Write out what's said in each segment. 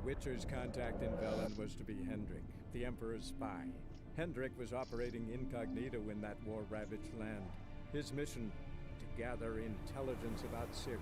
Witcher's contact in Velen was to be Hendrik, the Emperor's spy. Hendrik was operating incognito in that war-ravaged land. His mission, to gather intelligence about Ciri.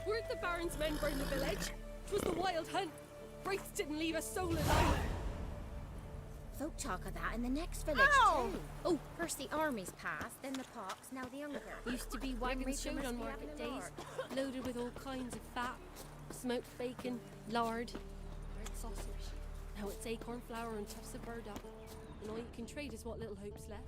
Weren't the Baron's men burn the village? 'Twas the wild hunt. Wraiths didn't leave a soul alive. Folk talk of that in the next village too. Oh, first the armies passed, then the pox, now the hunger. Used to be wagons showed on market days, loaded with all kinds of fat, smoked bacon, lard, bread sausage. Now it's acorn flour and tufts of burdock, and all you can trade is what little hope's left.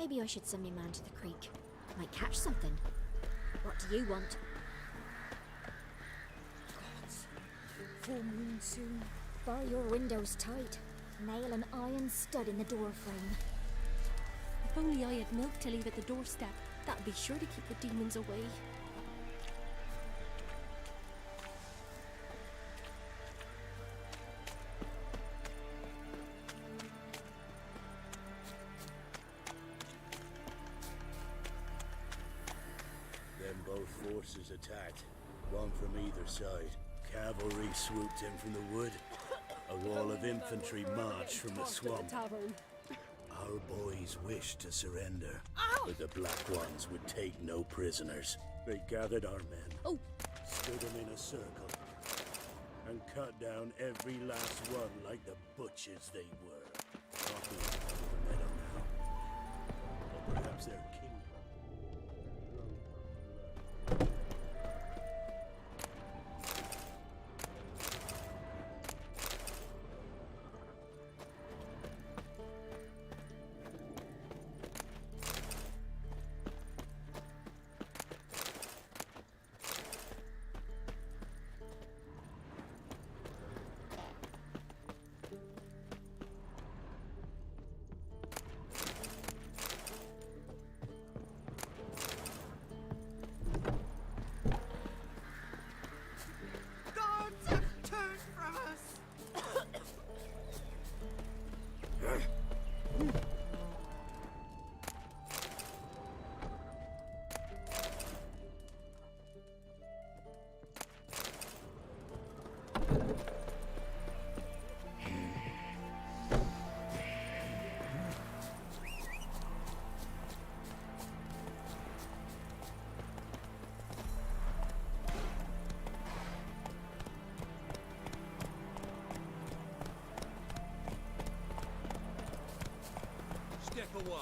Maybe I should send me man to the creek. Might catch something. What do you want? Gods. Full moon soon. Bar your windows tight. Nail an iron stud in the door frame. If only I had milk to leave at the doorstep, that'd be sure to keep the demons away. Then both forces attacked, one from either side. Cavalry swooped in from the wood. A wall of infantry marched from the swamp. Our boys wished to surrender, but the Black Ones would take no prisoners. They gathered our men, stood them in a circle, and cut down every last one like the butchers they were. Probably the meadow now. Or perhaps their king. Step away.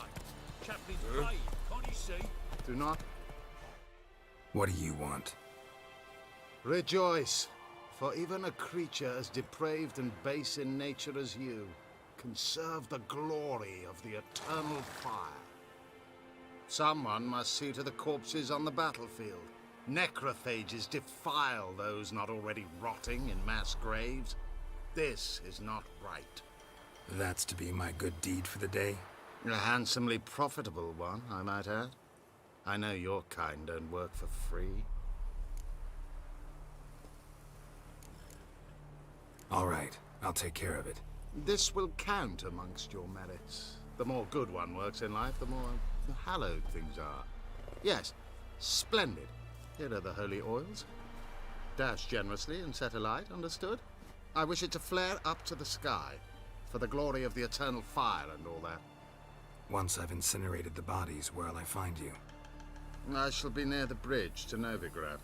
Chaplin's paid, can't you see? Do not What do you want? rejoice, for even a creature as depraved and base in nature as you can serve the glory of the eternal fire. Someone must see to the corpses on the battlefield. Necrophages defile those not already rotting in mass graves. This is not right. That's to be my good deed for the day? A handsomely profitable one, I might add. I know your kind don't work for free. All right, I'll take care of it. This will count amongst your merits. The more good one works in life, the more hallowed things are. Yes, splendid. Here are the holy oils. Dash generously and set alight, understood? I wish it to flare up to the sky, for the glory of the eternal fire and all that. Once I've incinerated the bodies, where'll I find you? I shall be near the bridge to Novigrad.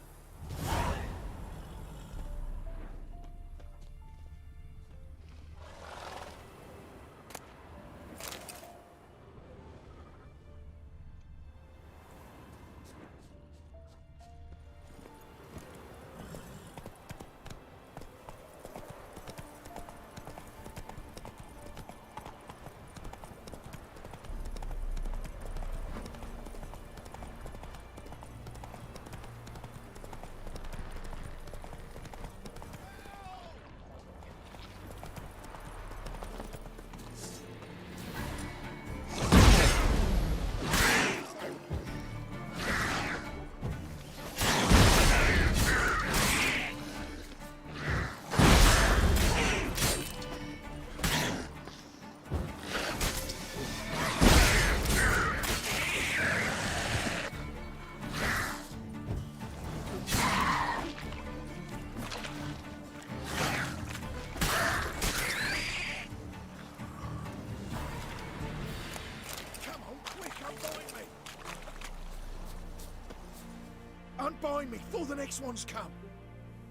Unbind me before the next ones come.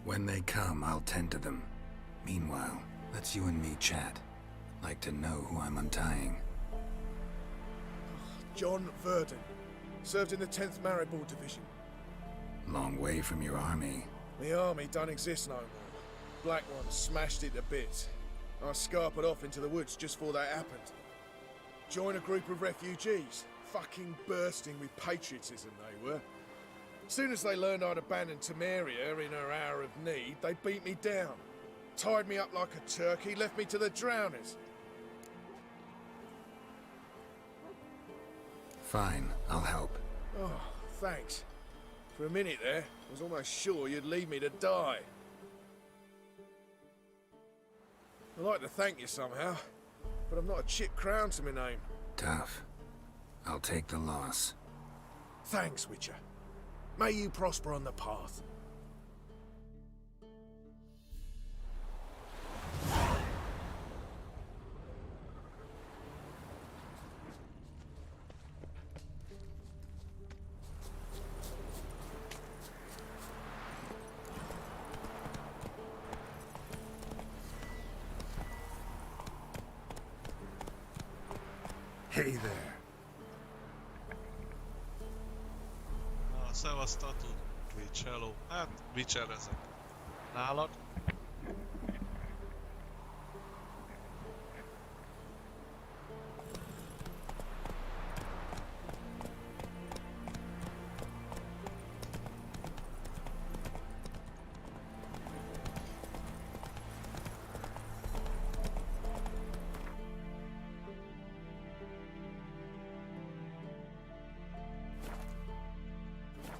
When they come, I'll tend to them. Meanwhile, let's you and me chat. Like to know who I'm untying. John Verdon. Served in the 10th Maribor Division. Long way from your army. The army don't exist no more. Black Ones smashed it to bits. I scarpered off into the woods just before that happened. Joined a group of refugees. fucking bursting with patriotism, they were. Soon as they learned I'd abandoned Temeria in her hour of need, they beat me down. Tied me up like a turkey, left me to the drowners. Fine, I'll help. Oh, thanks. For a minute there, I was almost sure you'd leave me to die. I'd like to thank you somehow, but I've not a chip crown to my name. Tough. I'll take the loss. Thanks, Witcher. May you prosper on the path. Hey there. Szevasztatud, Twitch, hello. Hát, Witcherezek. Nálad?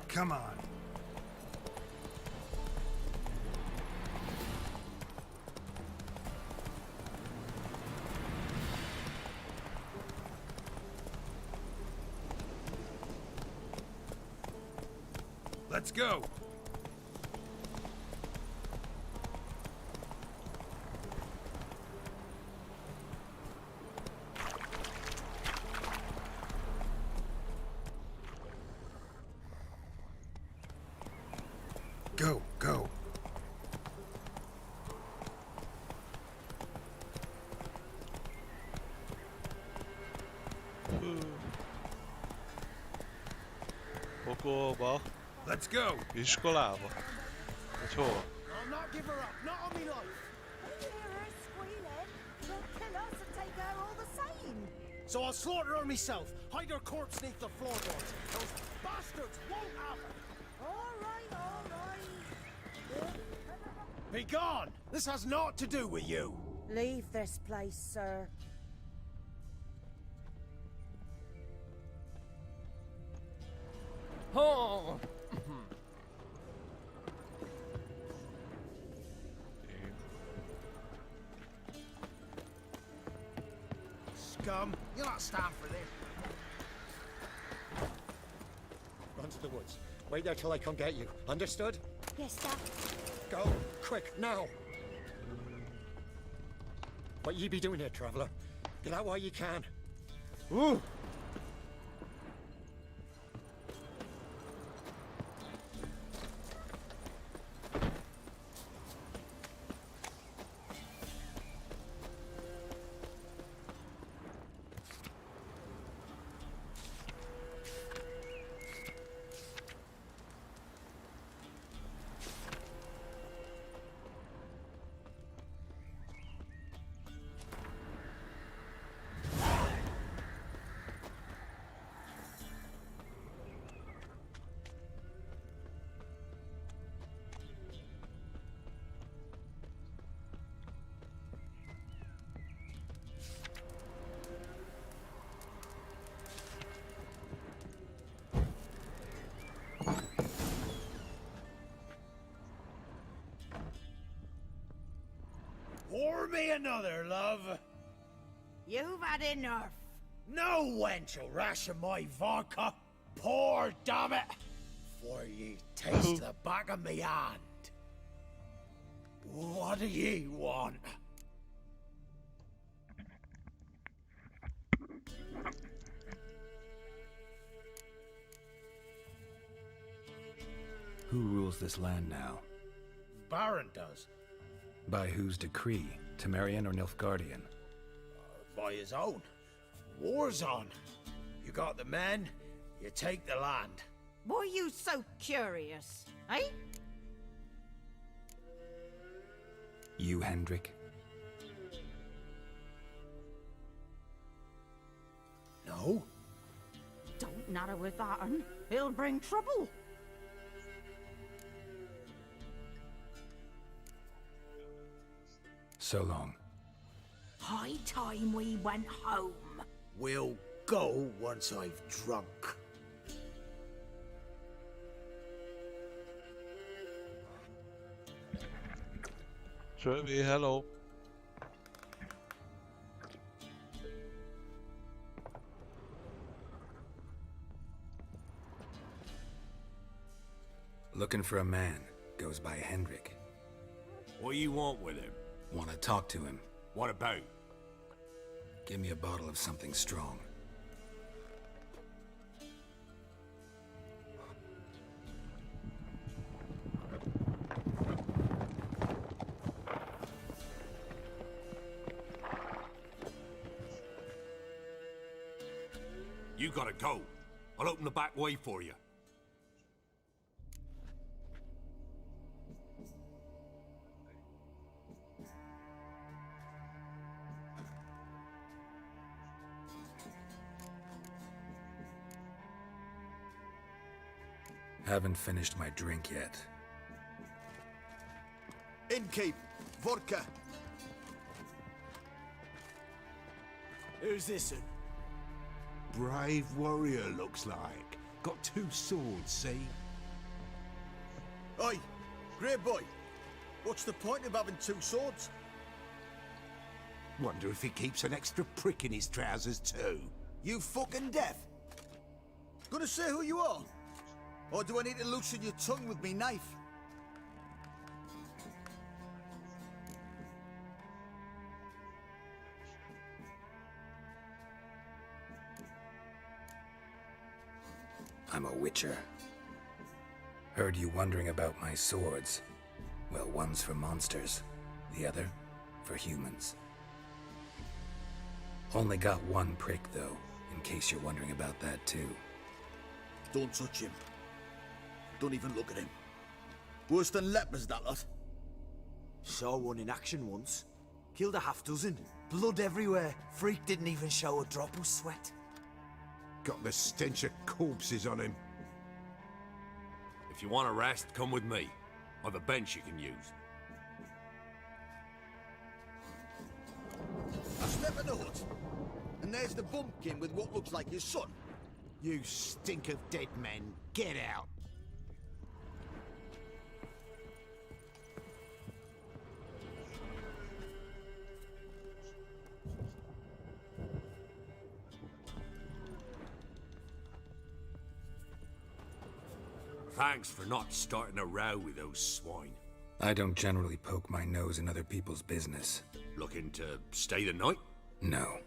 Come on. Let's go. Go, go. Pokóba, Let's go. iskolába. Vagy hol? I'll not give her up, not on me life. We hear her squealing. They'll kill us and take her all the same. So I'll slaughter her myself, hide her corpse beneath the floorboards. Those bastards won't have her. All right, all right. Be gone! This has naught to do with you. Leave this place, sir. Oh! Scum, you'll not stand for this. Run to the woods. Wait there till I come get you. Understood? Yes, sir. Go, quick, now! What ye be doing here, traveler? Get out while ye can. Ooh! Pour me another, love. You've had enough. No wench will ration my vodka. Pour, damn it. For ye taste the back of me hand. What do ye want? Who rules this land now? Baron does. By whose decree? Temerian or Nilfgaardian? By his own. War's on. You got the men, you take the land. Why are you so curious, eh? You, Hendrik? No. Don't natter with that un. He'll bring trouble. So long. High time we went home. We'll go once I've drunk. Trevi, hello. Looking for a man. Goes by Hendrik. What do you want with him? Want to talk to him. What about? Give me a bottle of something strong. You gotta go. I'll open the back way for you. Haven't finished my drink yet. Innkeep, vodka. Who's this? Brave warrior, looks like. Got 2 swords, see? Oi, grey boy. What's the point of having 2 swords? Wonder if he keeps an extra prick in his trousers too. You fucking deaf? Gonna say who you are? Or do I need to loosen your tongue with me knife? I'm a witcher. Heard you wondering about my swords. Well, one's for monsters, the other for humans. Only got one prick, though, in case you're wondering about that, too. Don't touch him. Don't even look at him. Worse than lepers, that lot. Saw one in action once. Killed a half-dozen. Blood everywhere. Freak didn't even show a drop of sweat. Got the stench of corpses on him. If you want a rest, come with me. I've a bench you can use. I step in the hut, and there's the bumpkin with what looks like his son. You stink of dead men. Get out. Thanks for not starting a row with those swine. I don't generally poke my nose in other people's business. Looking to stay the night? No.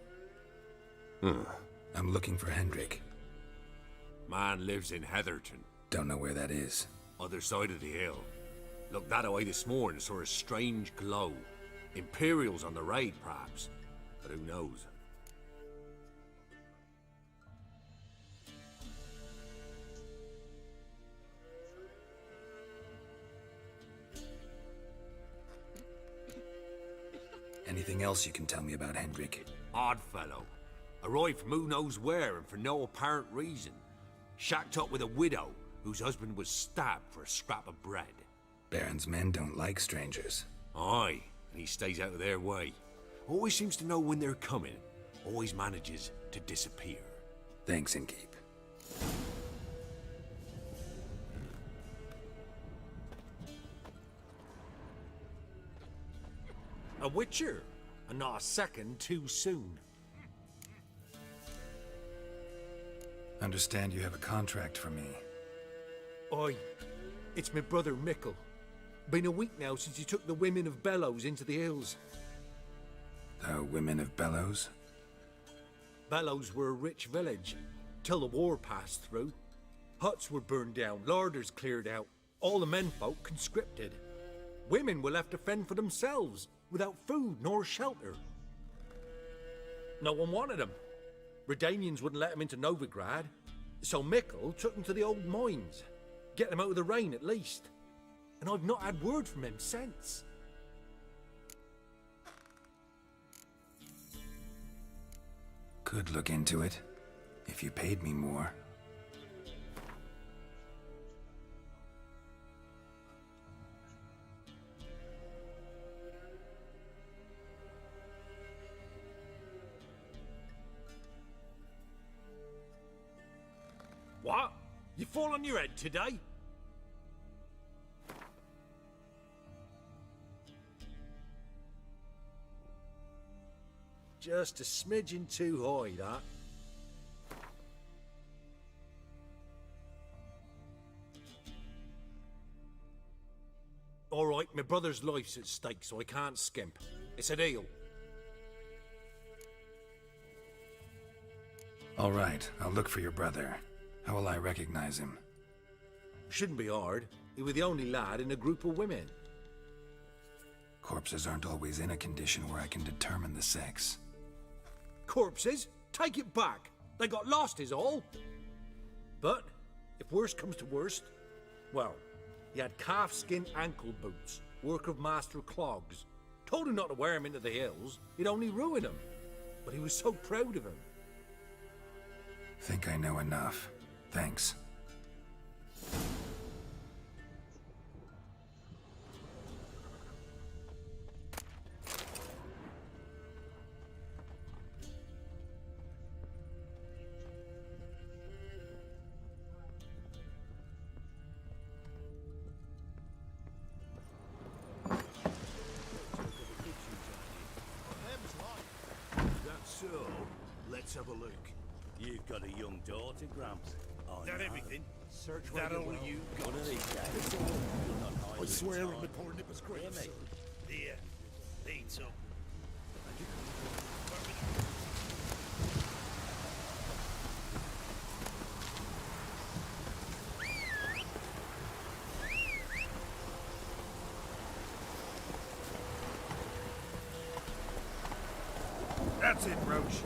I'm looking for Hendrik. Man lives in Heatherton. Don't know where that is. Other side of the hill. Looked that away this morning, saw a strange glow. Imperials on the raid, perhaps. But who knows? Anything else you can tell me about Hendrik? Odd fellow. Arrived from who knows where and for no apparent reason. Shacked up with a widow whose husband was stabbed for a scrap of bread. Baron's men don't like strangers. Aye, and he stays out of their way. Always seems to know when they're coming. Always manages to disappear. Thanks, Innkeep. A witcher, and not a second too soon. Understand you have a contract for me. Oi, it's my brother Mickle. Been a week now since he took the women of Bellows into the hills. The women of Bellows? Bellows were a rich village, till the war passed through. Huts were burned down, larders cleared out, all the menfolk conscripted. Women were left to fend for themselves, without food nor shelter. No one wanted them. Redanians wouldn't let them into Novigrad, so Mickle took them to the old mines. Get them out of the rain at least. And I've not had word from him since. Could look into it, if you paid me more. What? You fall on your head today? Just a smidgen too high, that. All right, my brother's life's at stake, so I can't skimp. It's a deal. All right, I'll look for your brother. How will I recognize him? Shouldn't be hard. He was the only lad in a group of women. Corpses aren't always in a condition where I can determine the sex. Corpses? Take it back. They got lost is all. But, if worst comes to worst, well, he had calfskin ankle boots, work of Master Clogs. Told him not to wear him into the hills, it'd only ruin him. But he was so proud of him. Think I know enough. Thanks. That's so. Let's have a look. You've got a young daughter, Gramps. That everything? Search That all you got? One of these days. I swear on the poor nipper's grave, sir. Here, eat some. That's it, Roach.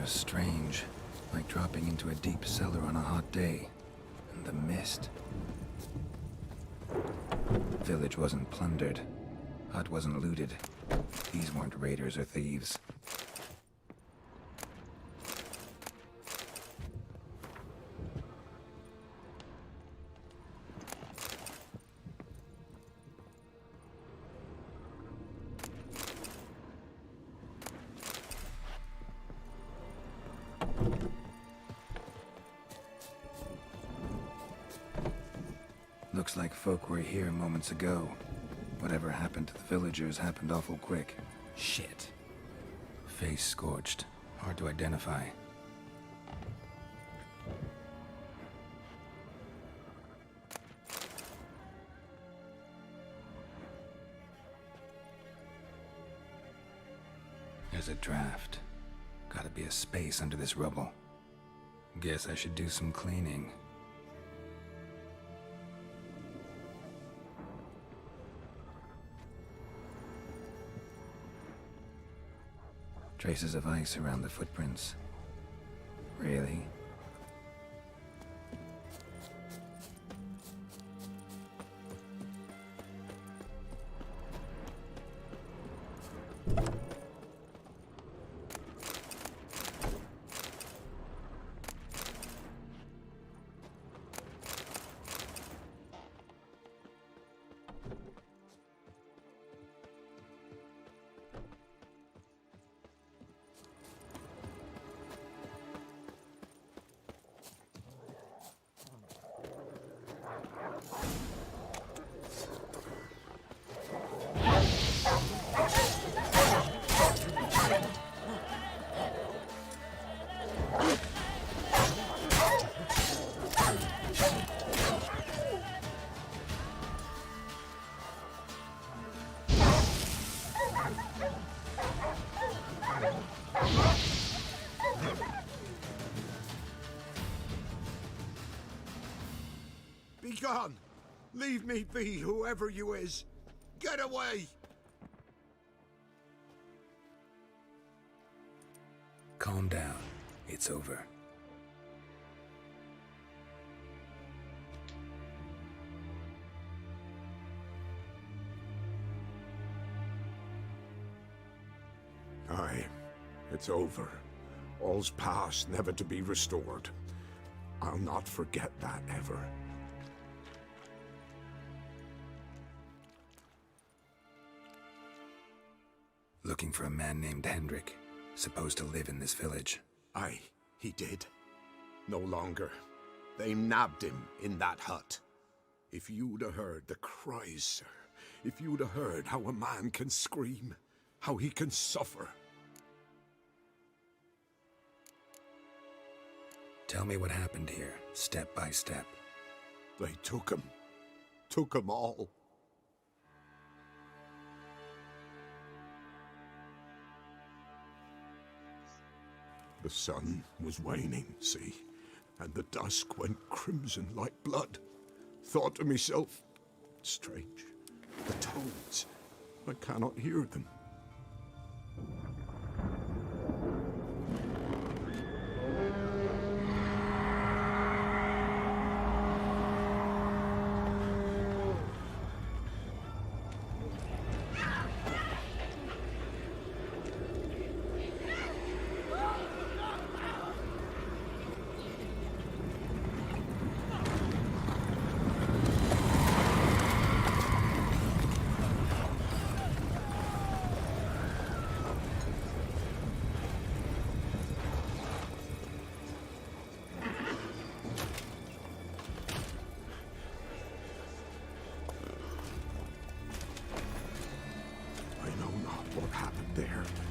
was strange, like dropping into a deep cellar on a hot day. And the mist. Village wasn't plundered. Hut wasn't looted. These weren't raiders or thieves. Looks like folk were here moments ago. Whatever happened to the villagers happened awful quick. Shit. Face scorched. Hard to identify. There's a draft. Gotta be a space under this rubble. Guess I should do some cleaning. Traces of ice around the footprints. Really? Be gone! Leave me be, whoever you is! Get away! Calm down. It's over. Aye, it's over. All's past, never to be restored. I'll not forget that ever. Looking for a man named Hendrik, supposed to live in this village. Aye, he did. No longer. They nabbed him in that hut. If you'd have heard the cries, sir. If you'd have heard how a man can scream, how he can suffer. Tell me what happened here, step by step. They took him. Took him all. The sun was waning, see, and the dusk went crimson like blood. Thought to myself, strange, the toads, I cannot hear them.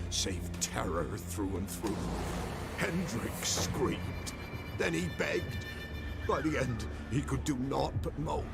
Save terror through and through. Hendrik screamed. Then he begged. By the end, he could do naught but moan.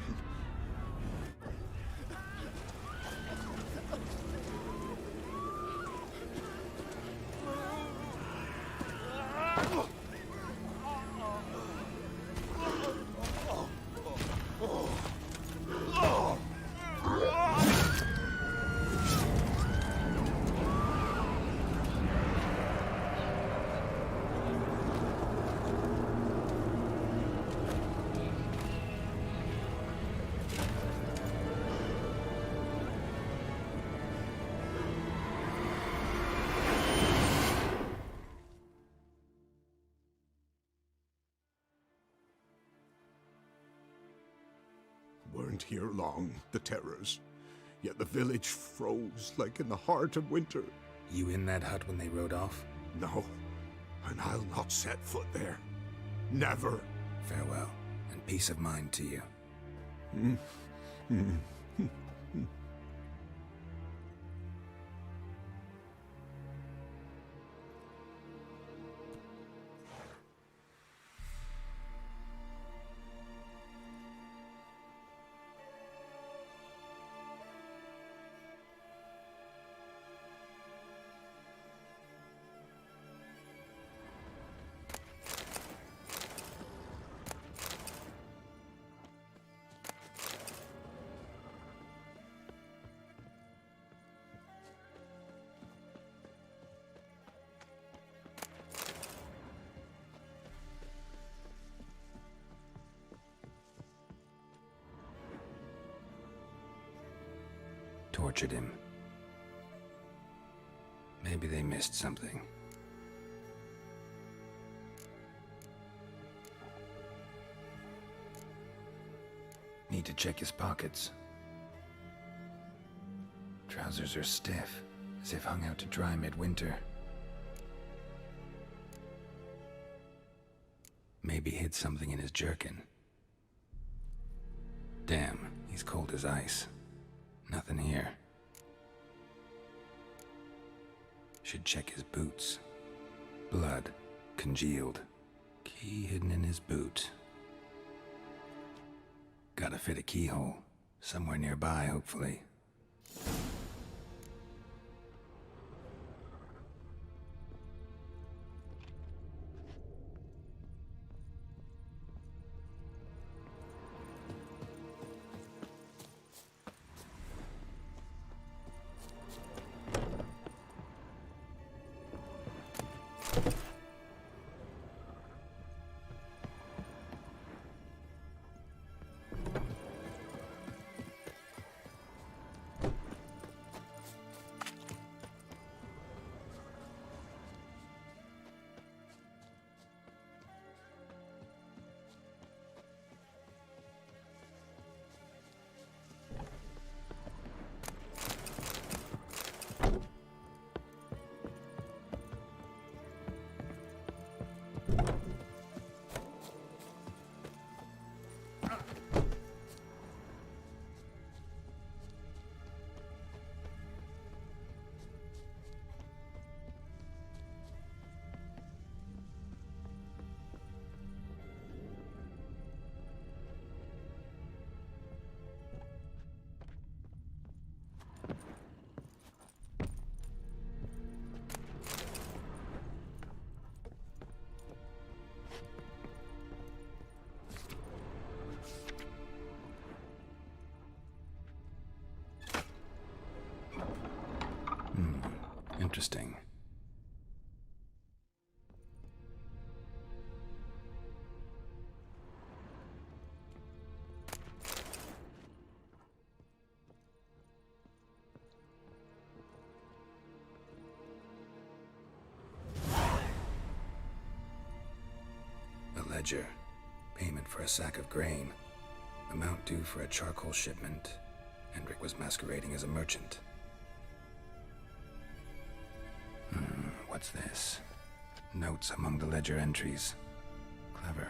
didn't hear long, the terrors. Yet the village froze like in the heart of winter. You in that hut when they rode off? No, and I'll not set foot there. Never. Farewell, and peace of mind to you. Tortured him. Maybe they missed something. Need to check his pockets. Trousers are stiff, as if hung out to dry midwinter. Maybe hid something in his jerkin. Damn, he's cold as ice. Nothing here. Should check his boots. Blood, congealed. Key hidden in his boot. Gotta fit a keyhole. Somewhere nearby, hopefully. Interesting. A ledger. Payment for a sack of grain. Amount due for a charcoal shipment. Hendrik was masquerading as a merchant. What's this? Notes among the ledger entries. Clever.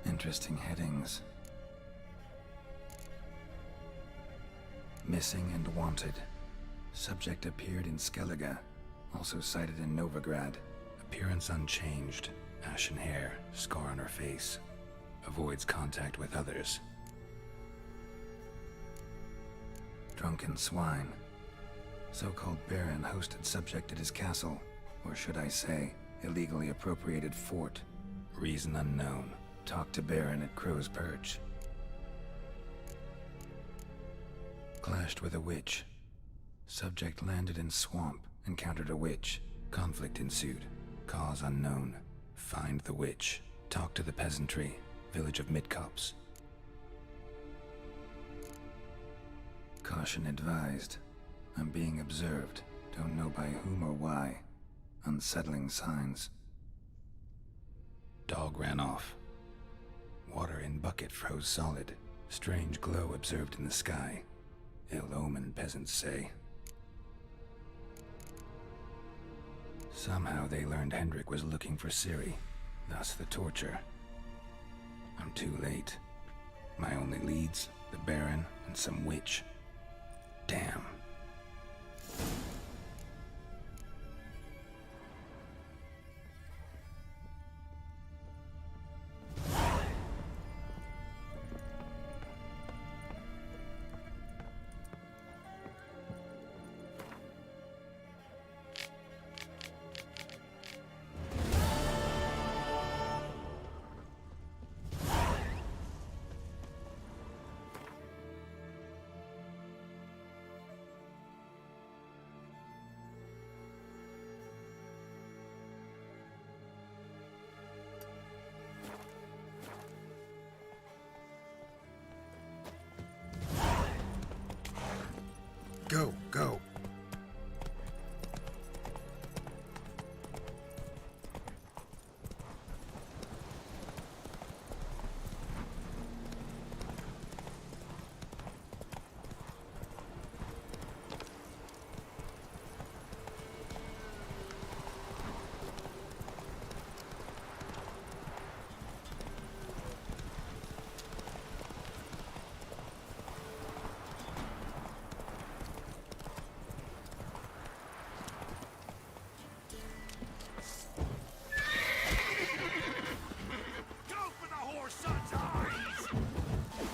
Interesting headings. Missing and wanted. Subject appeared in Skellige. Also cited in Novigrad. Appearance unchanged. Ashen hair. Scar on her face. Avoids contact with others. Drunken swine. So-called baron hosted subject at his castle, or should I say, illegally appropriated fort. Reason unknown. Talked to baron at Crow's Perch. Clashed with a witch. Subject landed in swamp, encountered a witch. Conflict ensued. Cause unknown. Find the witch. Talk to the peasantry. Village of Midcopse. Caution advised. I'm being observed. Don't know by whom or why. Unsettling signs. Dog ran off. Water in bucket froze solid. Strange glow observed in the sky. Ill omen, peasants say. Somehow they learned Hendrik was looking for Ciri, thus the torture. I'm too late. My only leads, the Baron and some witch. Damn. Go, go.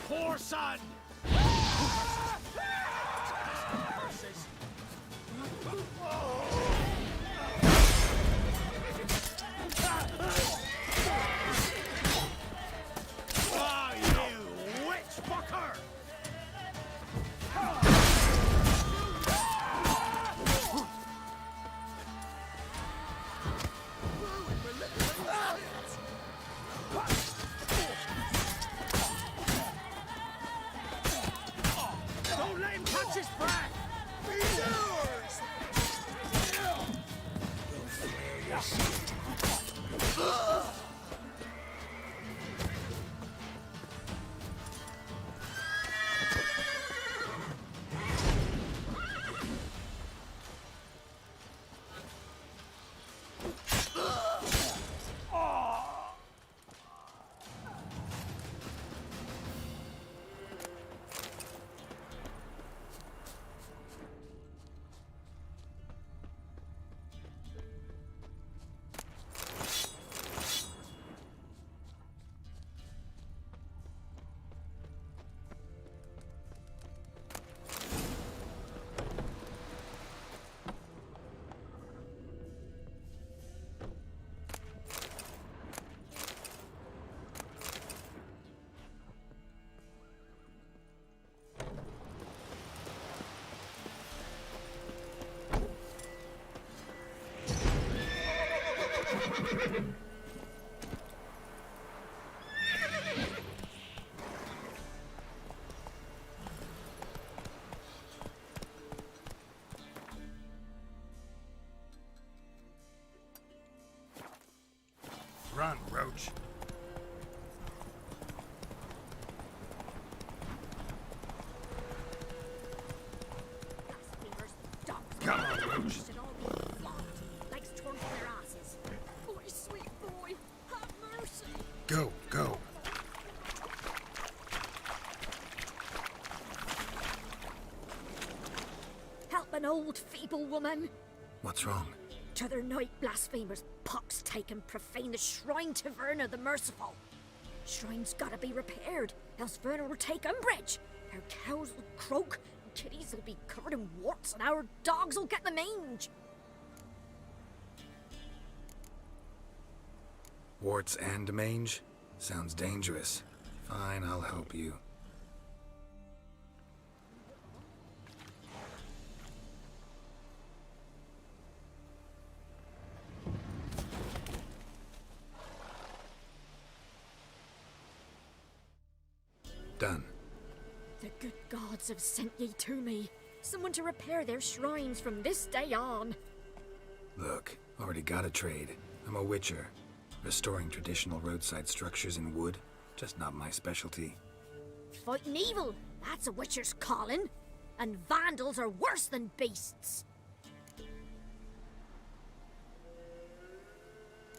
Poor son! Ah, you witch fucker! Don't let him touch his brat! He's yours! Run, Roach. Come on, Roach. Legs torn from their asses. Boy, sweet boy, have mercy. Go, go. Help an old feeble woman. What's wrong? T'other night blasphemers pox take and profane the shrine to Verna the Merciful. Shrine's gotta be repaired, else Verna will take umbrage. Our cows will croak, and kitties will be covered in warts, and our dogs will get the mange. Warts and mange? Sounds dangerous. Fine, I'll help you. Done. The good gods have sent ye to me. Someone to repair their shrines from this day on. Look, already got a trade. I'm a witcher. Restoring traditional roadside structures in wood, just not my specialty. Fighting evil, that's a witcher's calling. And vandals are worse than beasts.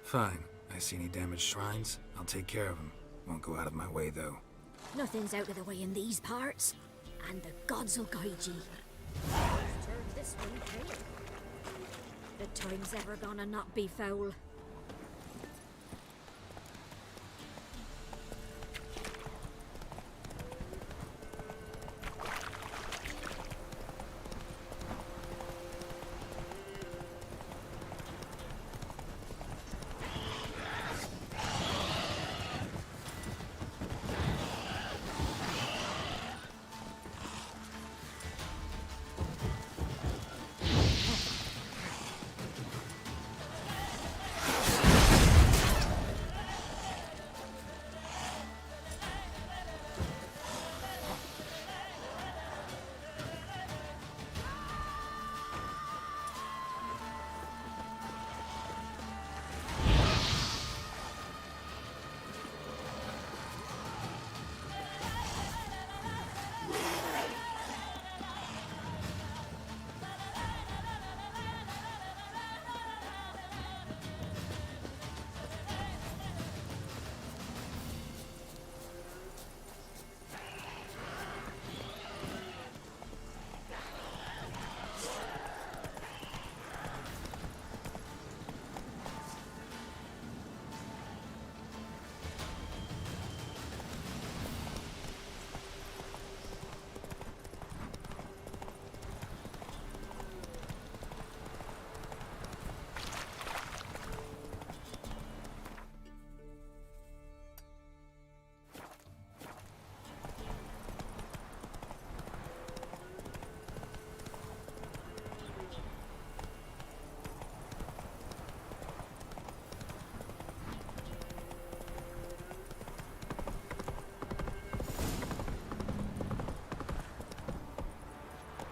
Fine. I see any damaged shrines, I'll take care of them. Won't go out of my way, though. Nothing's out of the way in these parts. And the gods will guide ye. Let's turn this way here. The time's ever gonna not be foul.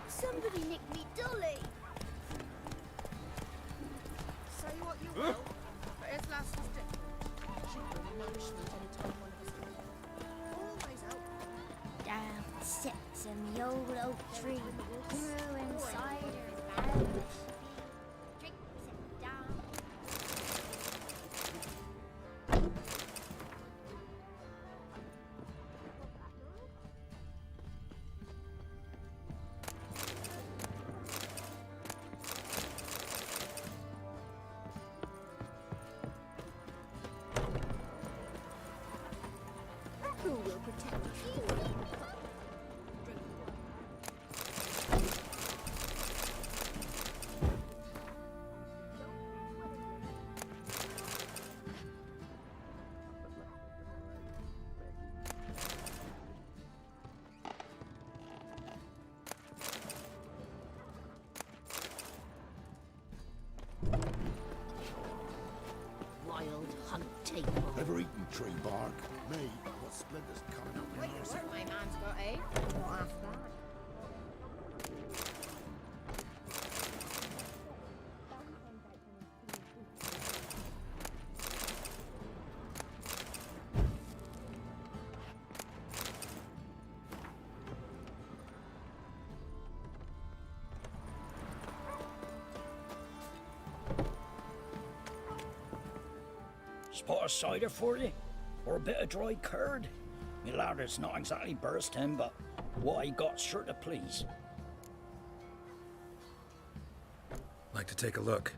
Somebody nicked me dolly. Say what you will, but his lass is different. She can be nourishment any time one of us can. Always out. Down sits in the old oak tree, brewing cider and drinks it down. Who will protect you? Wild hunt table. Ever eaten tree bark? Me, what splinters coming up Wait, in what my man's got, eh? Not half bad. Spot of cider for you? Or a bit of dry curd? Me ladder's not exactly bursting, but what I got's sure to please. Like to take a look.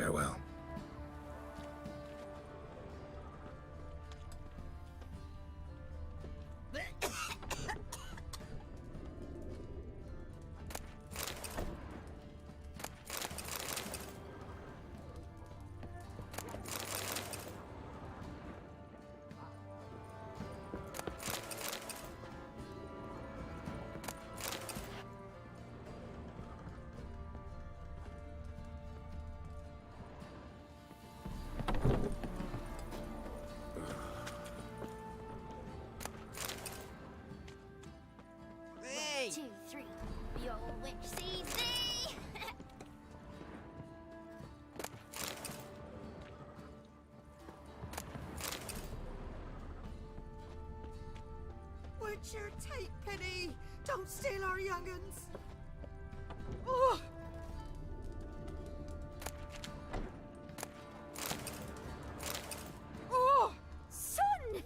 Farewell. One, two, three. The old witch sees thee. Witcher, take pity. Don't steal our young'uns. Oh. Oh, son!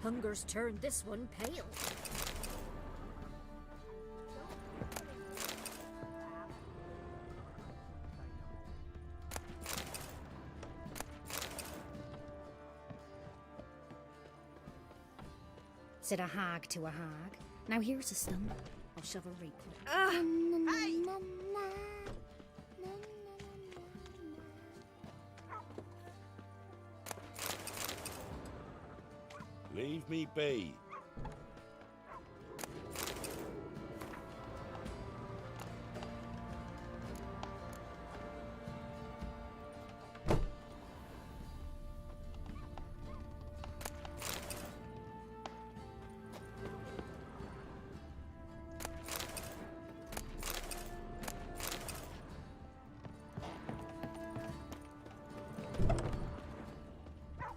Hunger's turned this one pale. Said a hag to a hag. Now here's a stump. I'll shove a reap. Hey! Leave me be.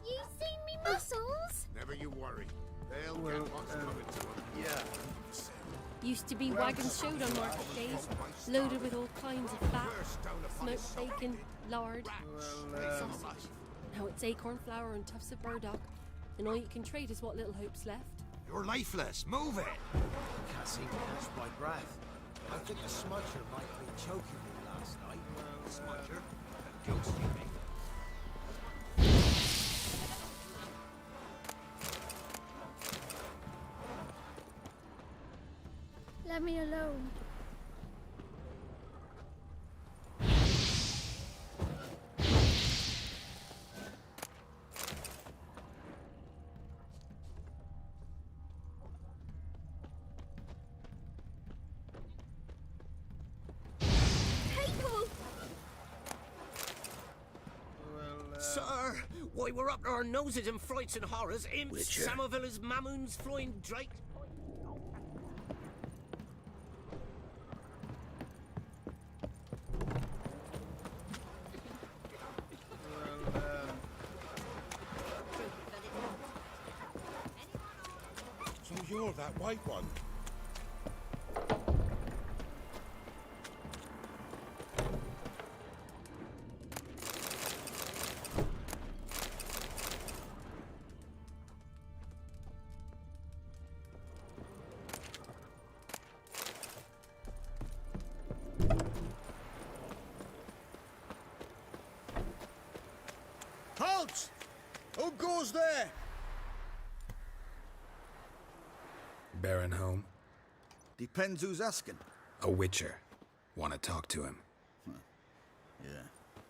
You seen me muscles? Never you worry. They'll get what's coming to them. Yeah. Used to be wagons showed on market days, loaded with all kinds of fat, smoked bacon, lard, sausage. Now it's acorn flour and tufts of burdock, and all you can trade is what little hope's left. You're lifeless. Move it. Can't seem to catch my breath. I think the smudger might be choking me last night. Smudger? Jokes you make. Let me alone. Sir, why we're up to our noses in frights and horrors, imps, Witcher. Samovillas, mamoons, flying drakes. So you're that white one. goes there? Baron home? Depends who's asking. A witcher. Want to talk to him. Yeah.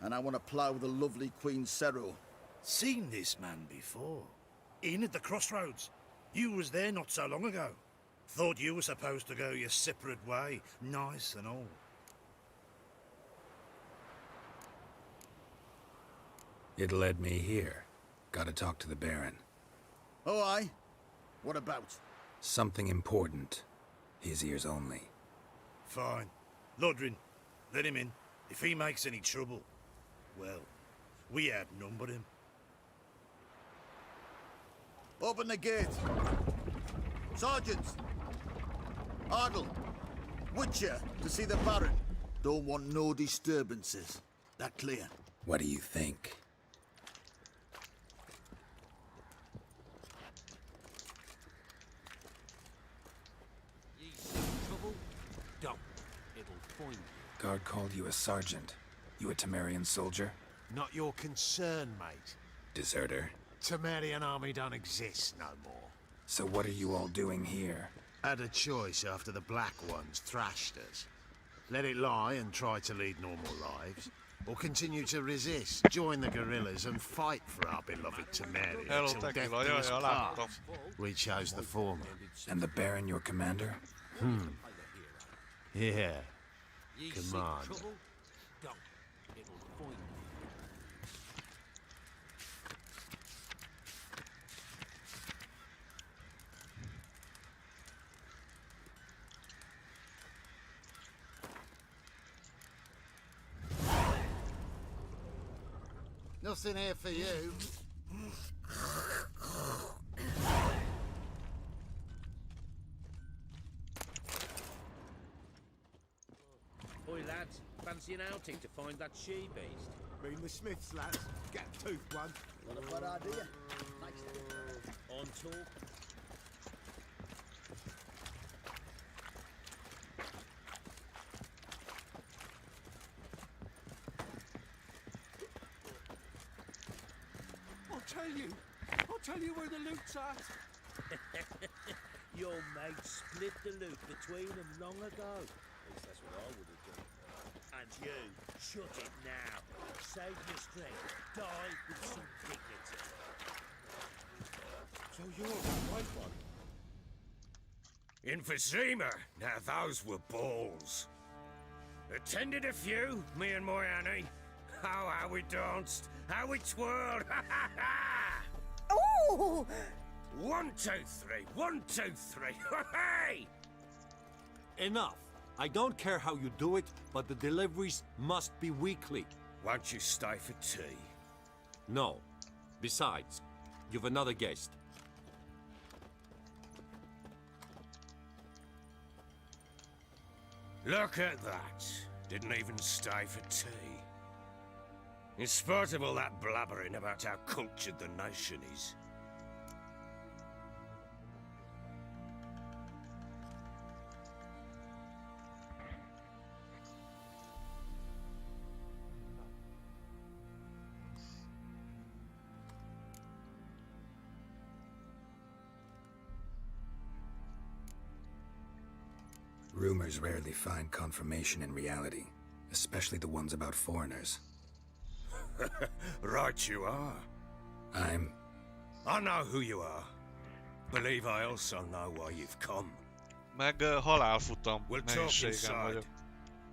And I want to plough the lovely Queen Cero. Seen this man before. In at the crossroads. You was there not so long ago. Thought you were supposed to go your separate way, nice and all. It led me here. Gotta talk to the Baron. Oh, aye? What about? Something important. His ears only. Fine. Lodrin, let him in. If he makes any trouble, well, we outnumber him. Open the gate. Sergeants! Ardle! Witcher to see the Baron. Don't want no disturbances. That clear? What do you think? Ye see trouble? Don't. It'll find you. Guard called you a sergeant. You a Temerian soldier? Not your concern, mate. Deserter? Temerian army don't exist no more. So what are you all doing here? Had a choice after the Black Ones thrashed us. Let it lie and try to lead normal lives, or continue to resist, join the guerrillas and fight for our beloved Temeria till death do us part. We chose the former. And the Baron your commander? Yeah. Ye see Command. trouble? Don't. It'll find you. Nothing here for you. Oi, lads, fancy an outing to find that she-beast? Been the Smiths, lads. Get a tooth one. Not a bad idea. On talk? I'll tell you where the loot's at. Your mate split the loot between them long ago. At least that's what I would have done. And you, shut it now. Save your strength. Die with some dignity. So you're the right one. Emphysema. Now those were balls. Attended a few, me and my Annie. Oh, how we danced, how we twirled. Ooh! 1, 2, 3. 1, 2, 3. Hey! Enough. I don't care how you do it, but the deliveries must be weekly. Won't you stay for tea? No. Besides, you've another guest. Look at that. Didn't even stay for tea. In spite of all that blabbering about how cultured the nation is. Rumors rarely find confirmation in reality, especially the ones about foreigners. Right you are. I know who you are. Believe I also know why you've come. Meg halálfutam We'll talk nehézségen inside. vagyok.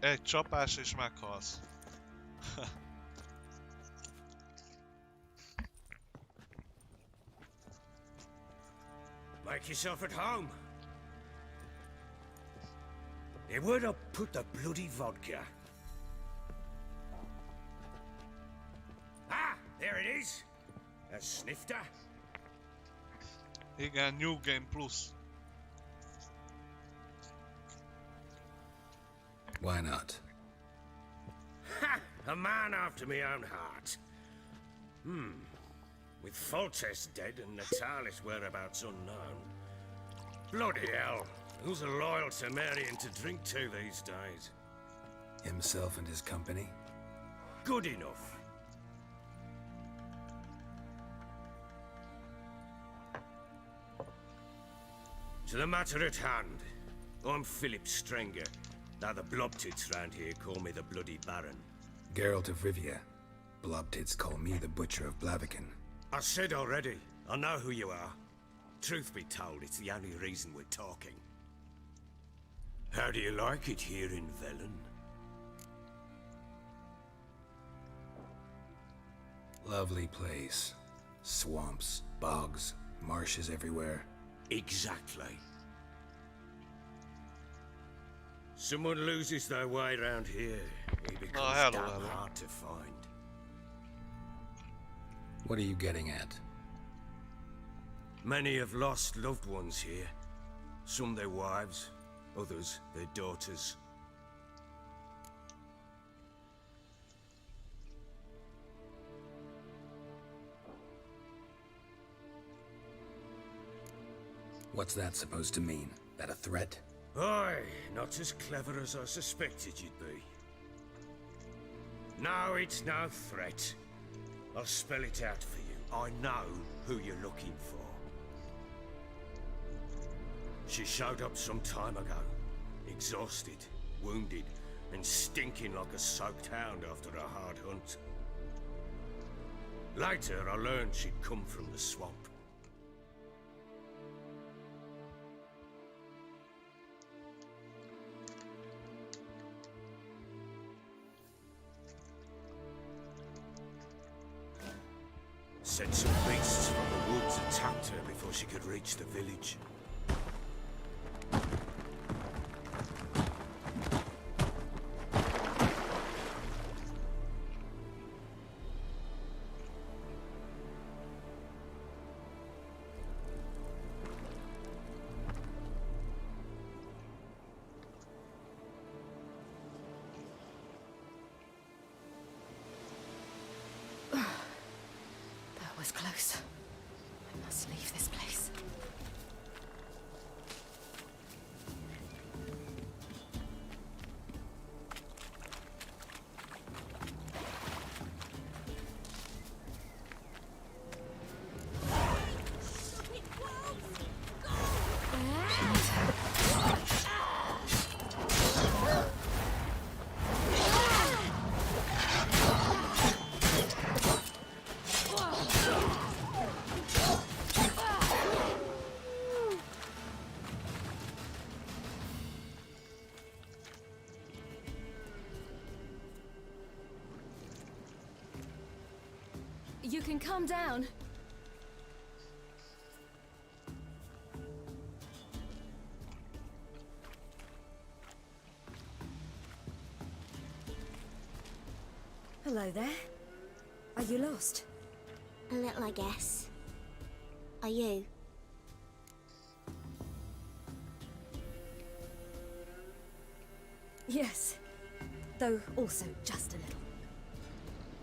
Egy csapás és meghalsz. Make yourself at home. Hey, where'd I put the bloody vodka? Ah, there it is. A snifter. Igen, New Game Plus. Why not? Ha! A man after my own heart. With Foltest dead and Natalis' whereabouts unknown. Bloody hell. Who's a loyal Temerian to drink to these days? Himself and his company? Good enough. To the matter at hand. I'm Philip Strenger. Now the blobtits round here call me the Bloody Baron. Geralt of Rivia. Blobtits call me the Butcher of Blaviken. I said already, I know who you are. Truth be told, it's the only reason we're talking. How do you like it here in Velen? Lovely place. Swamps, bogs, marshes everywhere. Exactly. Someone loses their way around here, he becomes damn hard to find. What are you getting at? Many have lost loved ones here. Some their wives, others their daughters. What's that supposed to mean? That a threat? Aye, not as clever as I suspected you'd be. No, it's no threat. I'll spell it out for you. I know who you're looking for. She showed up some time ago. Exhausted, wounded, and stinking like a soaked hound after a hard hunt. Later, I learned she'd come from the swamp. Said some beasts from the woods attacked her before she could reach the village. Was close. I must leave this place. You can calm down. Hello there. Are you lost? A little, I guess. Are you? Yes. Though also just a little.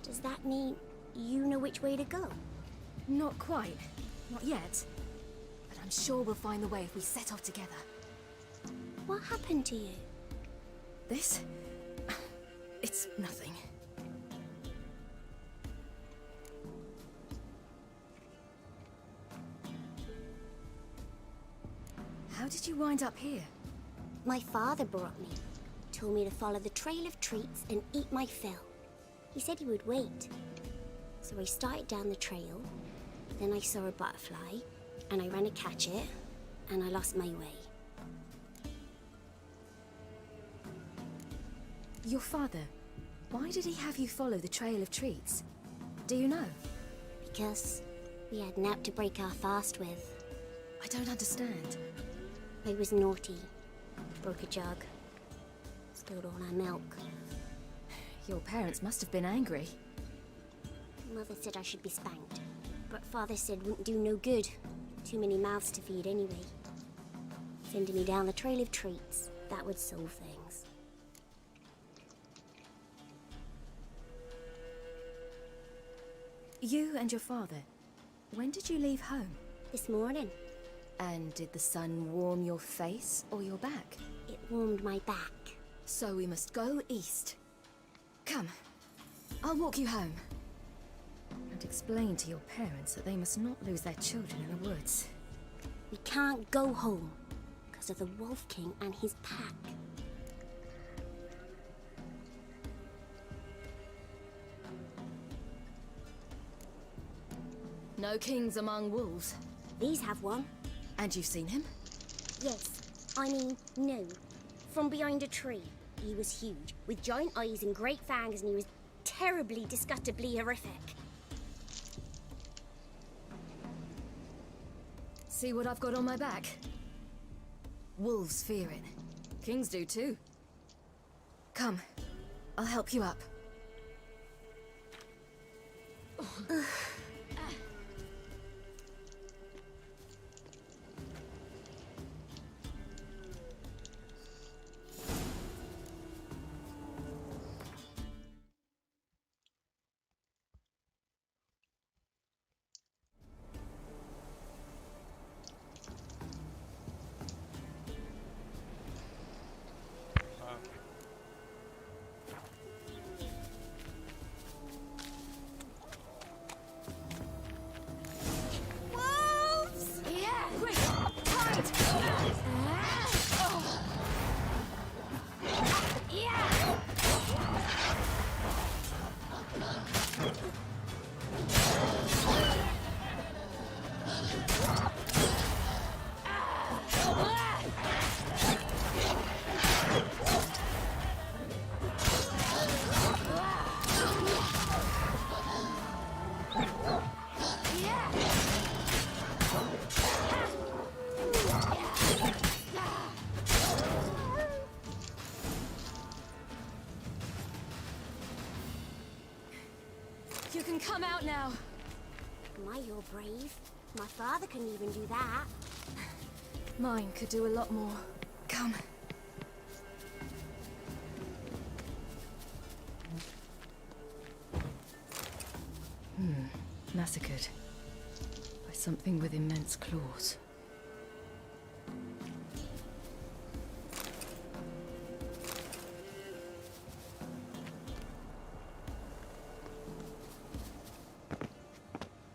Does that mean you know which way to go? Not quite. Not yet. But I'm sure we'll find the way if we set off together. What happened to you? This? It's nothing. How did you wind up here? My father brought me. Told me to follow the trail of treats and eat my fill. He said he would wait. So I started down the trail, then I saw a butterfly, and I ran to catch it, and I lost my way. Your father, why did he have you follow the trail of treats? Do you know? Because we had naught to break our fast with. I don't understand. I was naughty. Broke a jug. Spilled all our milk. Your parents must have been angry. Mother said I should be spanked, but Father said wouldn't do no good. Too many mouths to feed anyway. Sending me down the trail of treats, that would solve things. You and your father, when did you leave home? This morning. And did the sun warm your face or your back? It warmed my back. So we must go east. Come, I'll walk you home. And explain to your parents that they must not lose their children in the woods. We can't go home. because of the Wolf King and his pack. No kings among wolves. These have one. And you've seen him? Yes. I mean, no. From behind a tree. He was huge, with giant eyes and great fangs, and he was terribly, disgustingly horrific. See what I've got on my back? Wolves fear it. Kings do too. Come, I'll help you up. You can come out now. My, you're brave. My father couldn't even do that. Mine could do a lot more. Come. Massacred by something with immense claws.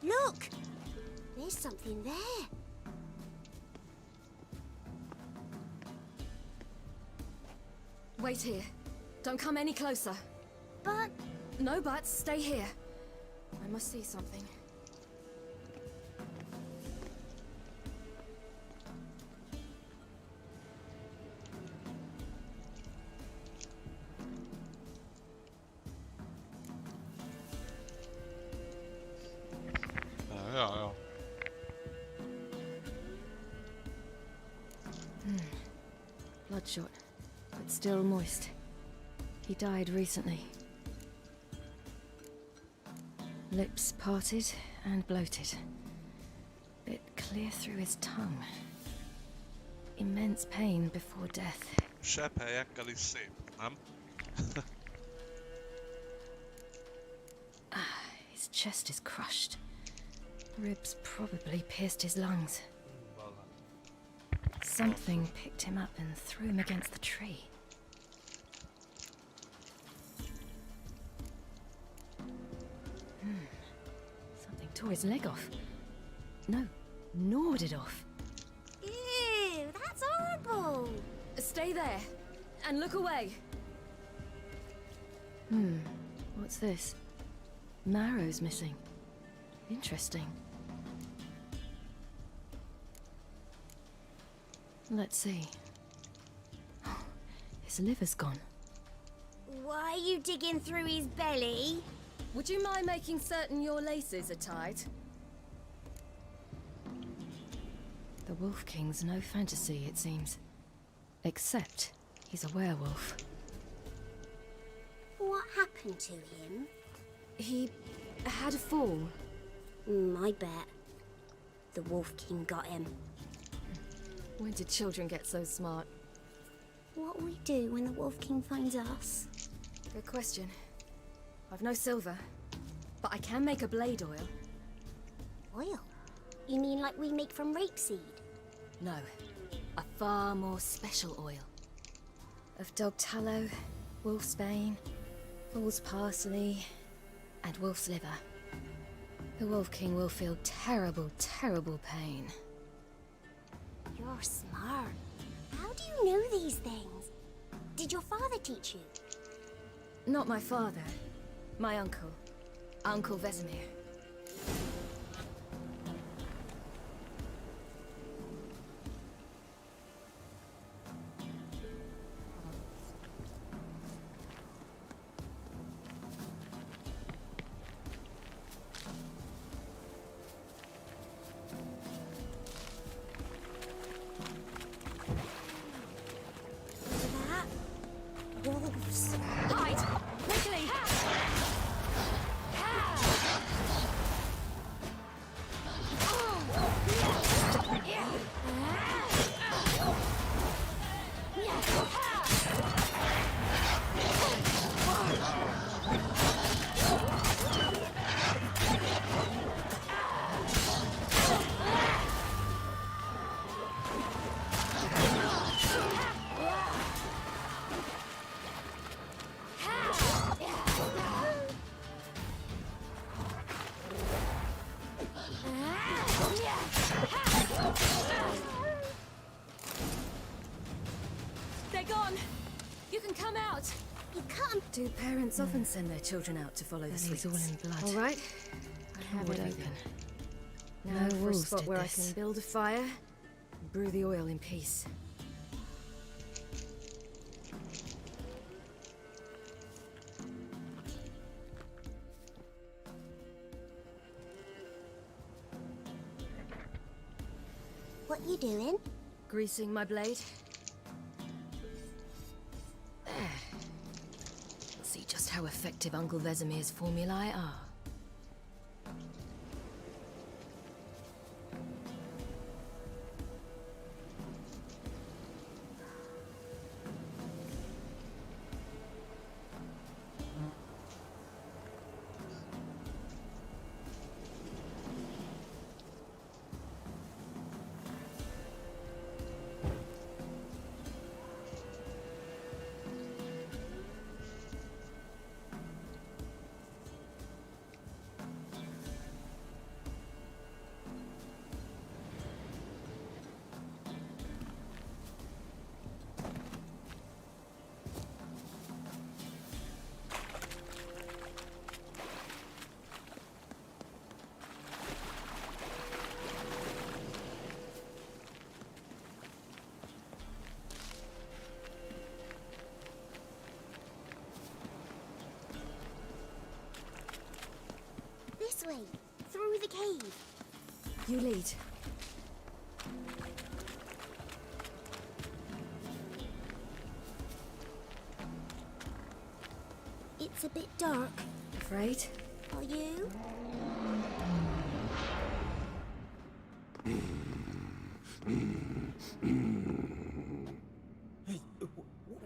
Look! There's something there. Wait here. Don't come any closer. But... No buts. Stay here. I must see something. Ja. Bloodshot, but still moist. He died recently. Lips parted and bloated. Bit clear through his tongue. Immense pain before death. Sebhelyekkel is szép, nem? His chest is crushed. Ribs probably pierced his lungs. Something picked him up and threw him against the tree. Something tore his leg off. No, gnawed it off. Ew, that's horrible. Stay there, and look away. What's this? Marrow's missing. Interesting. Let's see. His liver's gone. Why are you digging through his belly? Would you mind making certain your laces are tied? The Wolf King's no fantasy, it seems. Except he's a werewolf. What happened to him? He had a fall. I bet. The Wolf King got him. When did children get so smart? What'll we do when the Wolf King finds us? Good question. I've no silver, but I can make a blade oil. Oil? You mean like we make from rapeseed? No, a far more special oil. Of dog tallow, wolf's bane, fool's parsley, and wolf's liver. The Wolf King will feel terrible, terrible pain. You're smart. How do you know these things? Did your father teach you? Not my father. My uncle. Uncle Vesemir. Wolves. Hide! Quickly! They're gone! You can come out! You can't! Do parents often send their children out to follow the sweets? all in blood. All right. I have Hold it open. Now No for a wolves spot did where this. I can build a fire, and brew the oil in peace. What you doing? Greasing my blade. There. See just how effective Uncle Vesemir's formulae are. This way, through the cave. You lead. It's a bit dark. Afraid? Are you?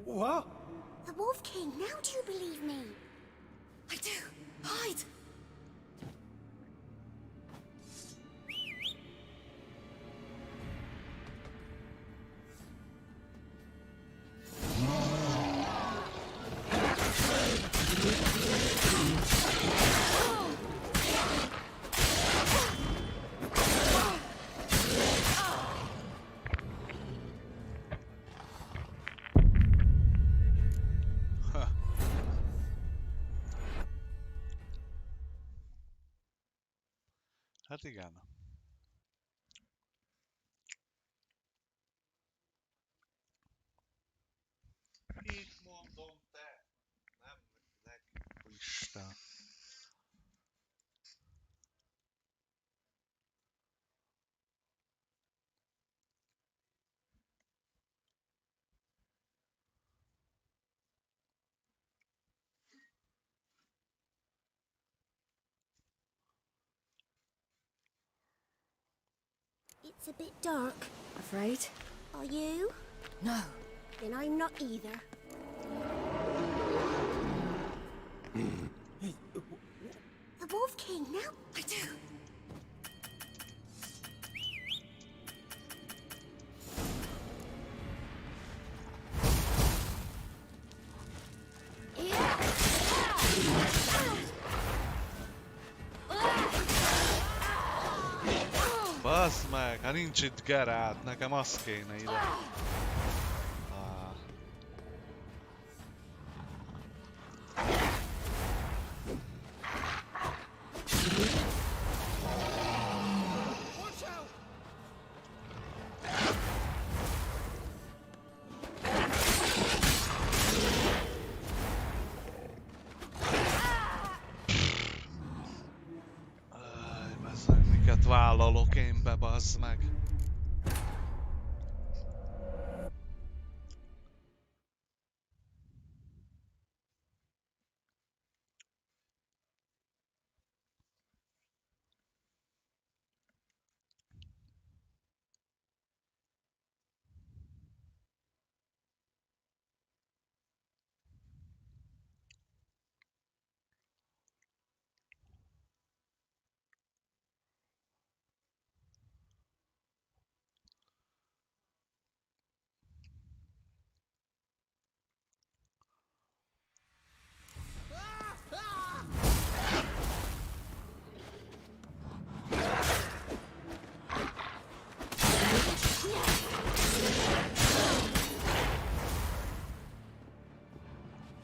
What? The Wolf King, now do you believe me? I do. Hide! Hát igen. Mit mondom te? Nem neki. Isten. It's a bit dark. Afraid? Are you? No. Then I'm not either. The Wolf King, now I do. Bazd meg, ha nincs itt Geralt, nekem az kéne ide. halok én be, bazd meg.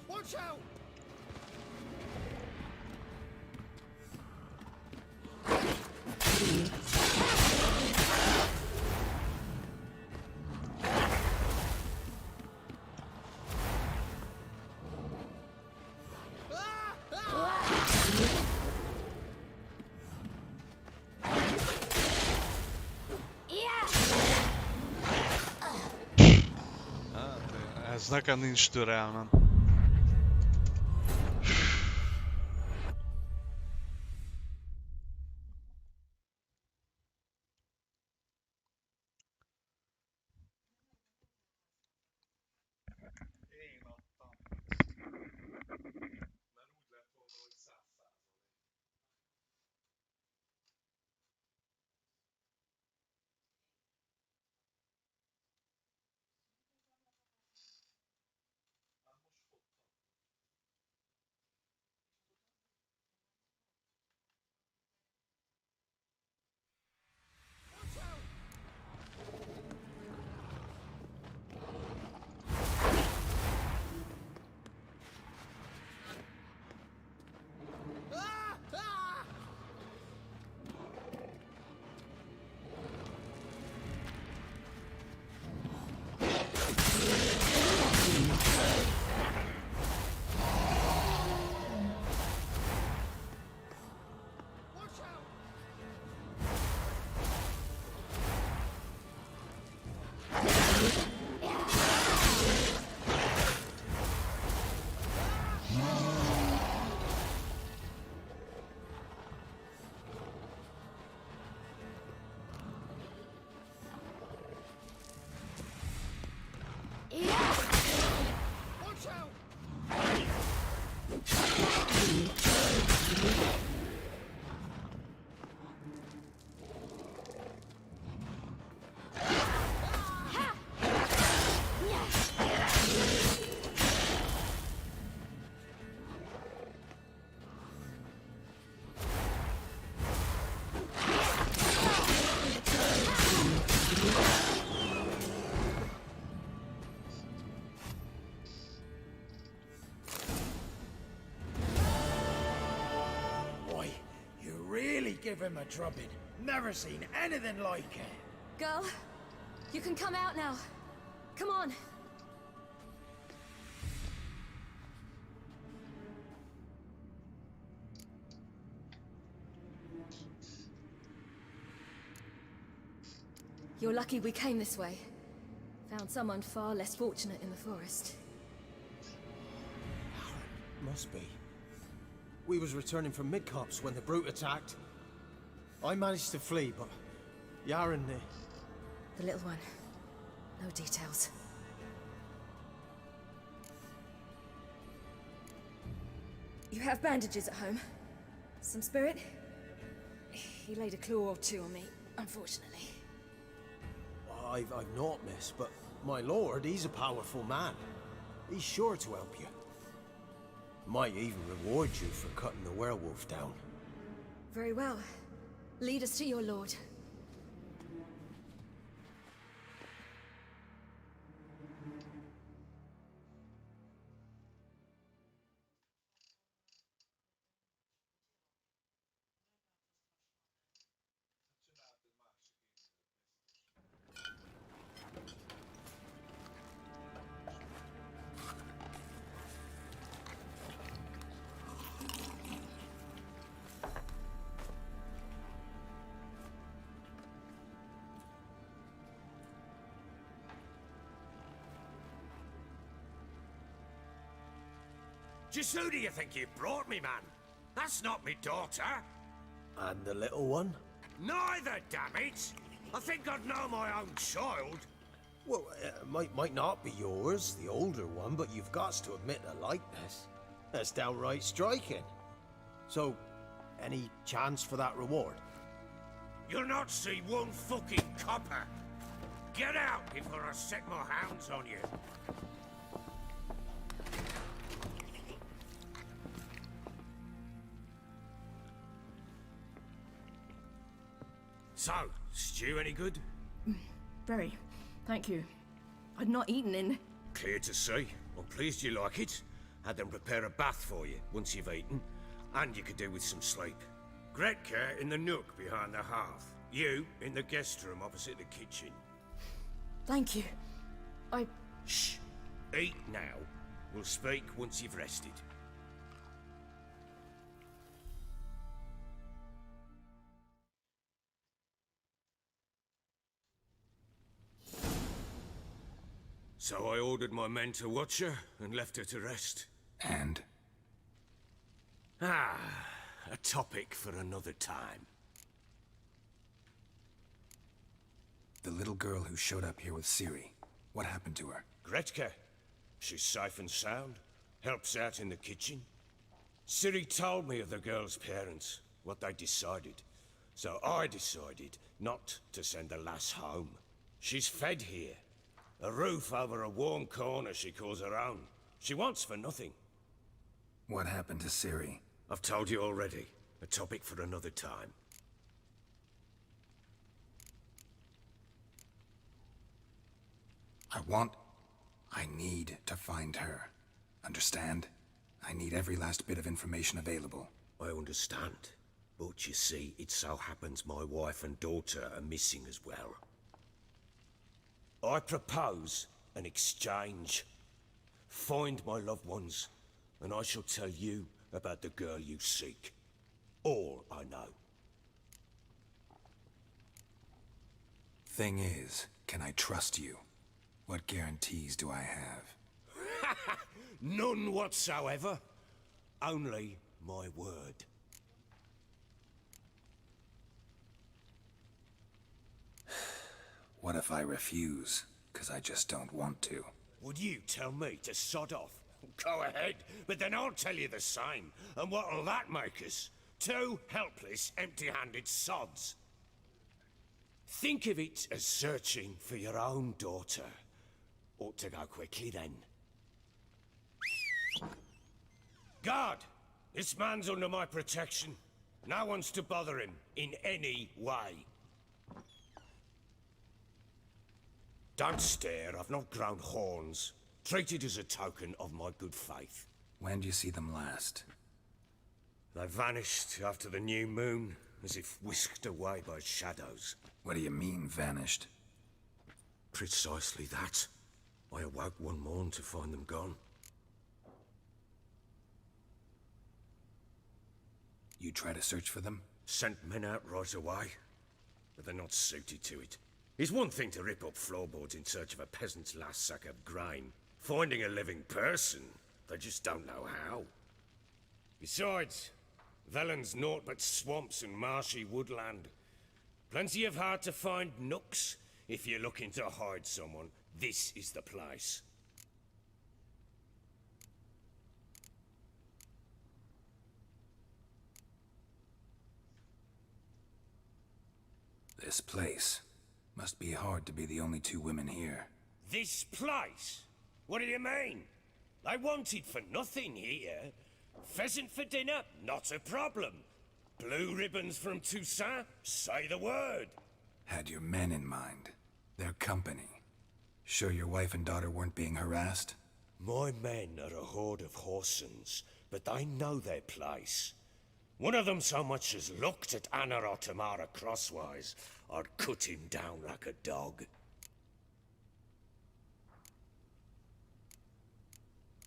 Watch out! Ez nekem nincs türelmem. Give him a drubbing. Never seen anything like it. Girl, you can come out now. Come on. You're lucky we came this way. Found someone far less fortunate in the forest. Must be. We was returning from Midcops when the brute attacked. I managed to flee, but Yaren... The little one. No details. You have bandages at home? Some spirit? He laid a claw or two on me, unfortunately. I've not, miss, but my lord, he's a powerful man. He's sure to help you. Might even reward you for cutting the werewolf down. Very well. Lead us to your lord. Just who do you think you brought me, man? That's not me daughter. And the little one? Neither, damn it! I think I'd know my own child. Well, might not be yours, the older one, but you've got to admit the likeness. That's downright striking. So, any chance for that reward? You'll not see one fucking copper. Get out before I set my hounds on you. So, stew any good? Very. Thank you. I'd not eaten in... Clear to see. I'm pleased you like it. Had them prepare a bath for you once you've eaten. And you could do with some sleep. Gretka in the nook behind the hearth. You in the guest room opposite the kitchen. Thank you. Shh. Eat now. We'll speak once you've rested. So I ordered my men to watch her and left her to rest. And? A topic for another time. The little girl who showed up here with Ciri. What happened to her? Gretka. She's safe and sound. Helps out in the kitchen. Ciri told me of the girl's parents, what they decided. So I decided not to send the lass home. She's fed here. A roof over a warm corner she calls her own. She wants for nothing. What happened to Ciri? I've told you already. A topic for another time. I need to find her. Understand? I need every last bit of information available. I understand. But you see, it so happens my wife and daughter are missing as well. I propose an exchange. Find my loved ones, and I shall tell you about the girl you seek. All I know. Thing is, can I trust you? What guarantees do I have? None whatsoever. Only my word. What if I refuse? 'Cause I just don't want to. Would you tell me to sod off? Go ahead, but then I'll tell you the same. And what'll that make us? Two helpless, empty-handed sods. Think of it as searching for your own daughter. Ought to go quickly then. Guard! This man's under my protection. No one's to bother him in any way. Don't stare, I've not grown horns. Treat it as a token of my good faith. When do you see them last? They vanished after the new moon, as if whisked away by shadows. What do you mean, vanished? Precisely that. I awoke one morn to find them gone. You try to search for them? Sent men out right away, but they're not suited to it. It's one thing to rip up floorboards in search of a peasant's last sack of grain. Finding a living person, they just don't know how. Besides, Velen's naught but swamps and marshy woodland. Plenty of hard-to-find nooks. If you're looking to hide someone, this is the place. This place. Must be hard to be the only two women here. This place? What do you mean? They wanted for nothing here. Pheasant for dinner? Not a problem. Blue ribbons from Toussaint? Say the word. Had your men in mind. Their company. Sure your wife and daughter weren't being harassed? My men are a horde of whoresons, but they know their place. One of them so much as looked at Anna or Tamara crosswise, I'd cut him down like a dog.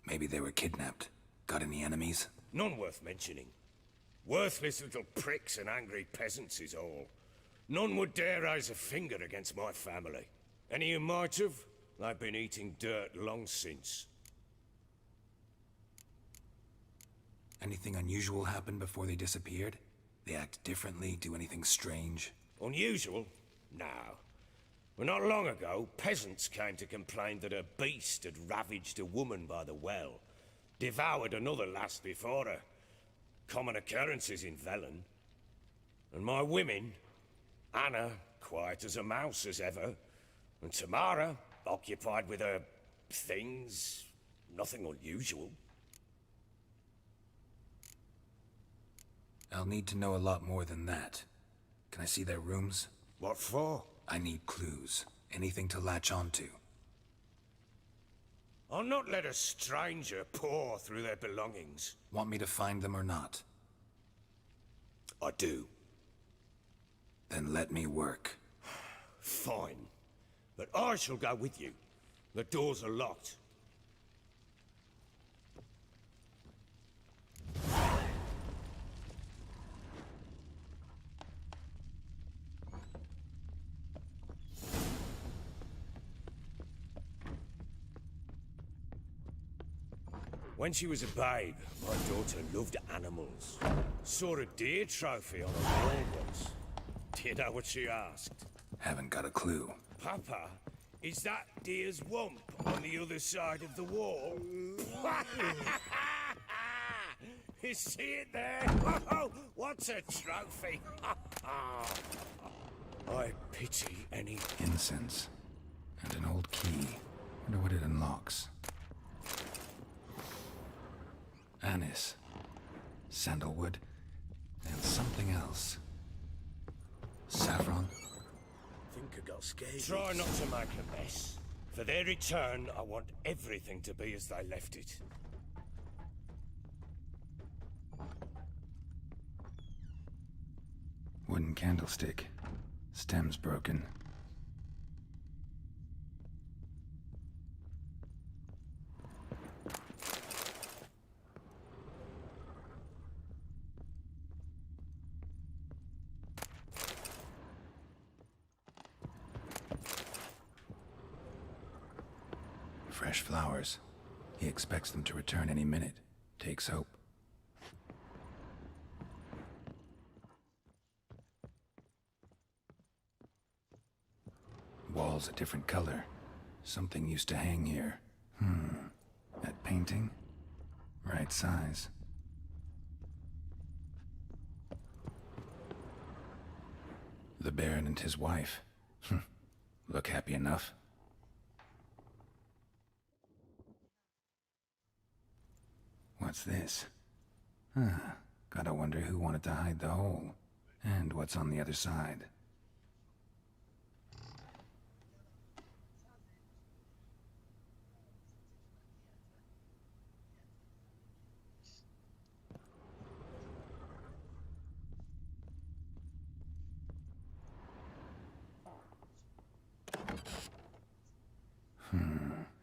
Maybe they were kidnapped. Got any enemies? None worth mentioning. Worthless little pricks and angry peasants is all. None would dare raise a finger against my family. Any who might have, they've been eating dirt long since. Anything unusual happen before they disappeared? They act differently, do anything strange? Unusual? No. Well, not long ago, peasants came to complain that a beast had ravaged a woman by the well. Devoured another lass before her. Common occurrences in Velen. And my women, Anna, quiet as a mouse as ever, and Tamara, occupied with her things, nothing unusual. I'll need to know a lot more than that. Can I see their rooms? What for? I need clues. Anything to latch onto. I'll not let a stranger pore through their belongings. Want me to find them or not? I do. Then let me work. Fine. But I shall go with you. The doors are locked. When she was a babe, my daughter loved animals. Saw a deer trophy on a wall once. Do you know what she asked? Haven't got a clue. Papa, is that deer's wump on the other side of the wall? You see it there? Oh, what's a trophy? I pity any... Incense. And an old key. Wonder what it unlocks. Anise. Sandalwood. And something else. Saffron. Think I got scared. Try not to make a mess. For their return, I want everything to be as they left it. Wooden candlestick. Stem's broken. Fresh flowers. He expects them to return any minute. Takes hope. Walls a different color. Something used to hang here. That painting? Right size. The Baron and his wife. Look happy enough. What's this? Gotta wonder who wanted to hide the hole. And what's on the other side.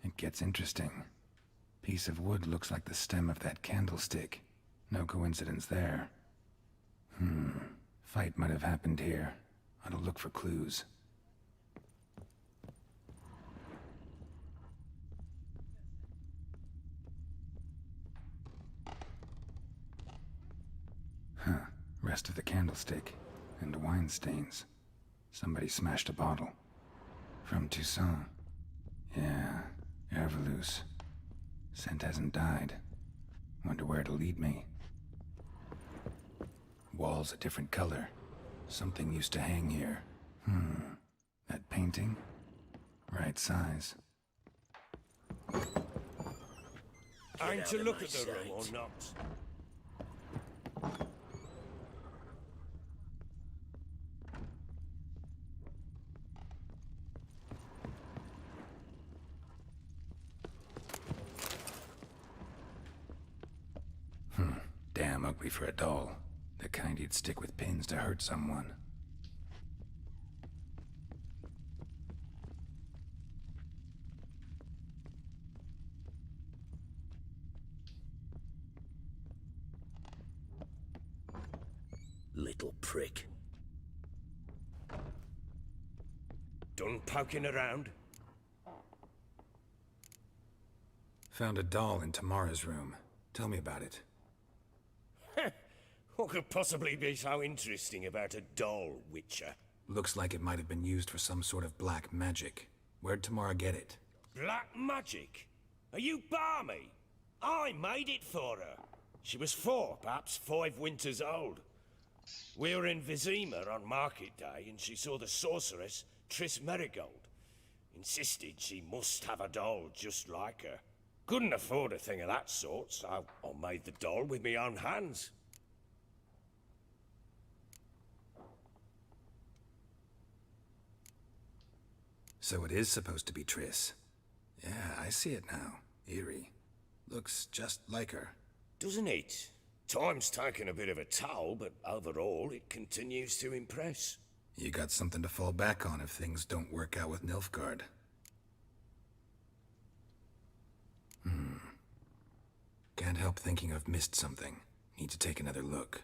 It gets interesting. Piece of wood looks like the stem of that candlestick. No coincidence there. Fight might have happened here. Ought to look for clues. Rest of the candlestick. And wine stains. Somebody smashed a bottle. From Toussaint. Yeah, Herveloos. Scent hasn't died. Wonder where it'll lead me. Walls a different color. Something used to hang here. That painting? Right size. Aim to look at the room or not? Damn ugly for a doll. The kind you'd stick with pins to hurt someone. Little prick. Done poking around? Found a doll in Tamara's room. Tell me about it. What could possibly be so interesting about a doll, Witcher? Looks like it might have been used for some sort of black magic. Where'd Tamara get it? Black magic? Are you balmy? I made it for her. She was 4, perhaps 5 winters old. We were in Vizima on market day, and she saw the sorceress, Triss Merigold. Insisted she must have a doll just like her. Couldn't afford a thing of that sort, so I made the doll with my own hands. So it is supposed to be Triss. Yeah, I see it now. Eerie. Looks just like her. Doesn't it? Time's taken a bit of a toll, but overall it continues to impress. You got something to fall back on if things don't work out with Nilfgaard. Can't help thinking I've missed something. Need to take another look.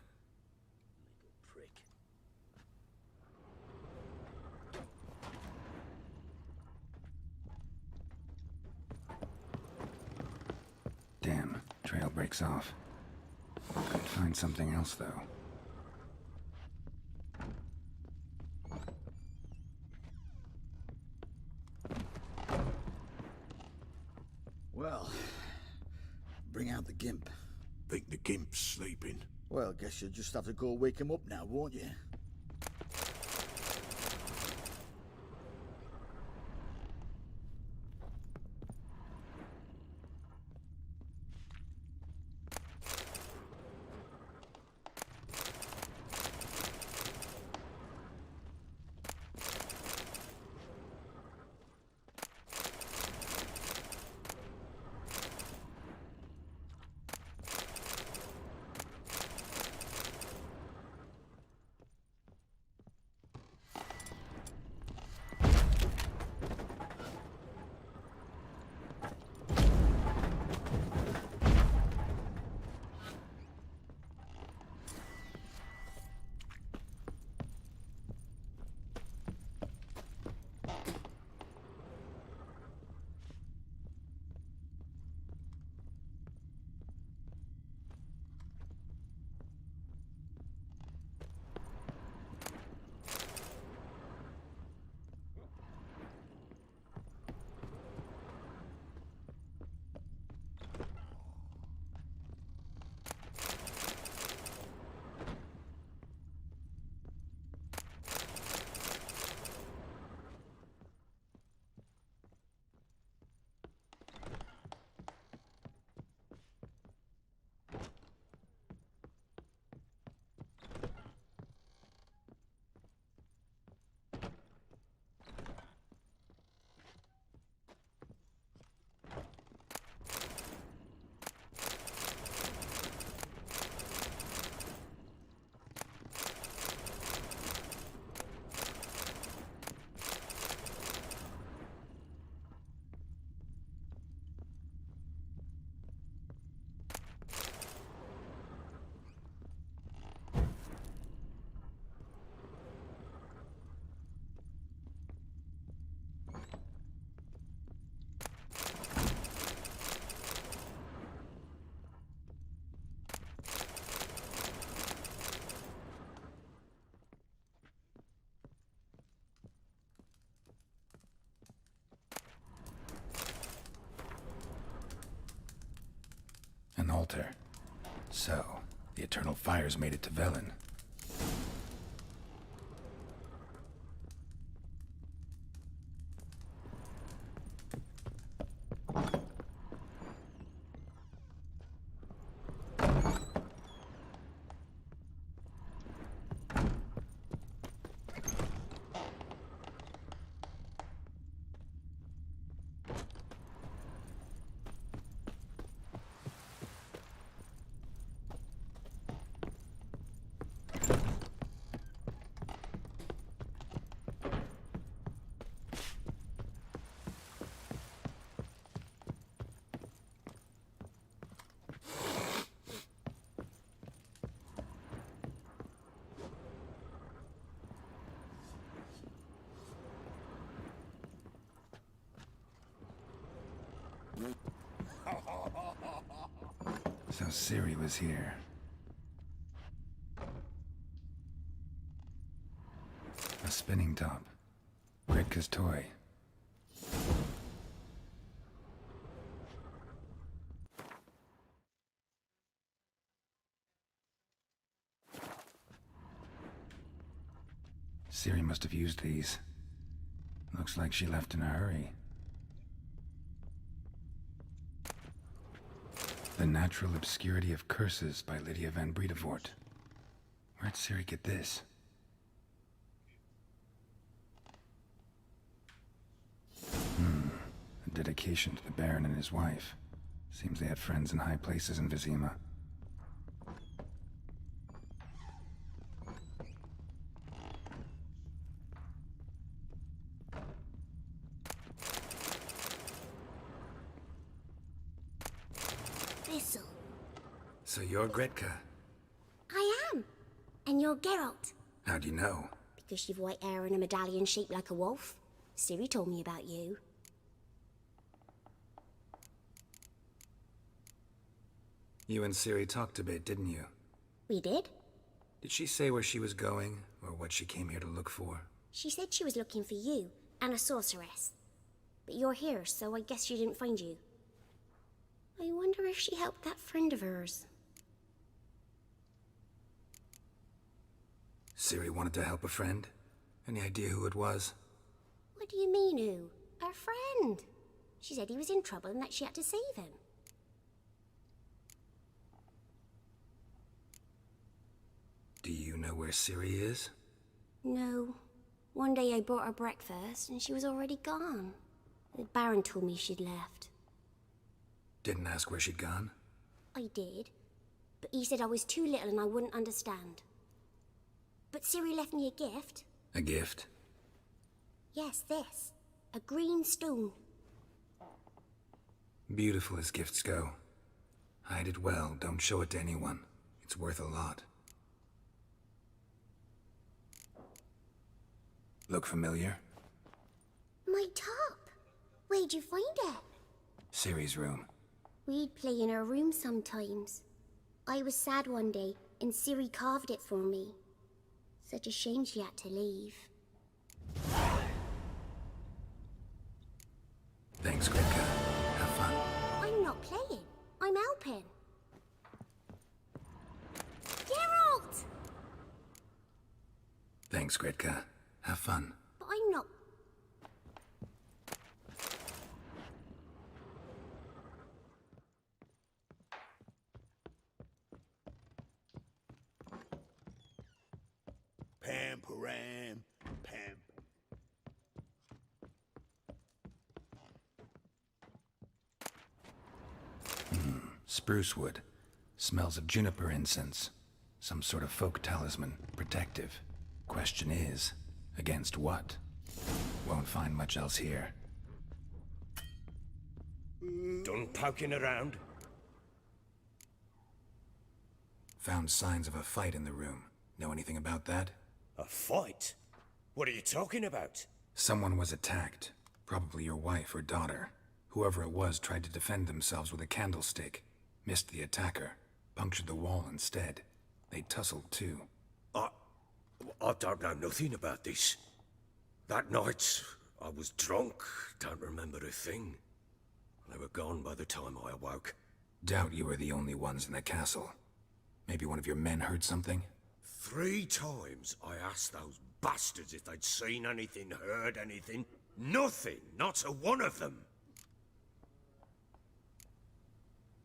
Prick. Damn, trail breaks off. Could find something else, though. Well, bring out the gimp. Think the gimp's sleeping? Well, guess you'll just have to go wake him up now, won't you? An altar. So, the Eternal Fires made it to Velen. So Ciri was here. spinning top. Gretka's toy. Ciri must have used these. Looks like she left in a hurry. The Natural Obscurity of Curses by Lydia van Bredevoort. Where'd Ciri get this? A dedication to the Baron and his wife. Seems they had friends in high places in Vizima. Thistle. So you're Gretka? I am. And you're Geralt. How'd you know? Because you've white hair and a medallion shaped like a wolf. Ciri told me about you. You and Ciri talked a bit, didn't you? We did. Did she say where she was going, or what she came here to look for? She said she was looking for you, and a sorceress. But you're here, so I guess she didn't find you. I wonder if she helped that friend of hers. Ciri wanted to help a friend? Any idea who it was? What do you mean, who? Her friend. She said he was in trouble and that she had to save him. Do you know where Ciri is? No. One day I brought her breakfast and she was already gone. The Baron told me she'd left. Didn't ask where she'd gone? I did. But he said I was too little and I wouldn't understand. But Ciri left me a gift. A gift? Yes, this. A green stone. Beautiful as gifts go. Hide it well, don't show it to anyone. It's worth a lot. Look familiar? My top. Where'd you find it? Ciri's room. We'd play in her room sometimes. I was sad one day, and Ciri carved it for me. Such a shame she had to leave. Thanks, Gretka. Have fun. I'm not playing. I'm helping. Geralt! Thanks, Gretka. Have fun. But I'm not... Pam, param, pam. Spruce wood. Smells of juniper incense. Some sort of folk talisman. Protective. Question is, against what? Won't find much else here. Done poking around? Found signs of a fight in the room. Know anything about that? A fight? What are you talking about? Someone was attacked. Probably your wife or daughter. Whoever it was tried to defend themselves with a candlestick. Missed the attacker. Punctured the wall instead. They tussled too. I don't know nothing about this. That night, I was drunk. Don't remember a thing. They were gone by the time I awoke. Doubt you were the only ones in the castle. Maybe one of your men heard something? 3 times I asked those bastards if they'd seen anything, heard anything. Nothing, not a one of them.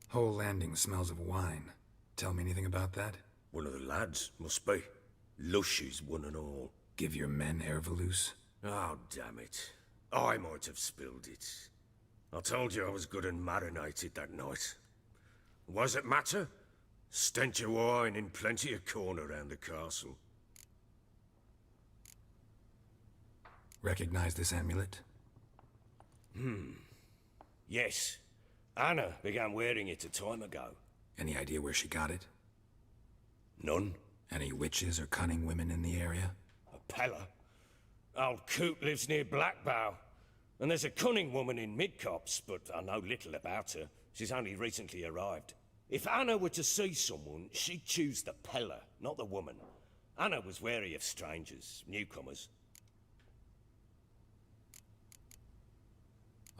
Whole landing smells of wine. Tell me anything about that? One of the lads, must be. Lushes, one and all. Give your men Ervelus? Oh, damn it. I might have spilled it. I told you I was good and marinated that night. Was it matter? Stench of wine in plenty of corn around the castle. Recognize this amulet? Yes. Anna began wearing it a time ago. Any idea where she got it? None. Any witches or cunning women in the area? A Pella? Old Coot lives near Blackbow. And there's a cunning woman in Midcopse, but I know little about her. She's only recently arrived. If Anna were to see someone, she'd choose the Pella, not the woman. Anna was wary of strangers, newcomers.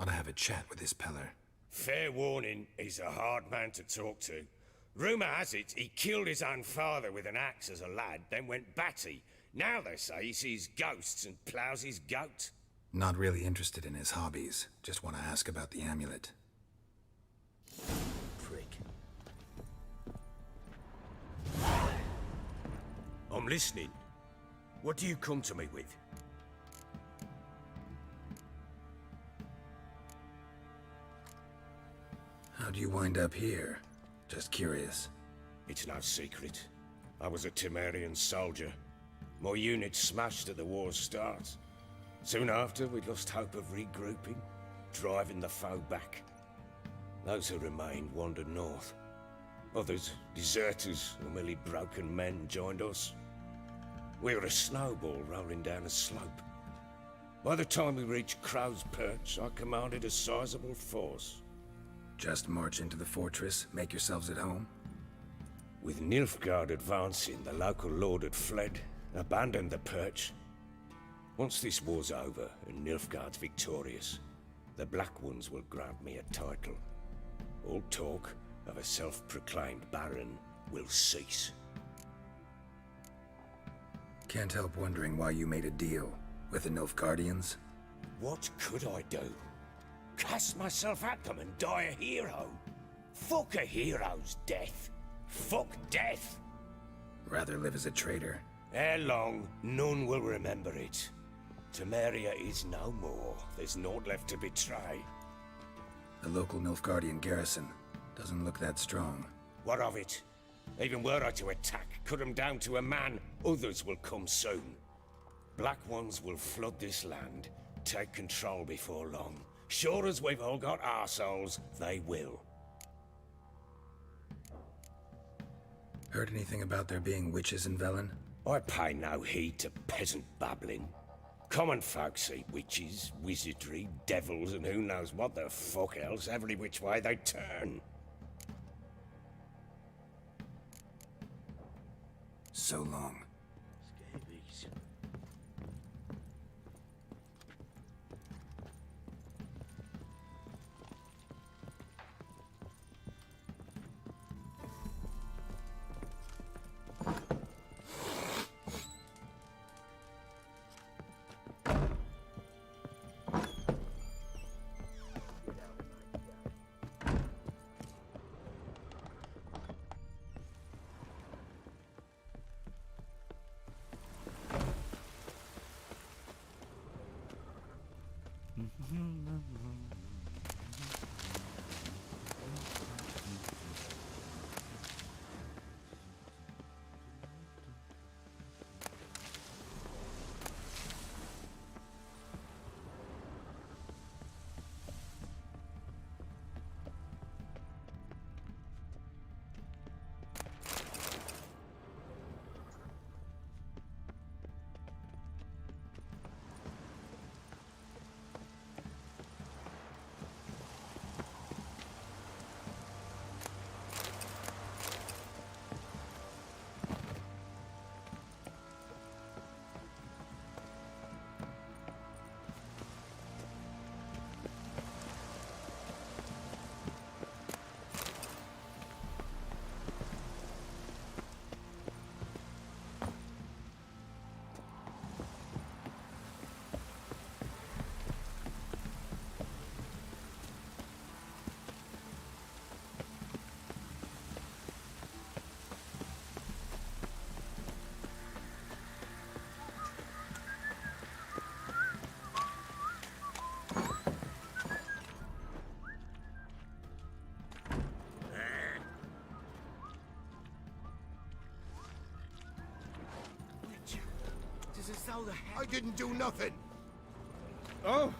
Ought to have a chat with this Peller. Fair warning, he's a hard man to talk to. Rumour has it he killed his own father with an axe as a lad, then went batty. Now they say he sees ghosts and ploughs his goat. Not really interested in his hobbies. Just want to ask about the amulet. Prick. I'm listening. What do you come to me with? How'd you wind up here? Just curious. It's no secret. I was a Temerian soldier. My unit smashed at the war's start. Soon after, we lost hope of regrouping, driving the foe back. Those who remained wandered north. Others, deserters or merely broken men, joined us. We were a snowball rolling down a slope. By the time we reached Crow's Perch, I commanded a sizable force. Just march into the fortress, make yourselves at home? With Nilfgaard advancing, the local lord had fled, abandoned the Perch. Once this war's over and Nilfgaard's victorious, the Black Ones will grant me a title. All talk of a self-proclaimed baron will cease. Can't help wondering why you made a deal with the Nilfgaardians. What could I do? Cast myself at them and die a hero? Fuck a hero's death. Fuck death. Rather live as a traitor. Ere long, none will remember it. Temeria is no more. There's naught left to betray. The local Nilfgaardian garrison doesn't look that strong. What of it? Even were I to attack, cut them down to a man, others will come soon. Black Ones will flood this land, take control before long. Sure as we've all got arseholes, they will. Heard anything about there being witches in Velen? I pay no heed to peasant babbling. Common folk see witches, wizardry, devils, and who knows what the fuck else every which way they turn. So long. Scabies. I didn't do nothing. Oh?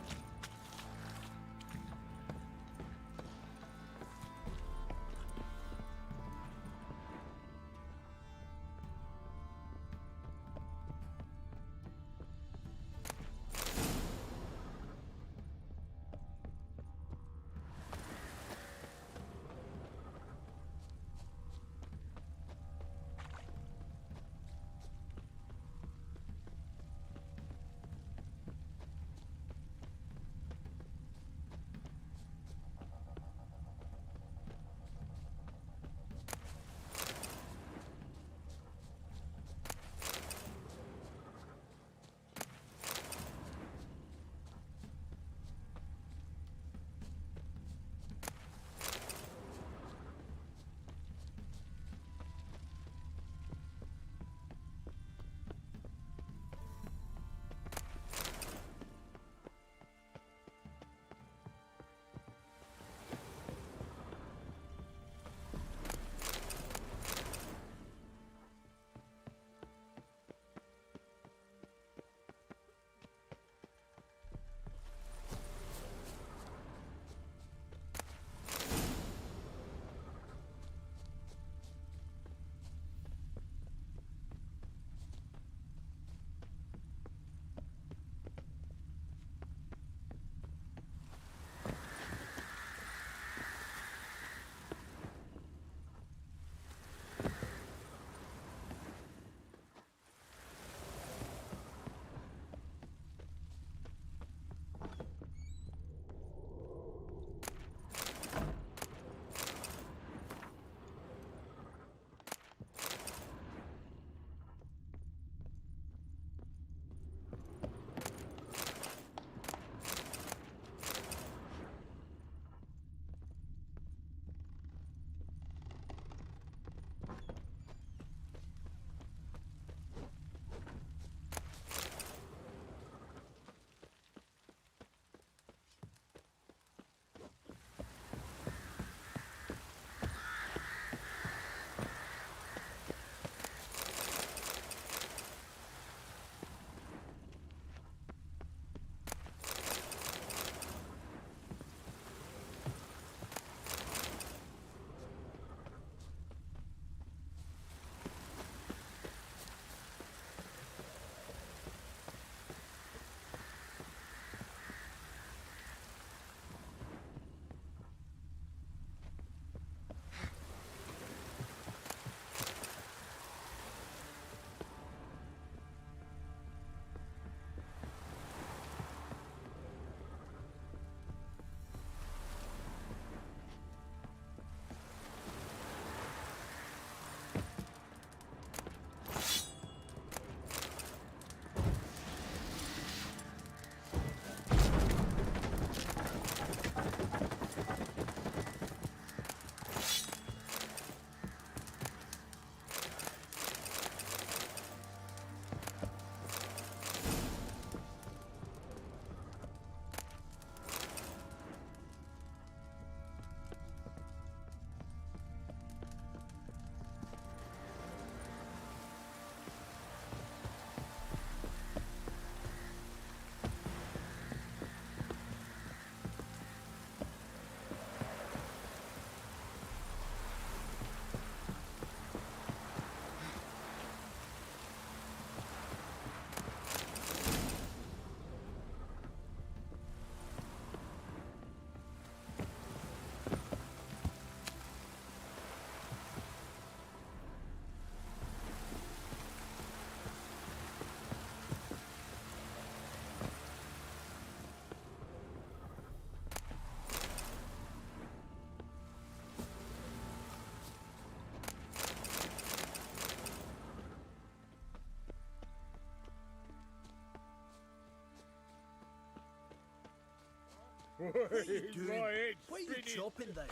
What are you doing? My head's Why are you spinning. chopping this?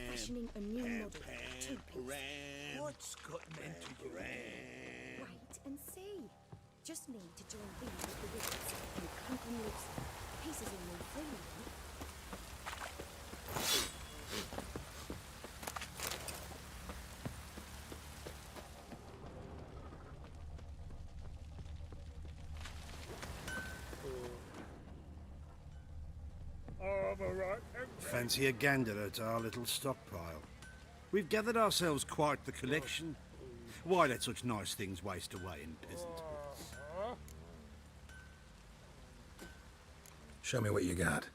Fashioning a new model two-piece. What's gotten into you? Wait and see. Just need to join these with the wheels and clunk them loose. Pieces will move freely. I'm alright. Fancy a gander at our little stockpile. We've gathered ourselves quite the collection. Why let such nice things waste away in peasant? Show me what you got.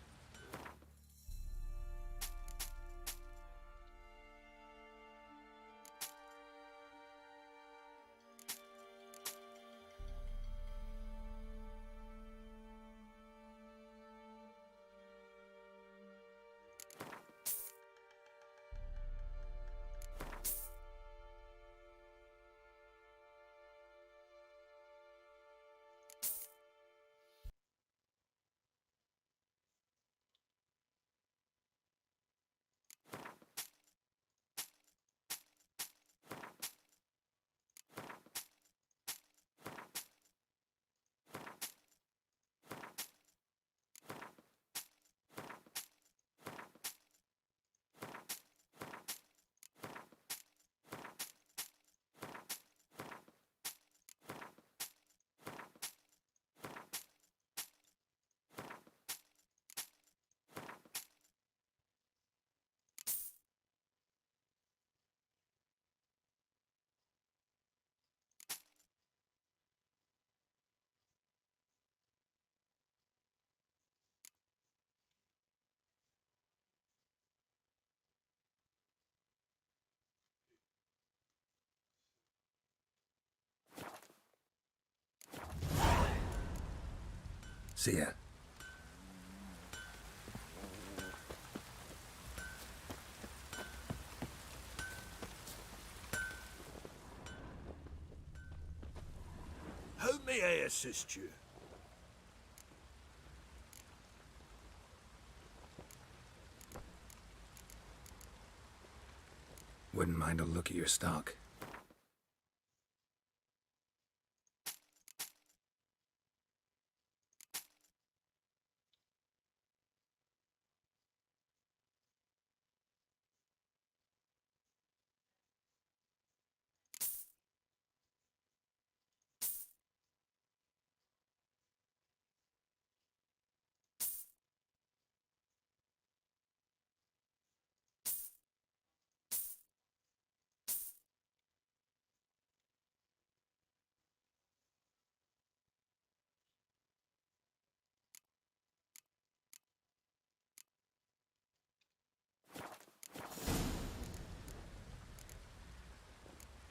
See ya. How may I assist you? Wouldn't mind a look at your stock.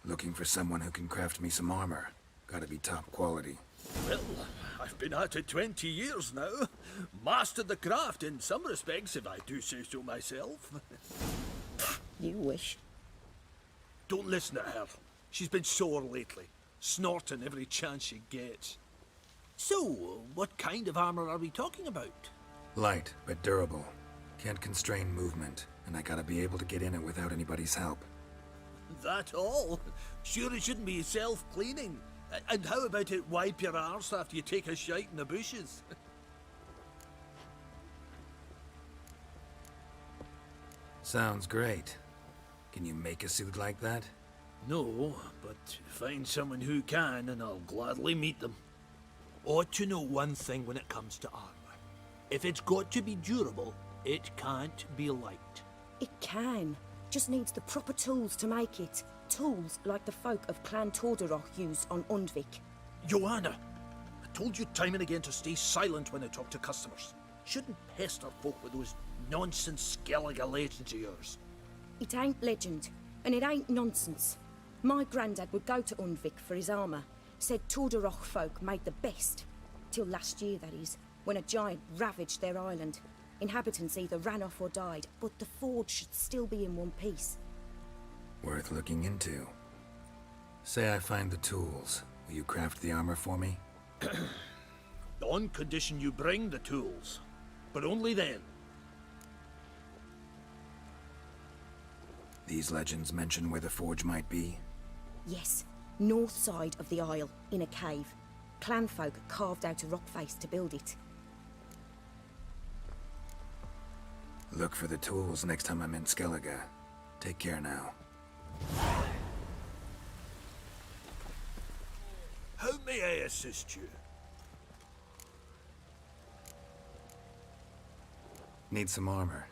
Looking for someone who can craft me some armor. Gotta be top quality. Well, I've been at it 20 years now. Mastered the craft in some respects, if I do say so myself. You wish. Don't listen to her. She's been sore lately, snorting every chance she gets. So, what kind of armor are we talking about? Light, but durable. Can't constrain movement, and I gotta be able to get in it without anybody's help. That all? Sure it shouldn't be self-cleaning. And how about it wipe your arse after you take a shite in the bushes? Sounds great. Can you make a suit like that? No, but find someone who can and I'll gladly meet them. Ought to know one thing when it comes to armor. If it's got to be durable, it can't be light. It can. Just needs the proper tools to make it. Tools like the folk of Clan Torderoch used on Undvik. Joanna, I told you time and again to stay silent when I talk to customers. Shouldn't pester folk with those nonsense Skellige legends of yours. It ain't legend, and it ain't nonsense. My granddad would go to Undvik for his armour. Said Torderoch folk made the best. Till last year, that is, when a giant ravaged their island. Inhabitants either ran off or died, but the forge should still be in one piece. Worth looking into. Say I find the tools. Will you craft the armor for me? On condition you bring the tools. But only then. These legends mention where the forge might be? Yes, north side of the isle, in a cave. Clanfolk carved out a rock face to build it. Look for the tools next time I'm in Skellige. Take care now. How may I assist you? Need some armor.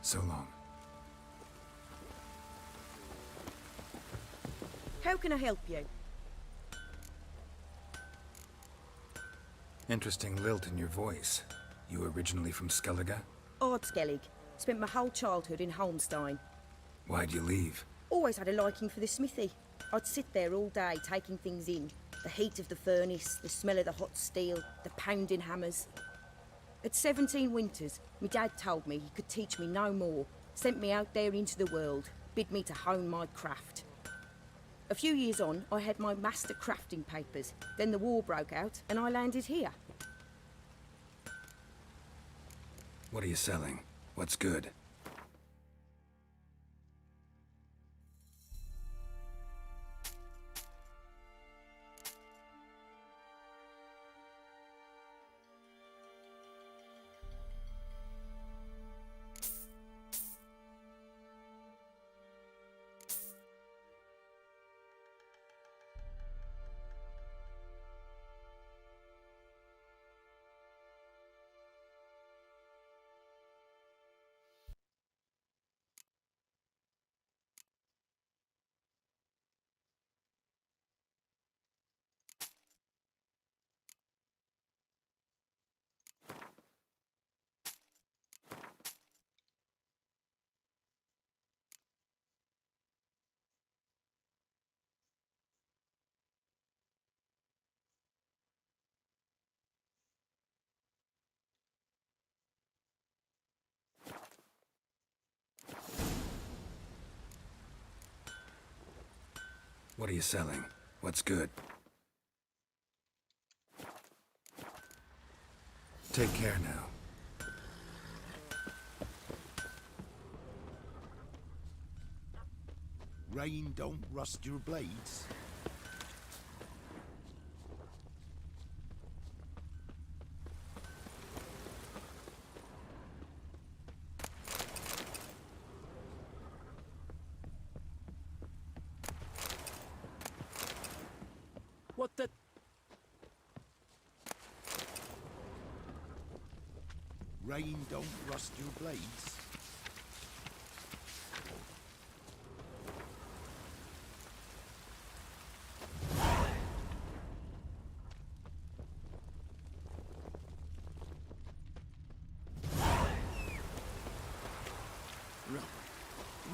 So long. How can I help you? Interesting lilt in your voice. You originally from Skellige? Ardskellig. Spent my whole childhood in Holmstein. Why'd you leave? Always had a liking for the smithy. I'd sit there all day taking things in. The heat of the furnace, the smell of the hot steel, the pounding hammers. At 17 winters, my dad told me he could teach me no more, sent me out there into the world, bid me to hone my craft. A few years on, I had my master crafting papers. Then the war broke out and I landed here. What are you selling? What's good? What are you selling? What's good? Take care now. Rain don't rust your blades. What the... Rain don't rust your blades.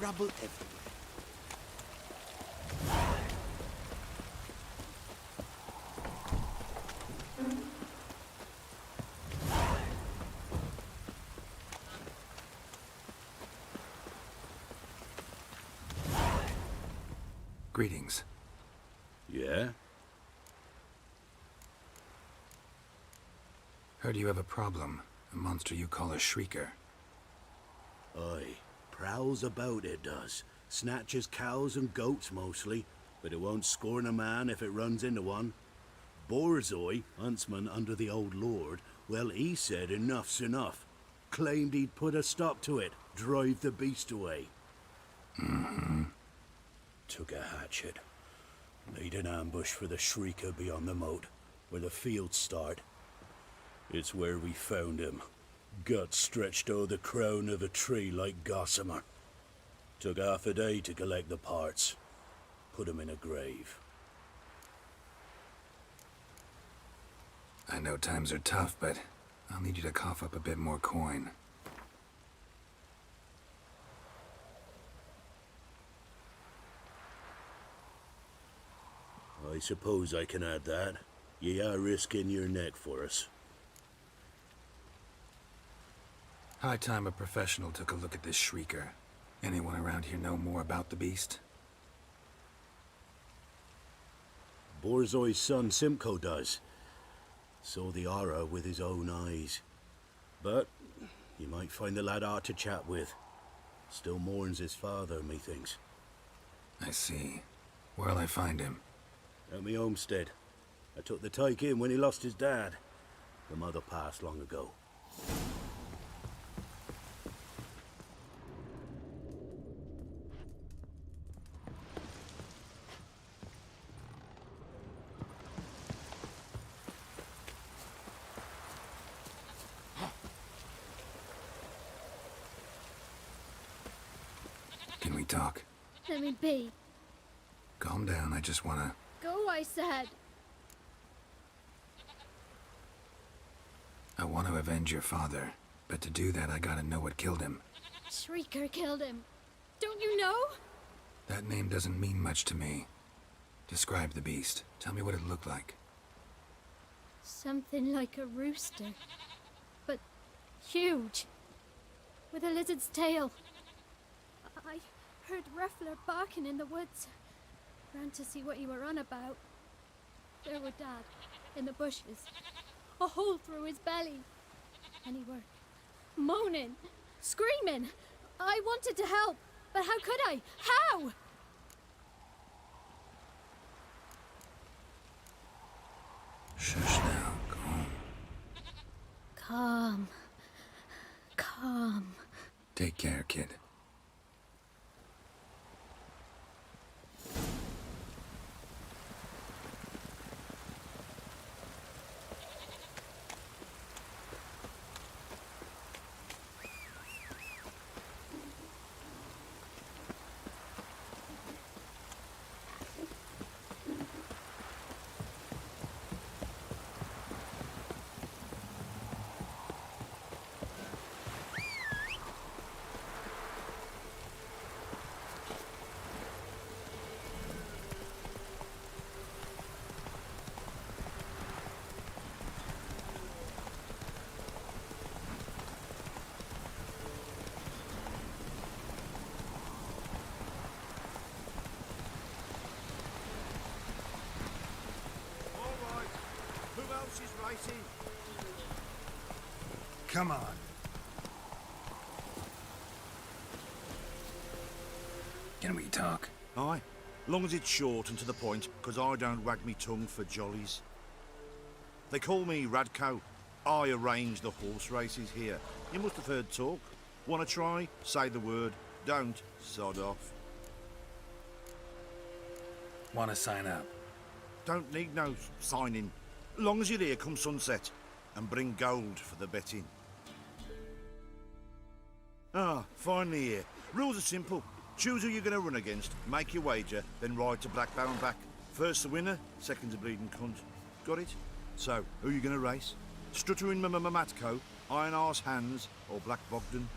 Rubble everywhere. Greetings. Yeah? Heard you have a problem. A monster you call a shrieker. Aye. Prowls about, it does. Snatches cows and goats mostly, but it won't scorn a man if it runs into one. Borzoi, huntsman under the old lord, well, he said enough's enough. Claimed he'd put a stop to it, drive the beast away. Mm-hmm. Took a hatchet. Laid an ambush for the shrieker beyond the moat, where the fields start. It's where we found him. Guts stretched o'er the crown of a tree like gossamer. Took half a day to collect the parts. Put him in a grave. I know times are tough, but I'll need you to cough up a bit more coin. I suppose I can add that. Ye are risking your neck for us. High time a professional took a look at this shrieker. Anyone around here know more about the beast? Borzoi's son Simcoe does. Saw the aura with his own eyes. But you might find the lad hard to chat with. Still mourns his father, methinks. I see. Where'll I find him? At me homestead. I took the tyke in when he lost his dad. The mother passed long ago. Can we talk? Let me be. Calm down, I just wanna... Go, I said. I want to avenge your father, but to do that I gotta know what killed him. Shrieker killed him. Don't you know? That name doesn't mean much to me. Describe the beast. Tell me what it looked like. Something like a rooster. But huge. With a lizard's tail. I heard Ruffler barking in the woods. Ran to see what you were on about. There were Dad, in the bushes. A hole through his belly. And he were moaning, screaming. I wanted to help, but how could I? How? Shush now, calm. Calm. Calm. Take care, kid. else is racing? Come on. Can we talk? Aye. Long as it's short and to the point, because I don't wag me tongue for jollies. They call me Radko. I arrange the horse races here. You must have heard talk. Want to try? Say the word. Don't, sod off. Want to sign up? Don't need no signing. Long as you're here come sunset. And bring gold for the betting. Ah, finally here. Rules are simple. Choose who you're going to run against, make your wager, then ride to Blackbow back. First the winner, second's a bleeding cunt. Got it? So, who are you going to race? Stuttering Matko, Iron Arse Hands, or Black Bogdan?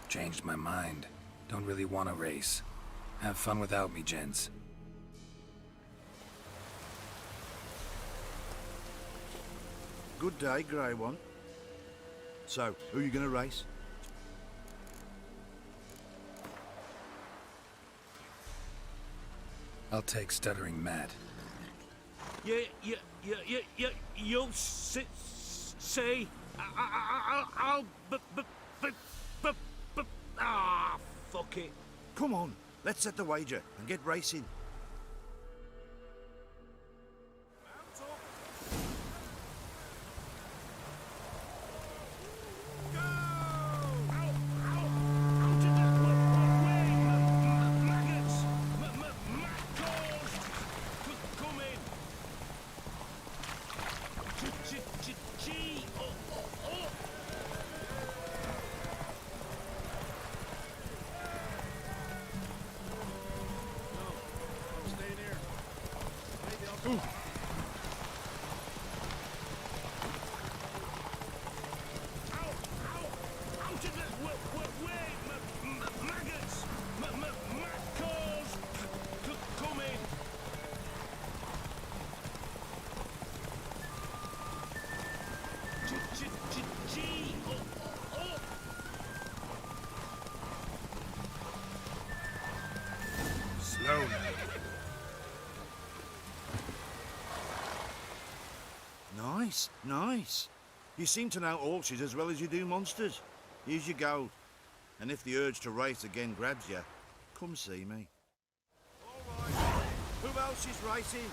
Changed my mind. Don't really want to race. Have fun without me, gents. Good day, Grey One. So, who are you going to race? I'll take Stuttering Matt. You'll say, fuck it. Come on, let's set the wager and get racing. Slow now. Nice, nice. You seem to know horses as well as you do monsters. Here's your gold. And if the urge to race again grabs you, come see me. All right. Who else is racing?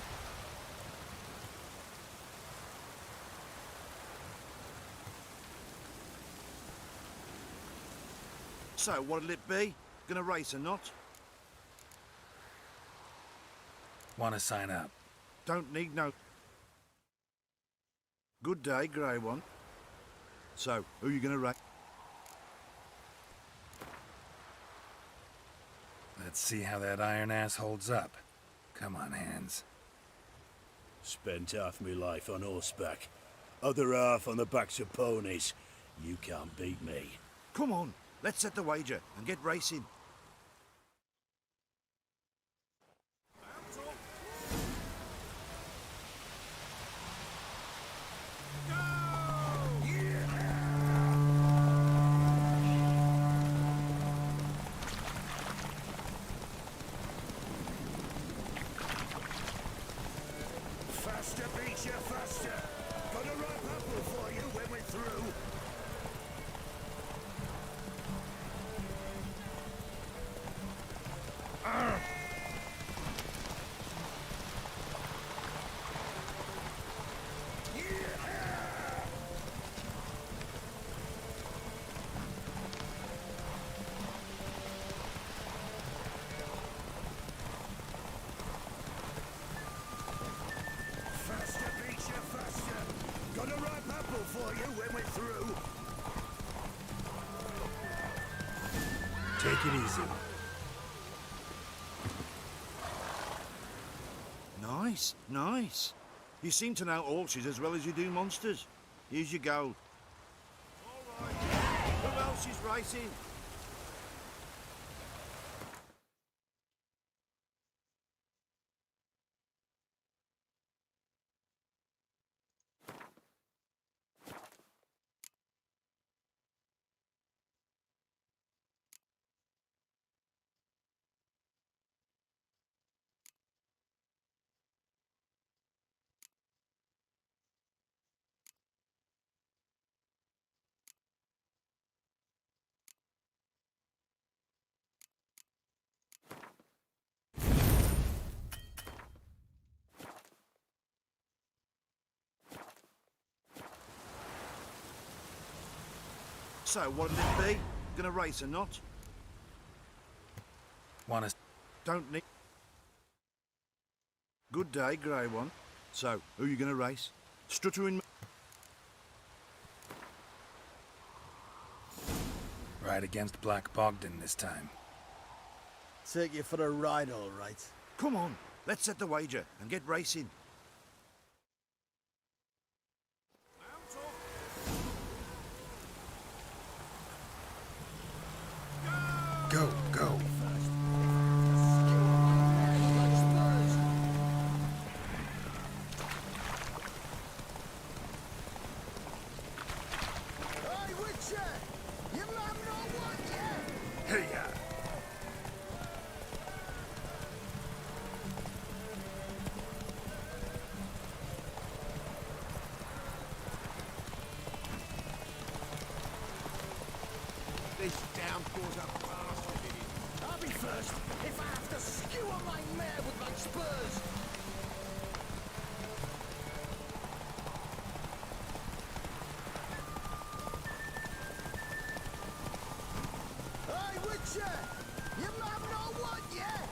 So, what'll it be? Gonna race or not? Want to sign up? Don't need no... Good day, Grey One. So, who are you gonna race? Let's see how that iron ass holds up. Come on, Hands. Spent half my life on horseback. Other half on the backs of ponies. You can't beat me. Come on, let's set the wager and get racing. Faster beats you faster. Got a ripe apple for you when we're through. Faster beats you faster. Got a ripe apple for you when we're through. Take it easy. Nice, nice. You seem to know horses as well as you do monsters. Here's your gold. All right. Who else is racing? So, what'll it be? Gonna race or not? Want to... Don't need... Good day, grey one. So, who you gonna race? Stuttering... Ride against Black Bogdan this time. Take you for a ride, all right. Come on, let's set the wager and get racing. Go, go. Hey, Witcher! You man know what yet? Hey, ya. This downpour's a bastard in it. I'll be first if I have to skewer my mare with my spurs. Hey, Witcher! You man know what yet?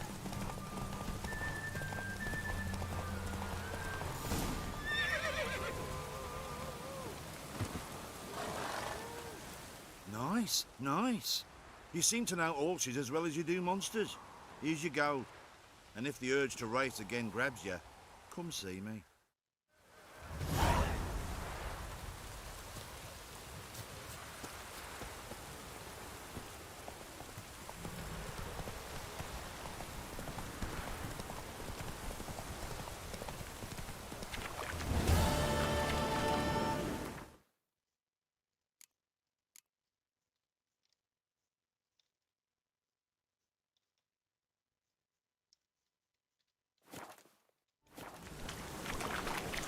Nice, nice. You seem to know horses as well as you do monsters. Here's your go. And if the urge to race again grabs you, come see me.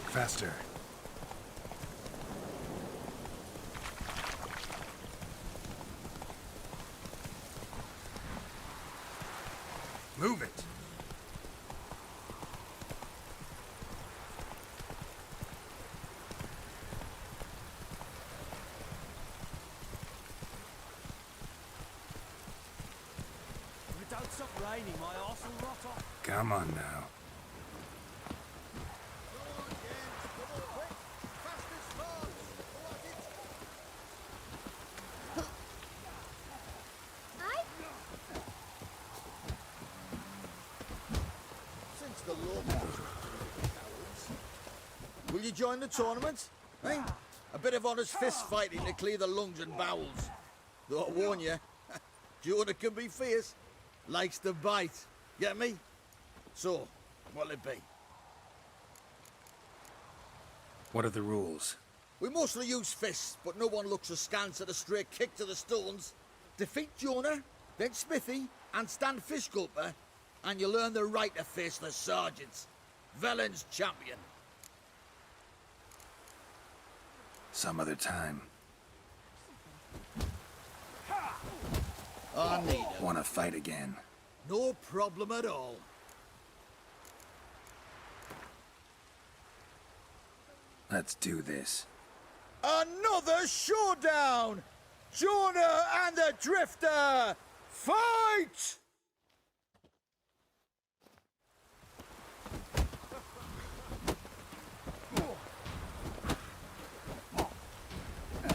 Faster. Move it. If it don't stop raining, my arse will rot off. Come on now. Since the law will you join the tournament? Eh? A bit of honest fist fighting to clear the lungs and bowels. Though I warn you, Jonah can be fierce. Likes to bite. Get me? So, what'll it be? What are the rules? We mostly use fists, but no one looks askance at a stray kick to the stones. Defeat Jonah, then Smithy, and stand fish gulper, and you'll earn the right to face the sergeants. Velen's champion. Some other time. I need it. Want to fight again? No problem at all. Let's do this. Another showdown! Jonah and the Drifter! Fight!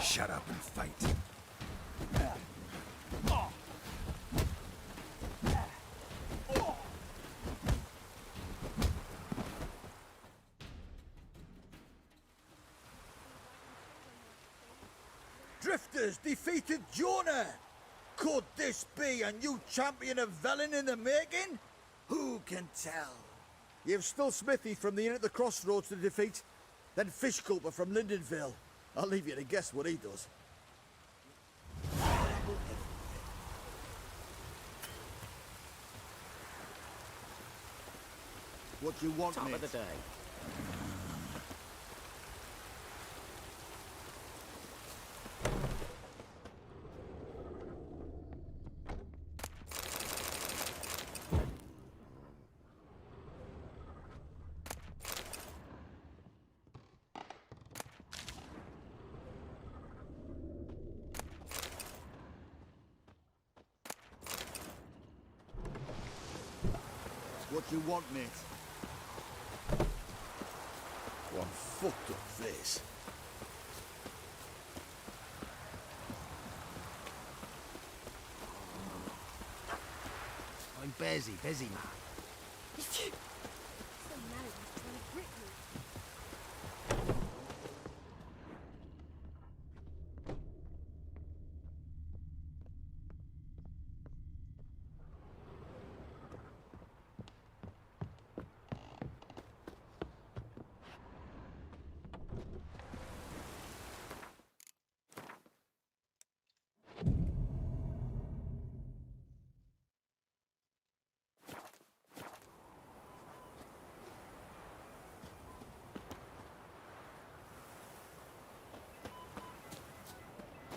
Shut up and fight. Drifters defeated Jonah! Could this be a new champion of Velen in the making? Who can tell? You've still Smithy from the inn at the crossroads to defeat, then Fishculper from Lindenville. I'll leave you to guess what he does. What you want, Top mate? of the day. what you want, mate. One fucked up face. I'm busy, man.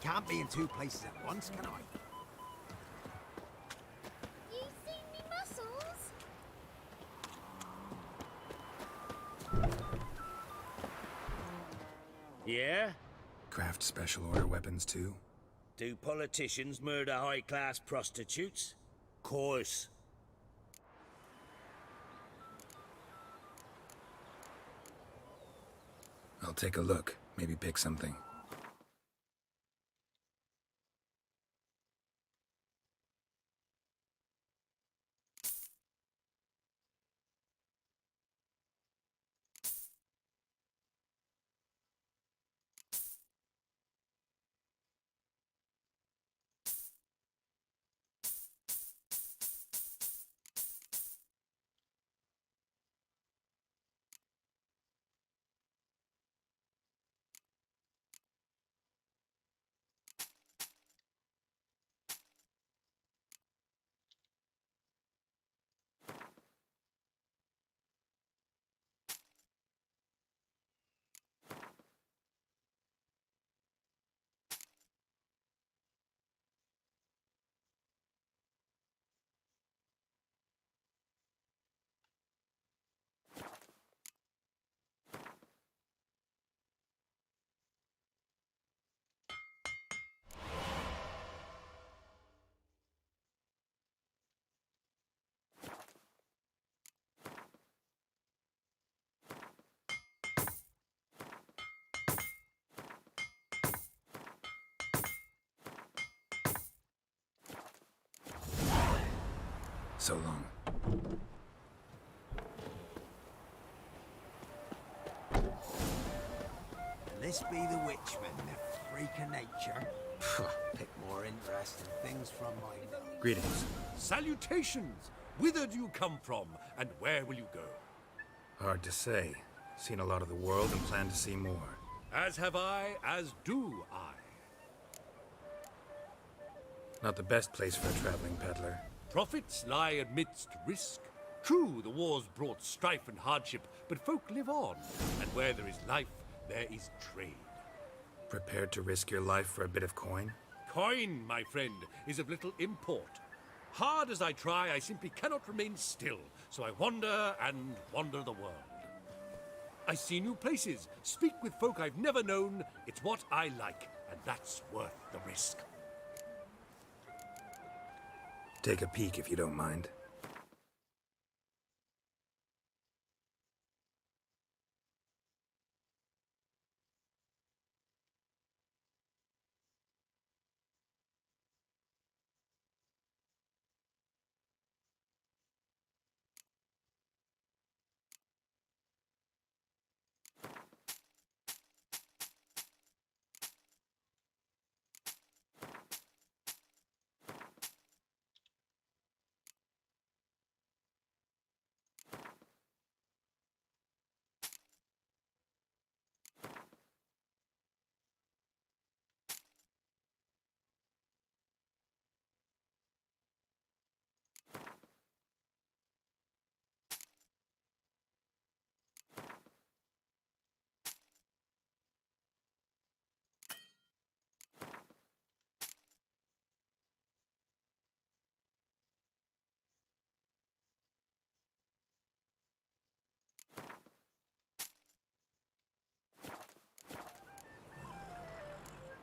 Can't be in two places at once, can I? You seen me muscles? Yeah? Craft special order weapons too? Do politicians murder high-class prostitutes? Course. I'll take a look. Maybe pick something. So long. This be the witchman, the freak of nature. Pick more interesting things from my... Greetings. Salutations! Whither do you come from, and where will you go? Hard to say. Seen a lot of the world and plan to see more. As have I, as do I. Not the best place for a traveling peddler. Profits lie amidst risk. True, the war's brought strife and hardship, but folk live on, and where there is life, there is trade. Prepared to risk your life for a bit of coin? Coin, my friend, is of little import. Hard as I try, I simply cannot remain still, so I wander and wander the world. I see new places, speak with folk I've never known. It's what I like, and that's worth the risk. Take a peek if you don't mind.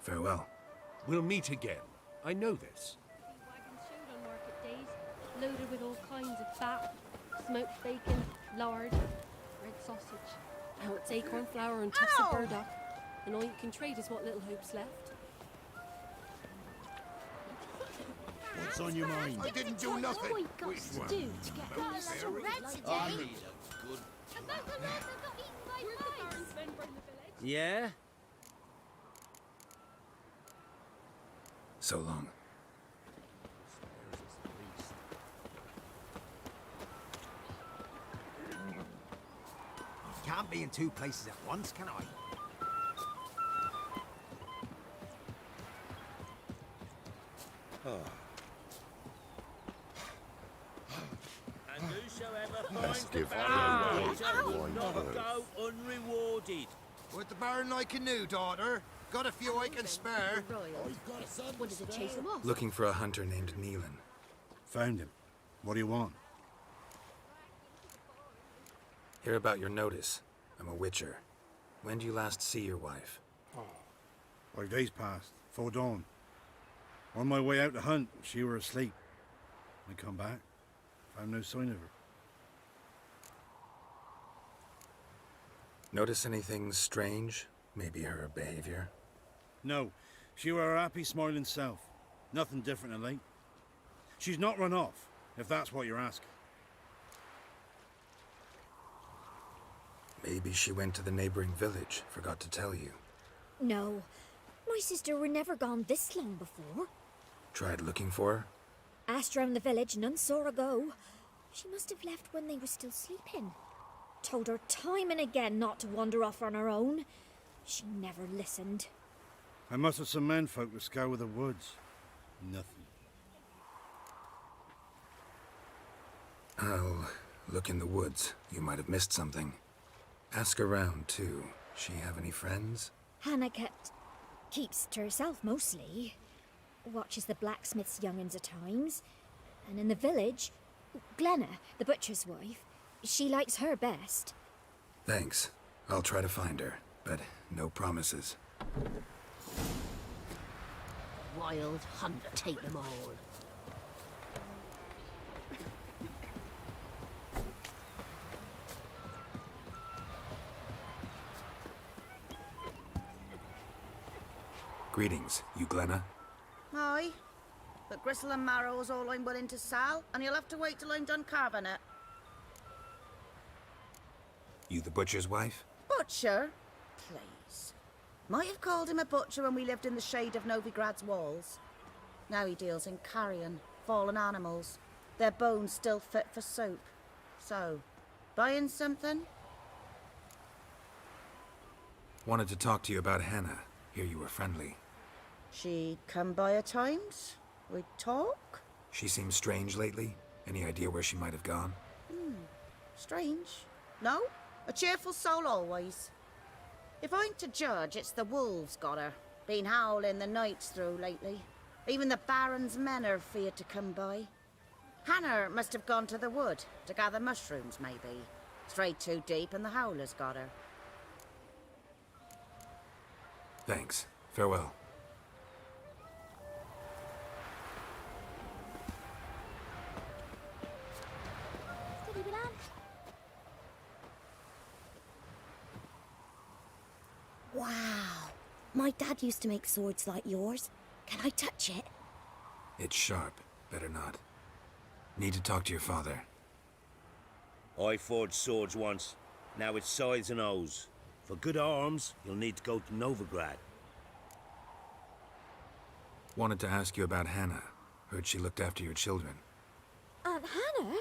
Farewell. We'll meet again. I know this. Wagons showed on market days, loaded with all kinds of fat, smoked bacon, lard, red sausage. Now it's acorn flour and tufts of burdock, and all you can trade is what little hope's left. What's on your mind? I didn't do nothing. What we got to do to get us some red today? Yeah? So long. Can't be in two places at once, can I? And whosoever Let's finds the give Baron Wager will one not birth. go unrewarded. Would the Baron like a new daughter? Got a few I can spare. What did they chase him off? Looking for a hunter named Neelan. Found him. What do you want? Hear about your notice. I'm a witcher. When do you last see your wife? 5 days passed, 'fore dawn. On my way out to hunt, she were asleep. I come back, found no sign of her. Notice anything strange? Maybe her behavior? No, she were her happy, smiling self. Nothing different of late. She's not run off, if that's what you're asking. Maybe she went to the neighboring village, forgot to tell you. No, my sister were never gone this long before. Tried looking for her? Asked round the village, none saw her go. She must have left when they were still sleeping. Told her time and again not to wander off on her own. She never listened. I mustered some menfolk to scour the woods. Nothing. I'll look in the woods. You might have missed something. Ask around, too. She have any friends? Hannah keeps to herself mostly. Watches the blacksmith's young'uns at times. And in the village, Glenna, the butcher's wife, she likes her best. Thanks. I'll try to find her, but no promises. Wild hunter take them all. Greetings, you Glenna? Aye. But gristle and marrow's all I'm willing to sell, and you'll have to wait till I'm done carving it. You the butcher's wife? Butcher? Please. Might have called him a butcher when we lived in the shade of Novigrad's walls. Now he deals in carrion, fallen animals. Their bones still fit for soup. So, buying something? Wanted to talk to you about Hannah. Hear you were friendly. She'd come by at times. We'd talk. She seems strange lately. Any idea where she might have gone? Strange. No? A cheerful soul always. If I'm to judge, it's the wolves got her. Been howling the nights through lately. Even the Baron's men are feared to come by. Hannah must have gone to the wood to gather mushrooms, maybe. Strayed too deep and the howlers got her. Thanks. Farewell. Wow. My dad used to make swords like yours. Can I touch it? It's sharp. Better not. Need to talk to your father. I forged swords once. Now it's scythes and hoes. For good arms, you'll need to go to Novigrad. Wanted to ask you about Hannah. Heard she looked after your children. Aunt Hannah?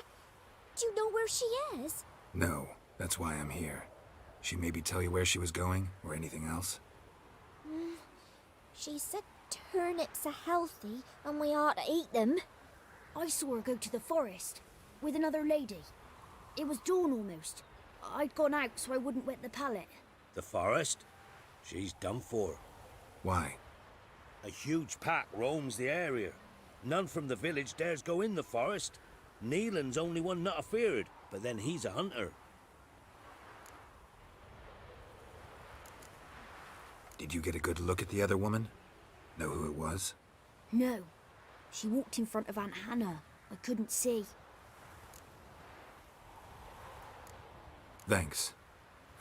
Do you know where she is? No, that's why I'm here. She maybe tell you where she was going, or anything else? She said turnips are healthy and we ought to eat them. I saw her go to the forest with another lady. It was dawn almost. I'd gone out so I wouldn't wet the pallet. The forest? She's done for. Why? A huge pack roams the area. None from the village dares go in the forest. Neelan's only one not afeared, but then he's a hunter. Did you get a good look at the other woman? Know who it was? No. She walked in front of Aunt Hannah. I couldn't see. Thanks.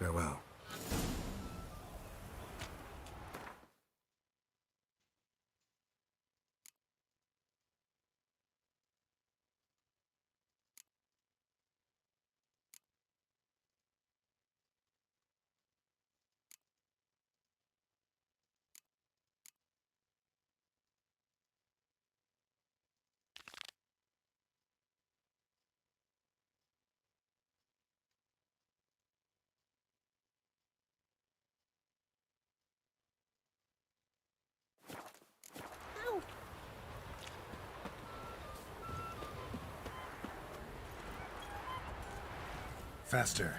Farewell. Faster.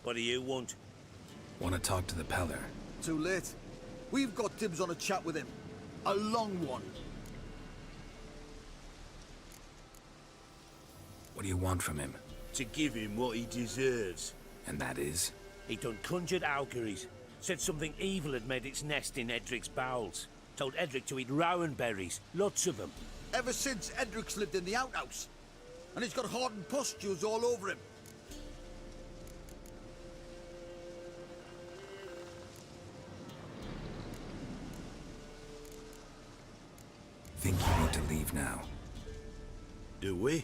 What do you want? Want to talk to the Peller. Too late. We've got dibs on a chat with him. A long one. What do you want from him? To give him what he deserves. And that is? He done conjured auguries. Said something evil had made its nest in Edric's bowels. Told Edric to eat rowan berries. Lots of them. Ever since Edric's lived in the outhouse. And he's got hardened pustules all over him. Think you need to leave now. Do we?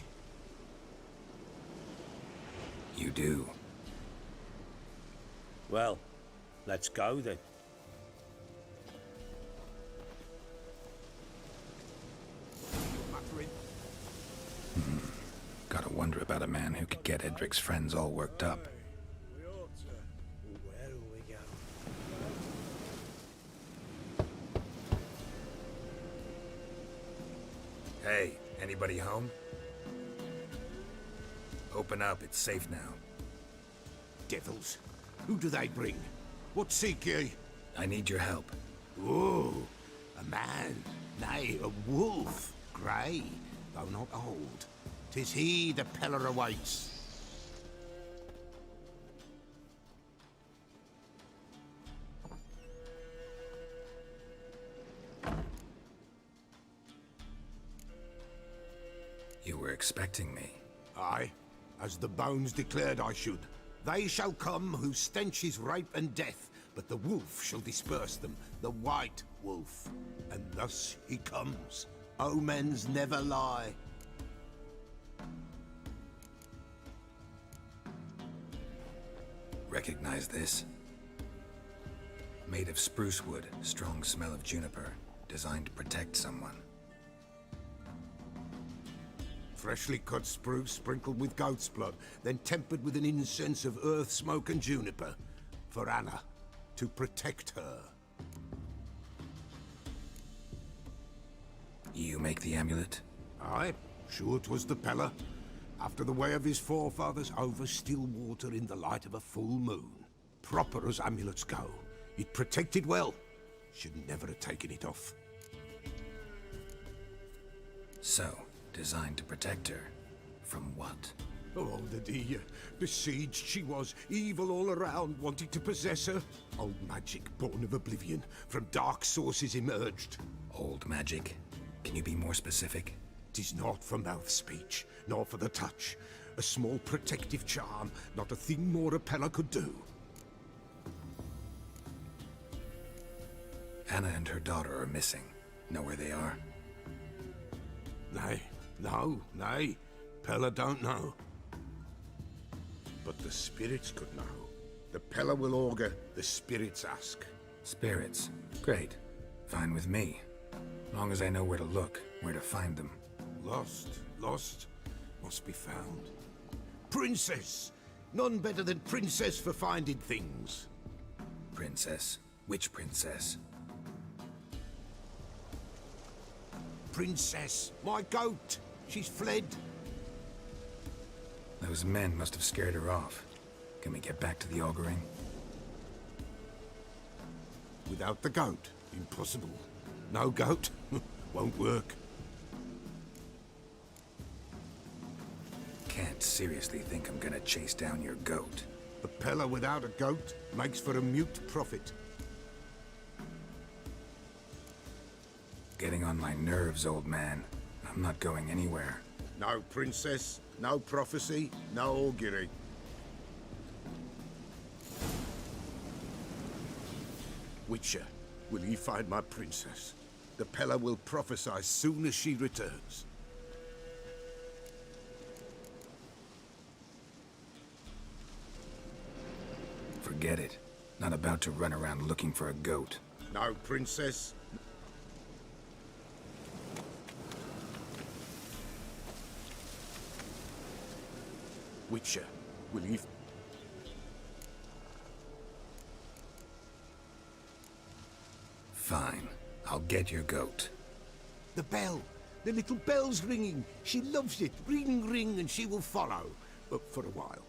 You do. Well, let's go then. Gotta wonder about a man who could get Edric's friends all worked up. Where will we go? Hey, anybody home? Open up, it's safe now. Devils. Who do they bring? What seek ye? I need your help. Oh, a man. Nay, a wolf. Grey, though not old. 'Tis he the Peller awaits. You were expecting me. Aye, as the bones declared I should. They shall come whose stench is rape and death, but the wolf shall disperse them, the white wolf. And thus he comes. Omens never lie. Recognize this? Made of spruce wood, strong smell of juniper, designed to protect someone. Freshly cut spruce sprinkled with goat's blood, then tempered with an incense of earth, smoke and juniper. For Anna, to protect her. You make the amulet? Aye, sure 'twas the Peller. After the way of his forefathers, over still water in the light of a full moon. Proper as amulets go. It protected well. Should never have taken it off. So, designed to protect her. From what? Oh, the dear. Besieged she was, evil all around, wanting to possess her. Old magic, born of oblivion, from dark sources emerged. Old magic? Can you be more specific? 'Tis not for mouth speech, nor for the touch. A small protective charm, not a thing more a Peller could do. Anna and her daughter are missing. Know where they are? Nay, nay. Peller don't know. But the spirits could know. The Peller will augur, the spirits ask. Spirits? Great. Fine with me. Long as I know where to look, where to find them. Lost, must be found. Princess! None better than Princess for finding things. Princess? Which princess? Princess, my goat! She's fled. Those men must have scared her off. Can we get back to the auguring? Without the goat, impossible. No goat, won't work. Can't seriously think I'm gonna chase down your goat. A peller without a goat makes for a mute prophet. Getting on my nerves, old man. I'm not going anywhere. No princess, no prophecy, no augury. Witcher, will ye find my princess? The Peller will prophesy soon as she returns. Forget it. Not about to run around looking for a goat. No princess. Witcher, will ye... Fine. I'll get your goat. The bell! The little bell's ringing. She loves it. Ring, ring, and she will follow. But for a while.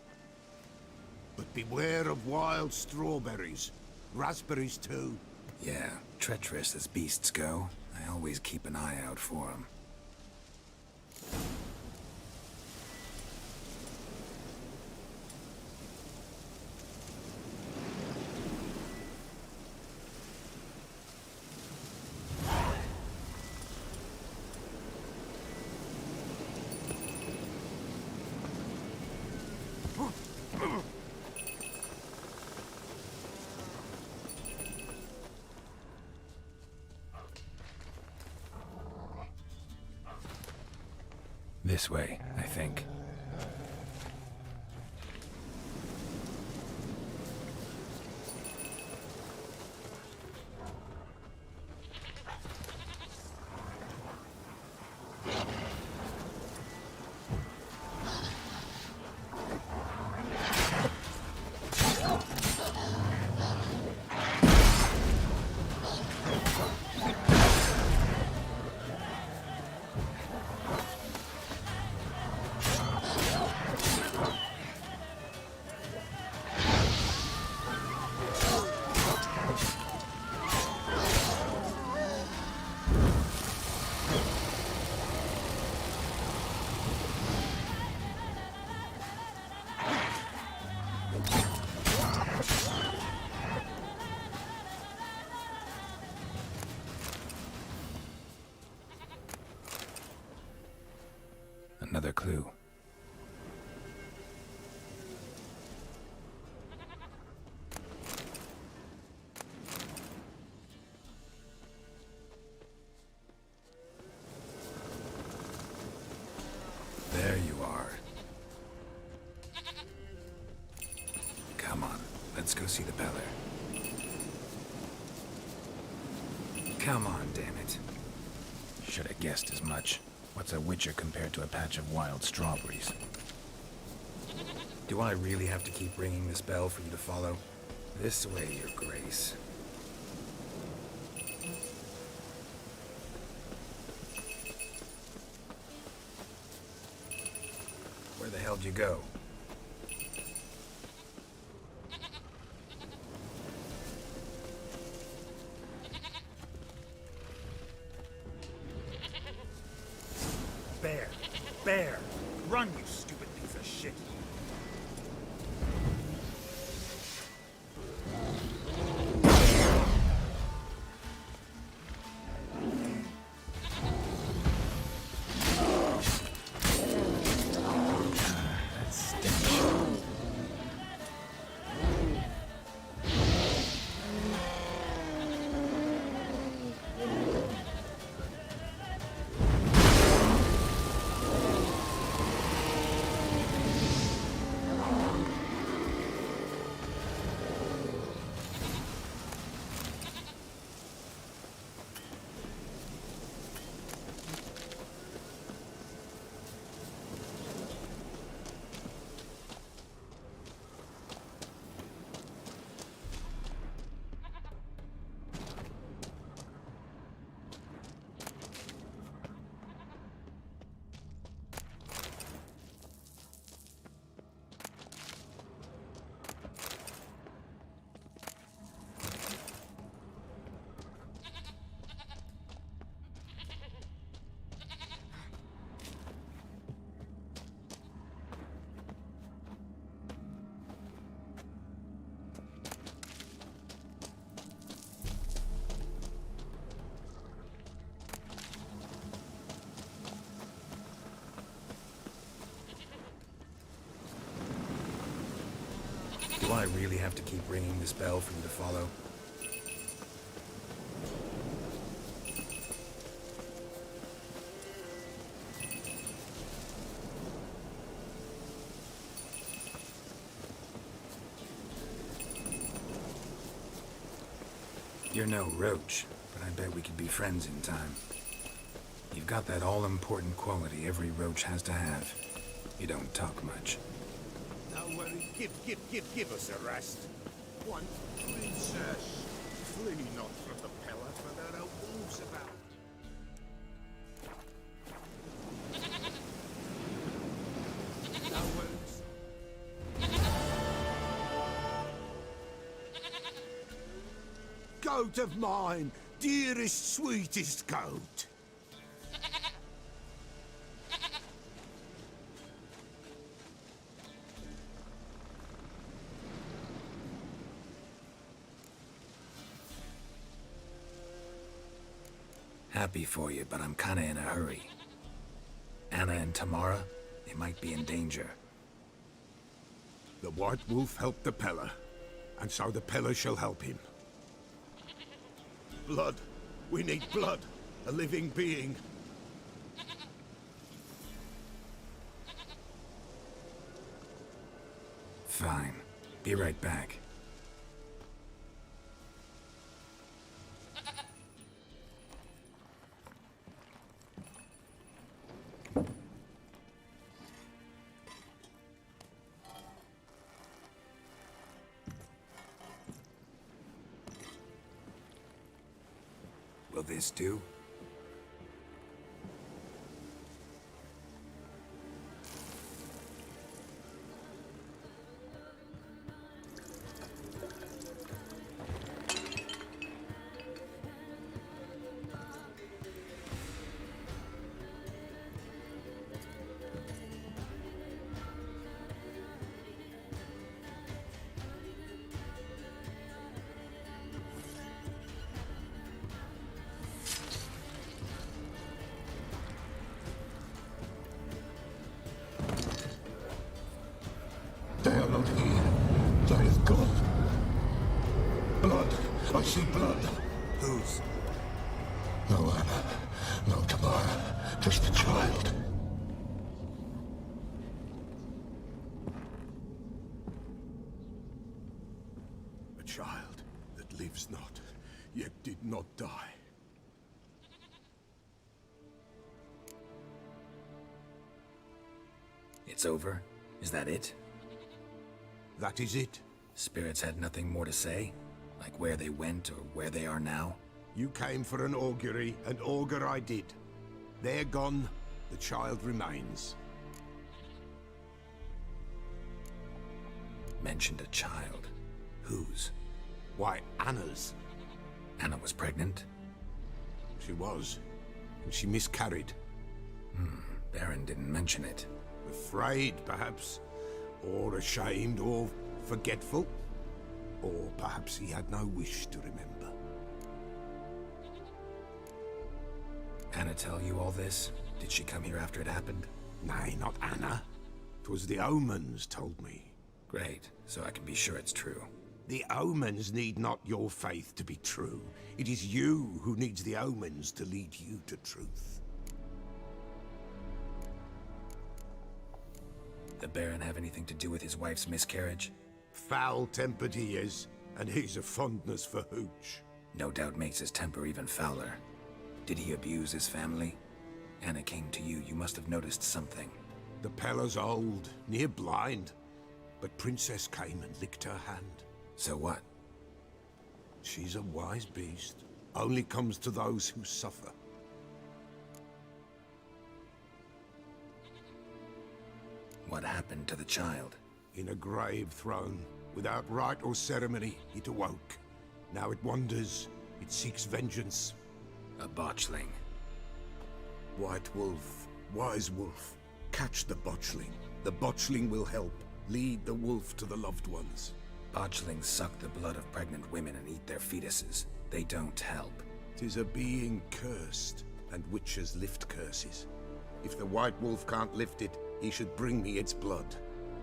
But beware of wild strawberries. Raspberries, too. Yeah, treacherous as beasts go. I always keep an eye out for them. This way, I think. Another clue. There you are. Come on, let's go see the Peller. Come on, damn it. Should have guessed as much. What's a witcher compared to a patch of wild strawberries? Do I really have to keep ringing this bell for you to follow? This way, your grace. Where the hell'd you go? Bear! Bear! Run, you stupid piece of shit! That Do I really have to keep ringing this bell for you to follow? You're no roach, but I bet we could be friends in time. You've got that all-important quality every roach has to have. You don't talk much. Don't worry, give us a rest. One princess, flee not from the pillar, for there are wolves about. No wounds. Goat of mine, dearest, sweetest goat. Happy for you, but I'm kinda in a hurry. Anna and Tamara, they might be in danger. The White Wolf helped the Peller, and so the Peller shall help him. Blood. We need blood. A living being. Fine. Be right back. Will this do? They are not here. They have gone. Blood. I see blood. Whose? No Anna. No Tamara. Just the child. A child that lives not, yet did not die. It's over? Is that it? That is it. Spirits had nothing more to say? Like where they went or where they are now? You came for an augury, and augur I did. They're gone, the child remains. Mentioned a child. Whose? Why, Anna's. Anna was pregnant? She was, and she miscarried. Baron didn't mention it. Afraid, perhaps. Or ashamed, or forgetful. Or perhaps he had no wish to remember. Anna tell you all this? Did she come here after it happened? Nay, not Anna. 'Twas the omens told me. Great, so I can be sure it's true. The omens need not your faith to be true. It is you who needs the omens to lead you to truth. The Baron have anything to do with his wife's miscarriage? Foul-tempered he is, and he's a fondness for hooch. No doubt makes his temper even fouler. Did he abuse his family? Anna came to you, you must have noticed something. The Peller's old, near blind, but Princess came and licked her hand. So what? She's a wise beast, only comes to those who suffer. What happened to the child? In a grave thrown, without rite or ceremony, it awoke. Now it wanders, it seeks vengeance. A botchling. White Wolf, Wise Wolf, catch the botchling. The botchling will help, lead the wolf to the loved ones. Botchlings suck the blood of pregnant women and eat their fetuses. They don't help. 'Tis a being cursed, and witches lift curses. If the White Wolf can't lift it, he should bring me its blood.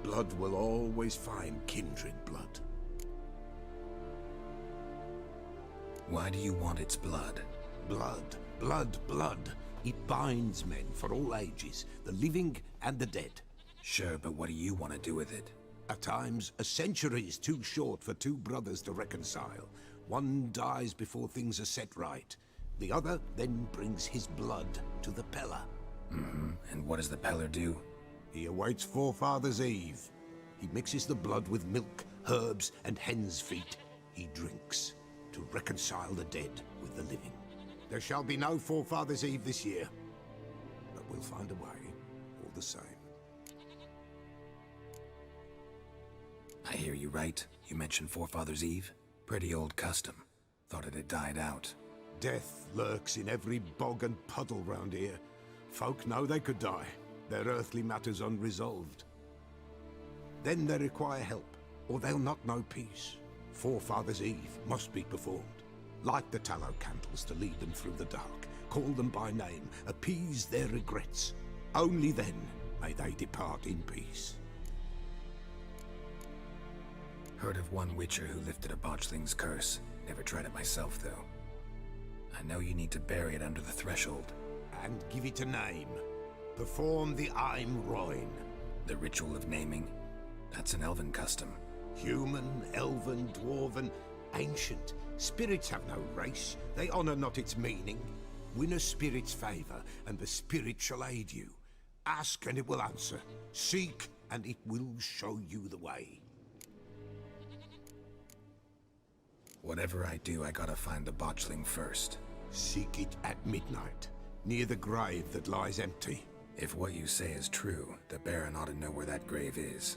Blood will always find kindred blood. Why do you want its blood? Blood, blood, blood. It binds men for all ages, the living and the dead. Sure, but what do you want to do with it? At times, a century is too short for two brothers to reconcile. One dies before things are set right. The other then brings his blood to the Pellar. And what does the Pellar do? He awaits Forefathers' Eve. He mixes the blood with milk, herbs, and hen's feet. He drinks to reconcile the dead with the living. There shall be no Forefathers' Eve this year, but we'll find a way, all the same. I hear you right. You mentioned Forefathers' Eve. Pretty old custom. Thought it had died out. Death lurks in every bog and puddle round here. Folk know they could die, their earthly matters unresolved. Then they require help, or they'll not know peace. Forefathers' Eve must be performed. Light the tallow candles to lead them through the dark. Call them by name, appease their regrets. Only then may they depart in peace. Heard of one witcher who lifted a botchling's curse. Never tried it myself, though. I know you need to bury it under the threshold. And give it a name. Perform the Aim Roin. The ritual of naming? That's an elven custom. Human, elven, dwarven, ancient. Spirits have no race. They honor not its meaning. Win a spirit's favor, and the spirit shall aid you. Ask, and it will answer. Seek, and it will show you the way. Whatever I do, I gotta find the botchling first. Seek it at midnight, near the grave that lies empty. If what you say is true, the Baron ought to know where that grave is.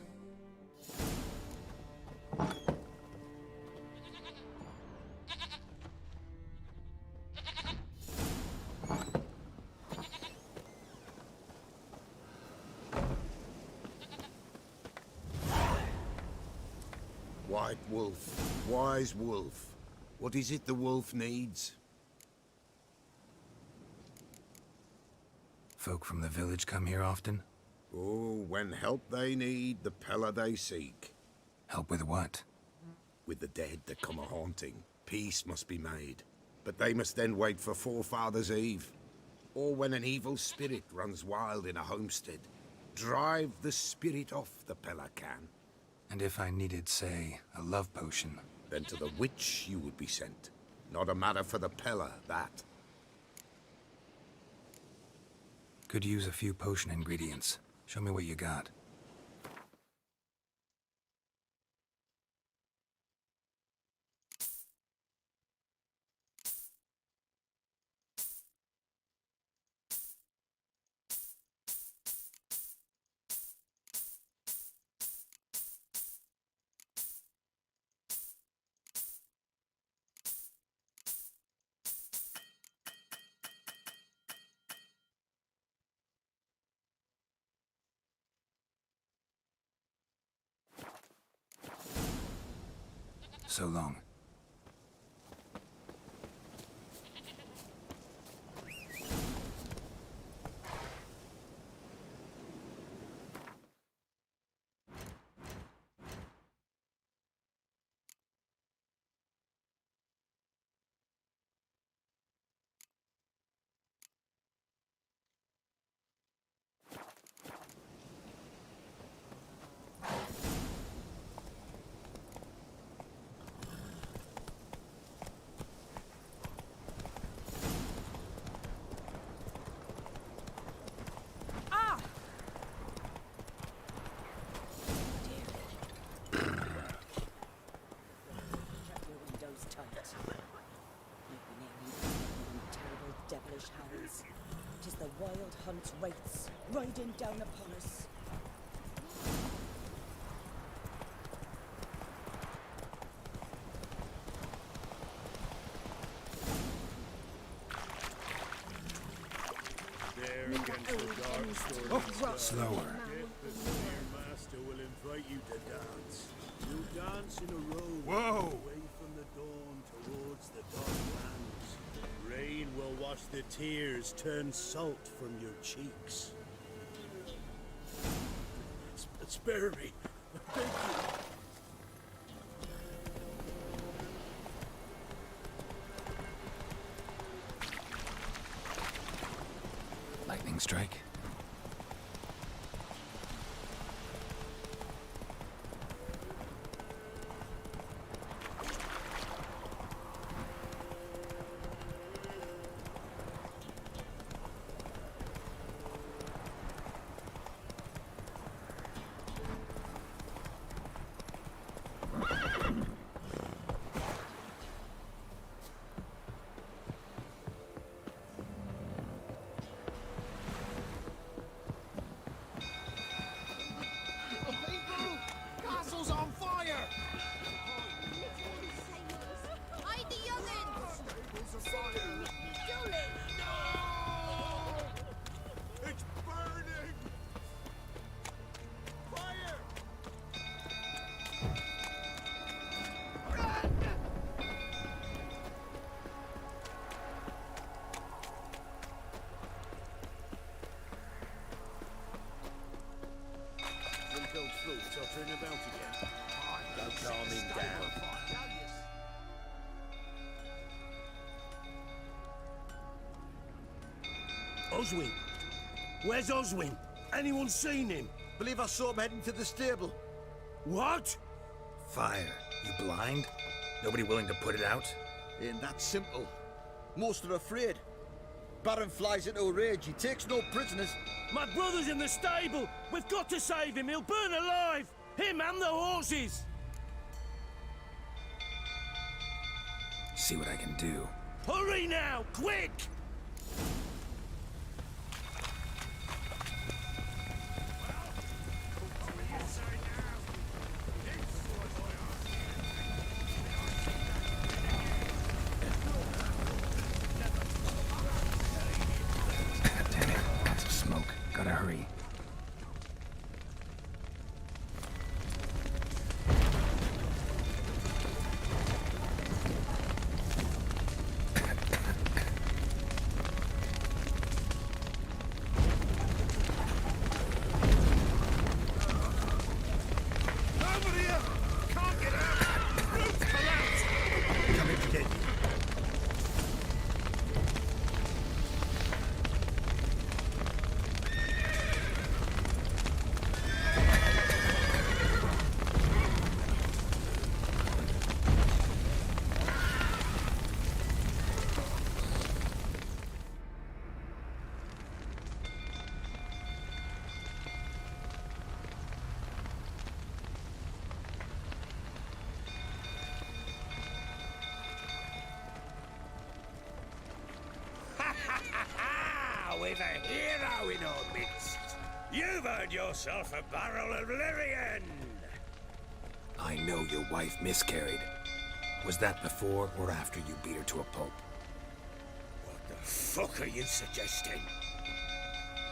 White wolf, wise wolf. What is it the wolf needs? Folk from the village come here often? Oh, when help they need, the Pellar they seek. Help with what? With the dead that come a-haunting. Peace must be made. But they must then wait for Forefathers' Eve. Or when an evil spirit runs wild in a homestead. Drive the spirit off, the Pellar can. And if I needed, say, a love potion? Then to the witch you would be sent. Not a matter for the Pellar, that. Could use a few potion ingredients. Show me what you got. So long. Devilish howls. 'Tis the wild hunt's wraiths riding down upon us. There against the dark sword. Slower. Your master will invite you to dance. You'll dance in a row. Whoa! Away from the dawn towards the dark lands. Rain will wash the tears, turn salt from your cheeks. It's spare me. Thank you. Lightning strike. Castle's on fire! Hide the young'uns! It's burning! Fire! When it goes through, I'll turn about again. Don't calm him down. Oswin! Where's Oswin? Anyone seen him? Believe I saw him heading to the stable. What? Fire. You blind? Nobody willing to put it out? Ain't that simple. Most are afraid. Baron flies into a rage. He takes no prisoners. My brother's in the stable! We've got to save him! He'll burn alive! Him and the horses! See what I can do. Hurry now! Quick! Damn it. Lots of smoke. Gotta hurry. Over here! Can't get out! Roof collapsed! Coming to get you. We've a hero in our midst. You've earned yourself a barrel of Lyrian. I know your wife miscarried. Was that before or after you beat her to a pulp? What the fuck are you suggesting?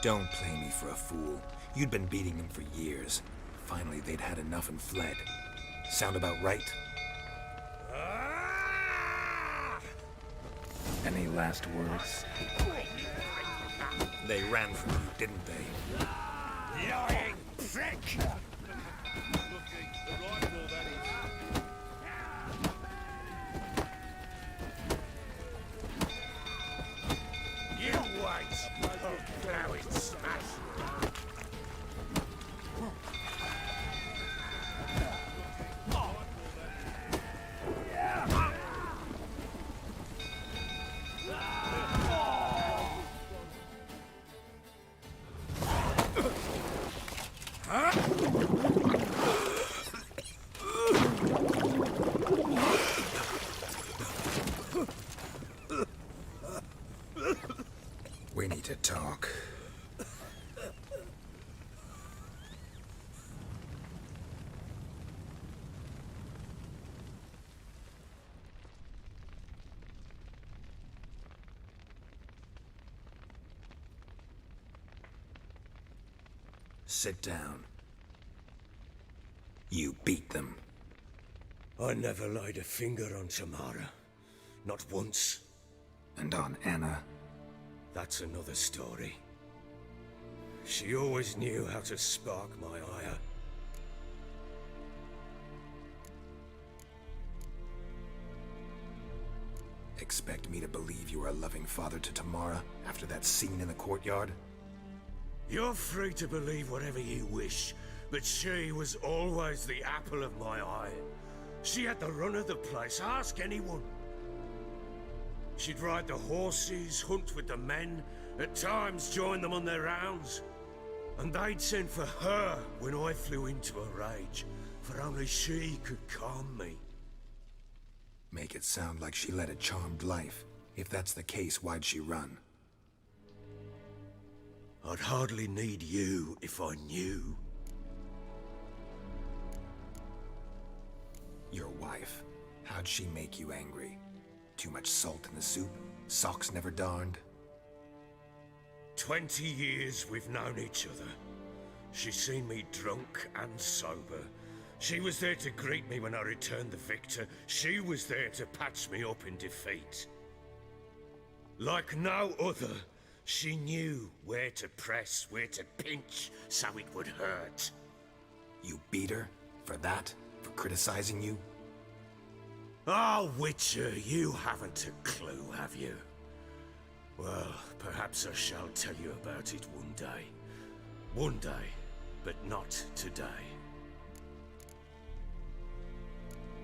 Don't play me for a fool. You'd been beating them for years. Finally, they'd had enough and fled. Sound about right? Any last words? They ran from you, didn't they? Lying prick! You wait! Oh, now it's smashed! We need to talk. Sit down. You beat them. I never laid a finger on Tamara. Not once. And on Anna? That's another story. She always knew how to spark my ire. Expect me to believe you are a loving father to Tamara after that scene in the courtyard? You're free to believe whatever you wish, but she was always the apple of my eye. She had the run of the place, ask anyone. She'd ride the horses, hunt with the men, at times join them on their rounds. And they'd send for her when I flew into a rage, for only she could calm me. Make it sound like she led a charmed life. If that's the case, why'd she run? I'd hardly need you if I knew. Your wife. How'd she make you angry? Too much salt in the soup? Socks never darned? 20 years we've known each other. She's seen me drunk and sober. She was there to greet me when I returned the victor. She was there to patch me up in defeat. Like no other, she knew where to press, where to pinch, so it would hurt. You beat her? For that? For criticizing you? Oh, Witcher, you haven't a clue, have you? Well, perhaps I shall tell you about it one day. One day, but not today.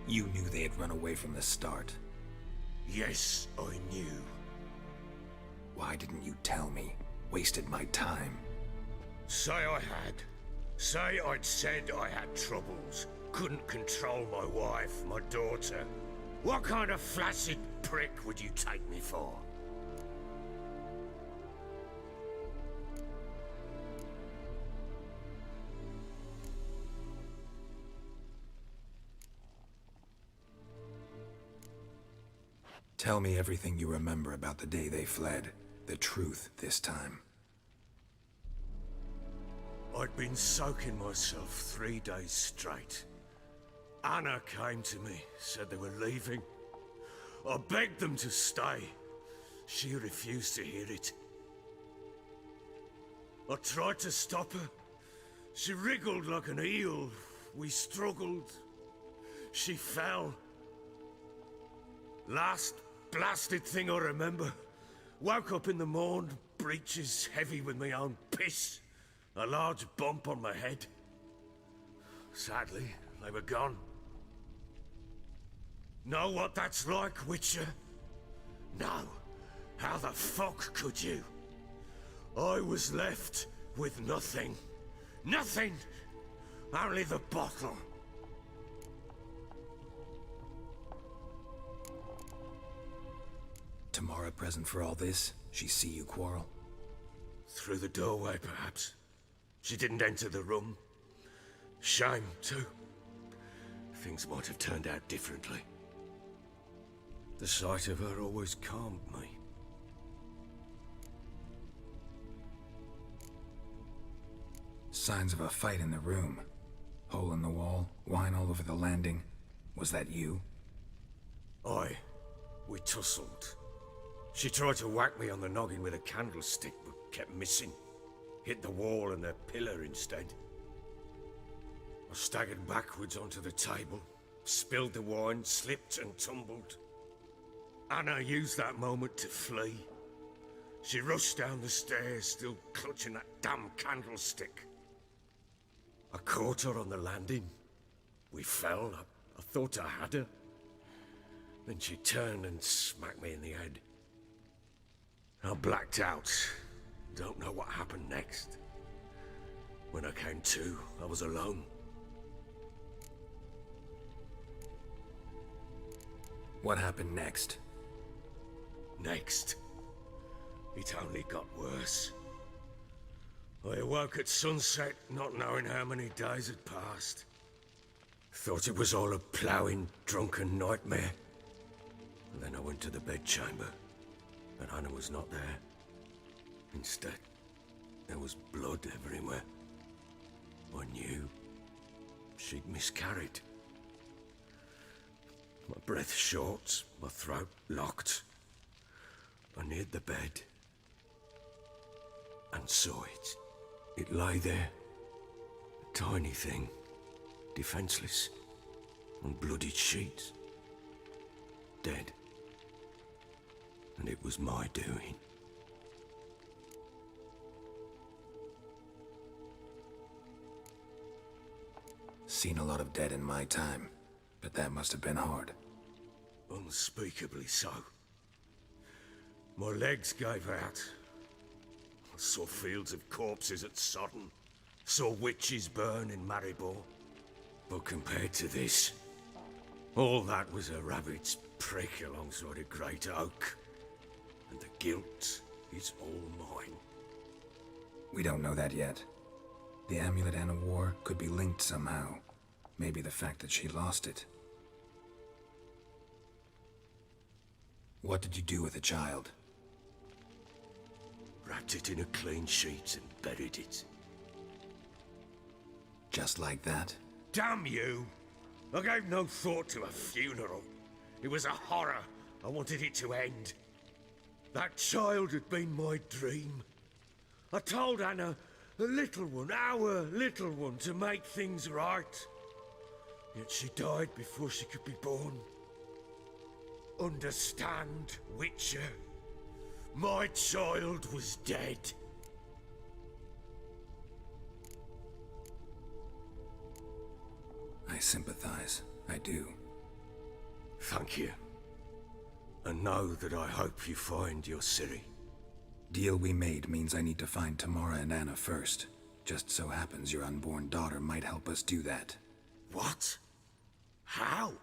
You knew they had run away from the start. Yes, I knew. Why didn't you tell me? Wasted my time. Say I had. Say I'd said I had troubles. Couldn't control my wife, my daughter. What kind of flaccid prick would you take me for? Tell me everything you remember about the day they fled. The truth this time. I'd been soaking myself 3 days straight. Anna came to me, said they were leaving. I begged them to stay. She refused to hear it. I tried to stop her. She wriggled like an eel. We struggled. She fell. Last blasted thing I remember. Woke up in the morn, breeches heavy with my own piss. A large bump on my head. Sadly, they were gone. Know what that's like, Witcher? No. How the fuck could you? I was left with nothing. Nothing! Only the bottle. Tamara present for all this? She see you quarrel? Through the doorway, perhaps. She didn't enter the room. Shame, too. Things might have turned out differently. The sight of her always calmed me. Signs of a fight in the room. Hole in the wall, wine all over the landing. Was that you? Aye. We tussled. She tried to whack me on the noggin with a candlestick, but kept missing. Hit the wall and the pillar instead. I staggered backwards onto the table, spilled the wine, slipped and tumbled. Anna used that moment to flee. She rushed down the stairs, still clutching that damn candlestick. I caught her on the landing. We fell. I thought I had her. Then she turned and smacked me in the head. I blacked out. Don't know what happened next. When I came to, I was alone. What happened next? Next? It only got worse. I awoke at sunset, not knowing how many days had passed. Thought it was all a ploughing, drunken nightmare. And then I went to the bedchamber, and Anna was not there. Instead, there was blood everywhere. I knew she'd miscarried. My breath short, my throat locked. I neared the bed and saw it. It lay there, a tiny thing, defenseless, on bloodied sheets, dead. and it was my doing. Seen a lot of dead in my time, but that must have been hard. Unspeakably so. My legs gave out. I saw fields of corpses at Sodden. Saw witches burn in Maribor. But compared to this, all that was a rabbit's prick alongside a great oak. And the guilt is all mine. We don't know that yet. The amulet Anna wore could be linked somehow. Maybe the fact that she lost it. What did you do with the child? Wrapped it in a clean sheet and buried it. Just like that? Damn you! I gave no thought to a funeral. It was a horror. I wanted it to end. That child had been my dream. I told Anna, the little one, our little one, to make things right. Yet she died before she could be born. Understand, Witcher? My child was dead. I sympathize. I do. Thank you. And know that I hope you find your Ciri. Deal we made means I need to find Tamara and Anna first. Just so happens your unborn daughter might help us do that. What? How?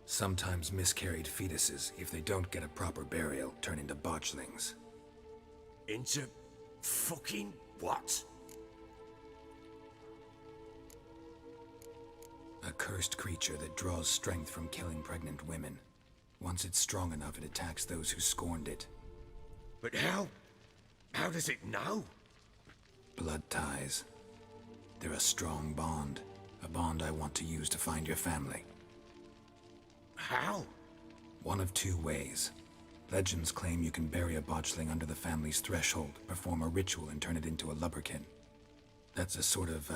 Sometimes miscarried fetuses, if they don't get a proper burial, turn into botchlings. Into fucking what? A cursed creature that draws strength from killing pregnant women. Once it's strong enough, it attacks those who scorned it. But how? How does it know? Blood ties. They're a strong bond. A bond I want to use to find your family. How? One of two ways. Legends claim you can bury a botchling under the family's threshold, perform a ritual, and turn it into a lubberkin. That's a sort of,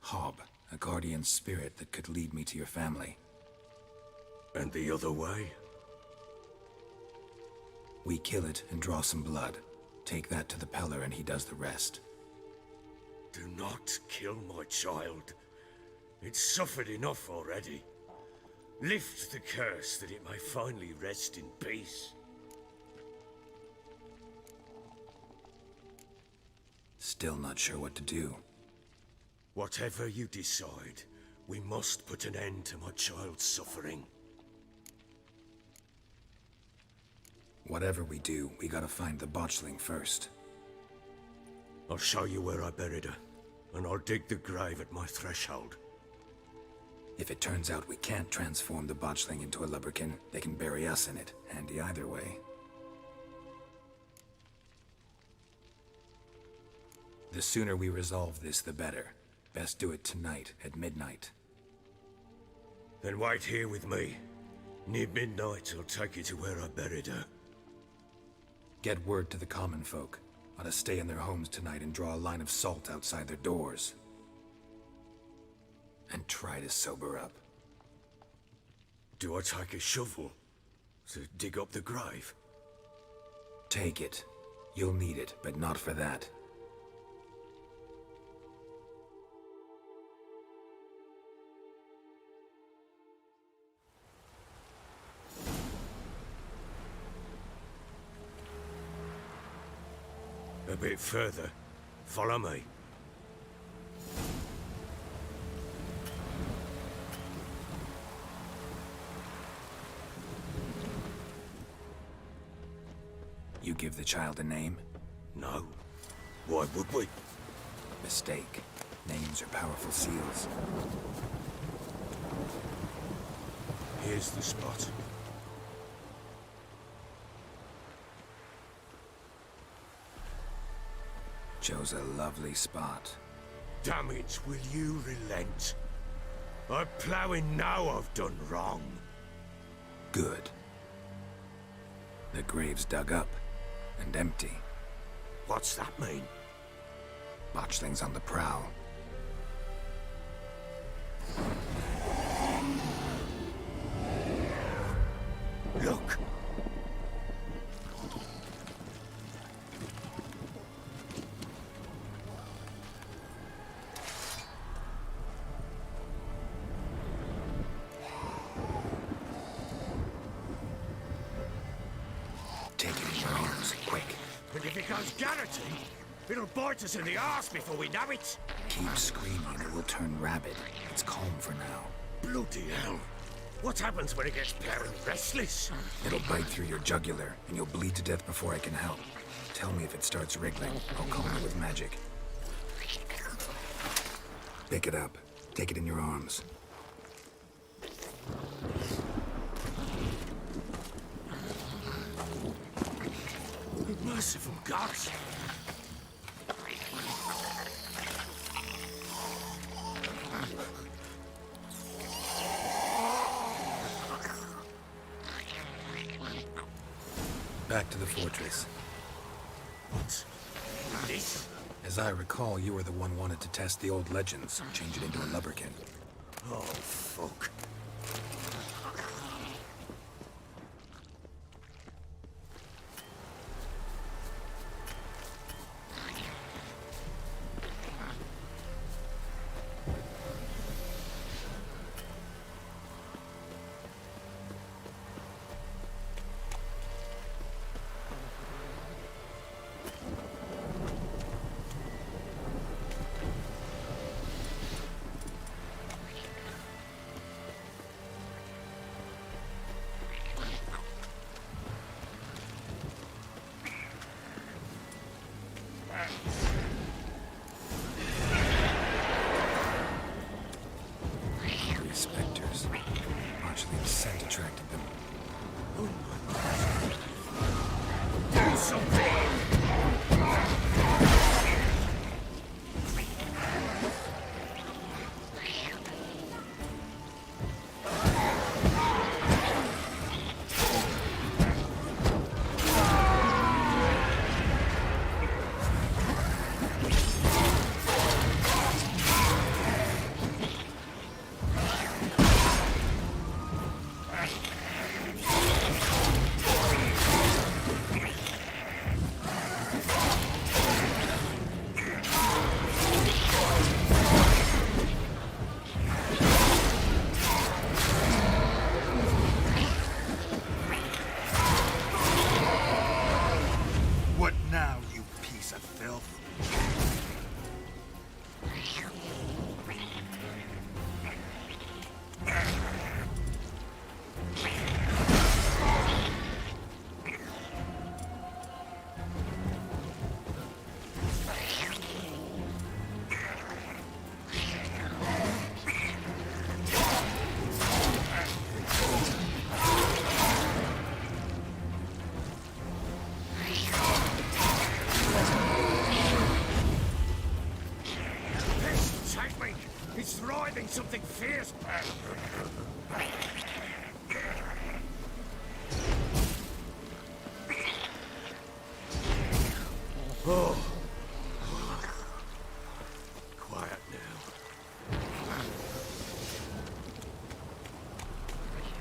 hob, a guardian spirit that could lead me to your family. And the other way? We kill it and draw some blood. Take that to the Peller and he does the rest. Do not kill my child. It's suffered enough already. Lift the curse that it may finally rest in peace. Still not sure what to do. Whatever you decide, we must put an end to my child's suffering. Whatever we do, we gotta find the botchling first. I'll show you where I buried her, and I'll dig the grave at my threshold. If it turns out we can't transform the botchling into a lubberkin, they can bury us in it. Handy either way. The sooner we resolve this, the better. Best do it tonight, at midnight. Then wait here with me. Near midnight, I'll take you to where I buried her. Get word to the common folk. Ought to stay in their homes tonight and draw a line of salt outside their doors. And try to sober up. Do I take a shovel to dig up the grave? Take it. You'll need it, but not for that. A bit further. Follow me. You give the child a name? No. Why would we? Mistake. Names are powerful seals. Here's the spot. Chose a lovely spot. Damn it, will you relent? I'm ploughing now I've done wrong. Good. The grave's dug up and empty. What's that mean? Botchling's on the prowl. Look! Take it in your arms, quick. And if it goes garroting, it'll bite us in the arse before we know it. Keep screaming and it will turn rabid. It's calm for now. Bloody hell. What happens when it gets pale and restless? It'll bite through your jugular, and you'll bleed to death before I can help. Tell me if it starts wriggling. I'll calm it with magic. Pick it up. Take it in your arms. Merciful gods! Back to the fortress. What's this? As I recall, you were the one wanted to test the old legends, change it into a lubberkin. Oh, fuck. Spectres. Partially the scent attracted them. Do something! What now, you piece of filth? Take me! It's writhing something fierce! Oh. Quiet now.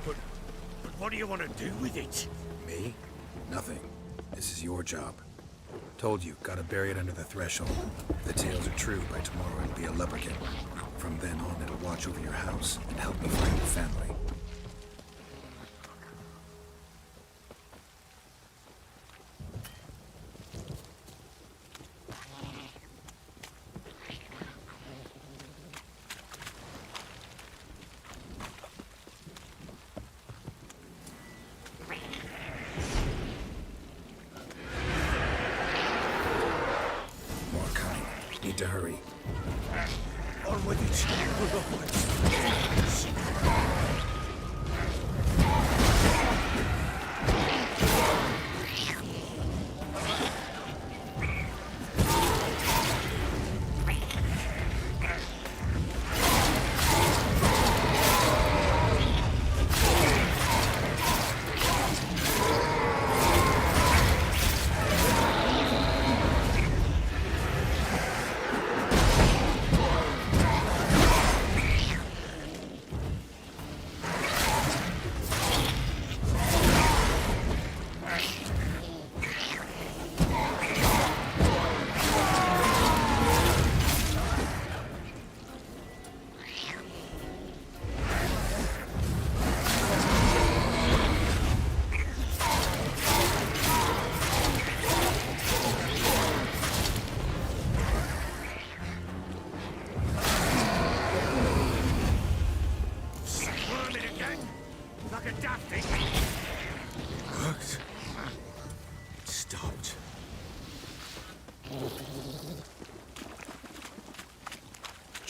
But what do you want to do with it? Me? Nothing. This is your job. Told you, gotta bury it under the threshold. If the tales are true, by tomorrow it'll be a lubberkin. From then on, it'll watch over your house and help me find your family. More coming. Need to hurry. On with it!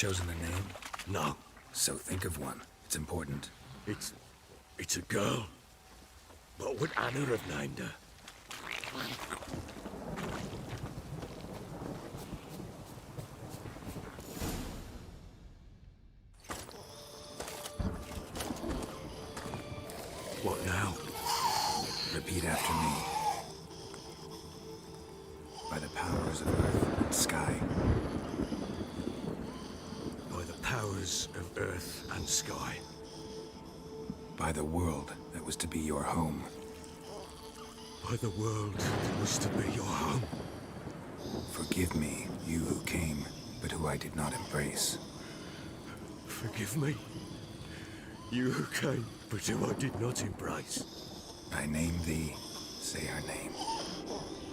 chosen a name? No. So think of one. It's important. It's a girl. What would Anna have named her? What now? Repeat after me. By the powers of earth and sky. By the powers of earth and sky. By the world that was to be your home. By the world that was to be your home. Forgive me, you who came, but who I did not embrace. Forgive me, you who came, but who I did not embrace. I name thee, say her name,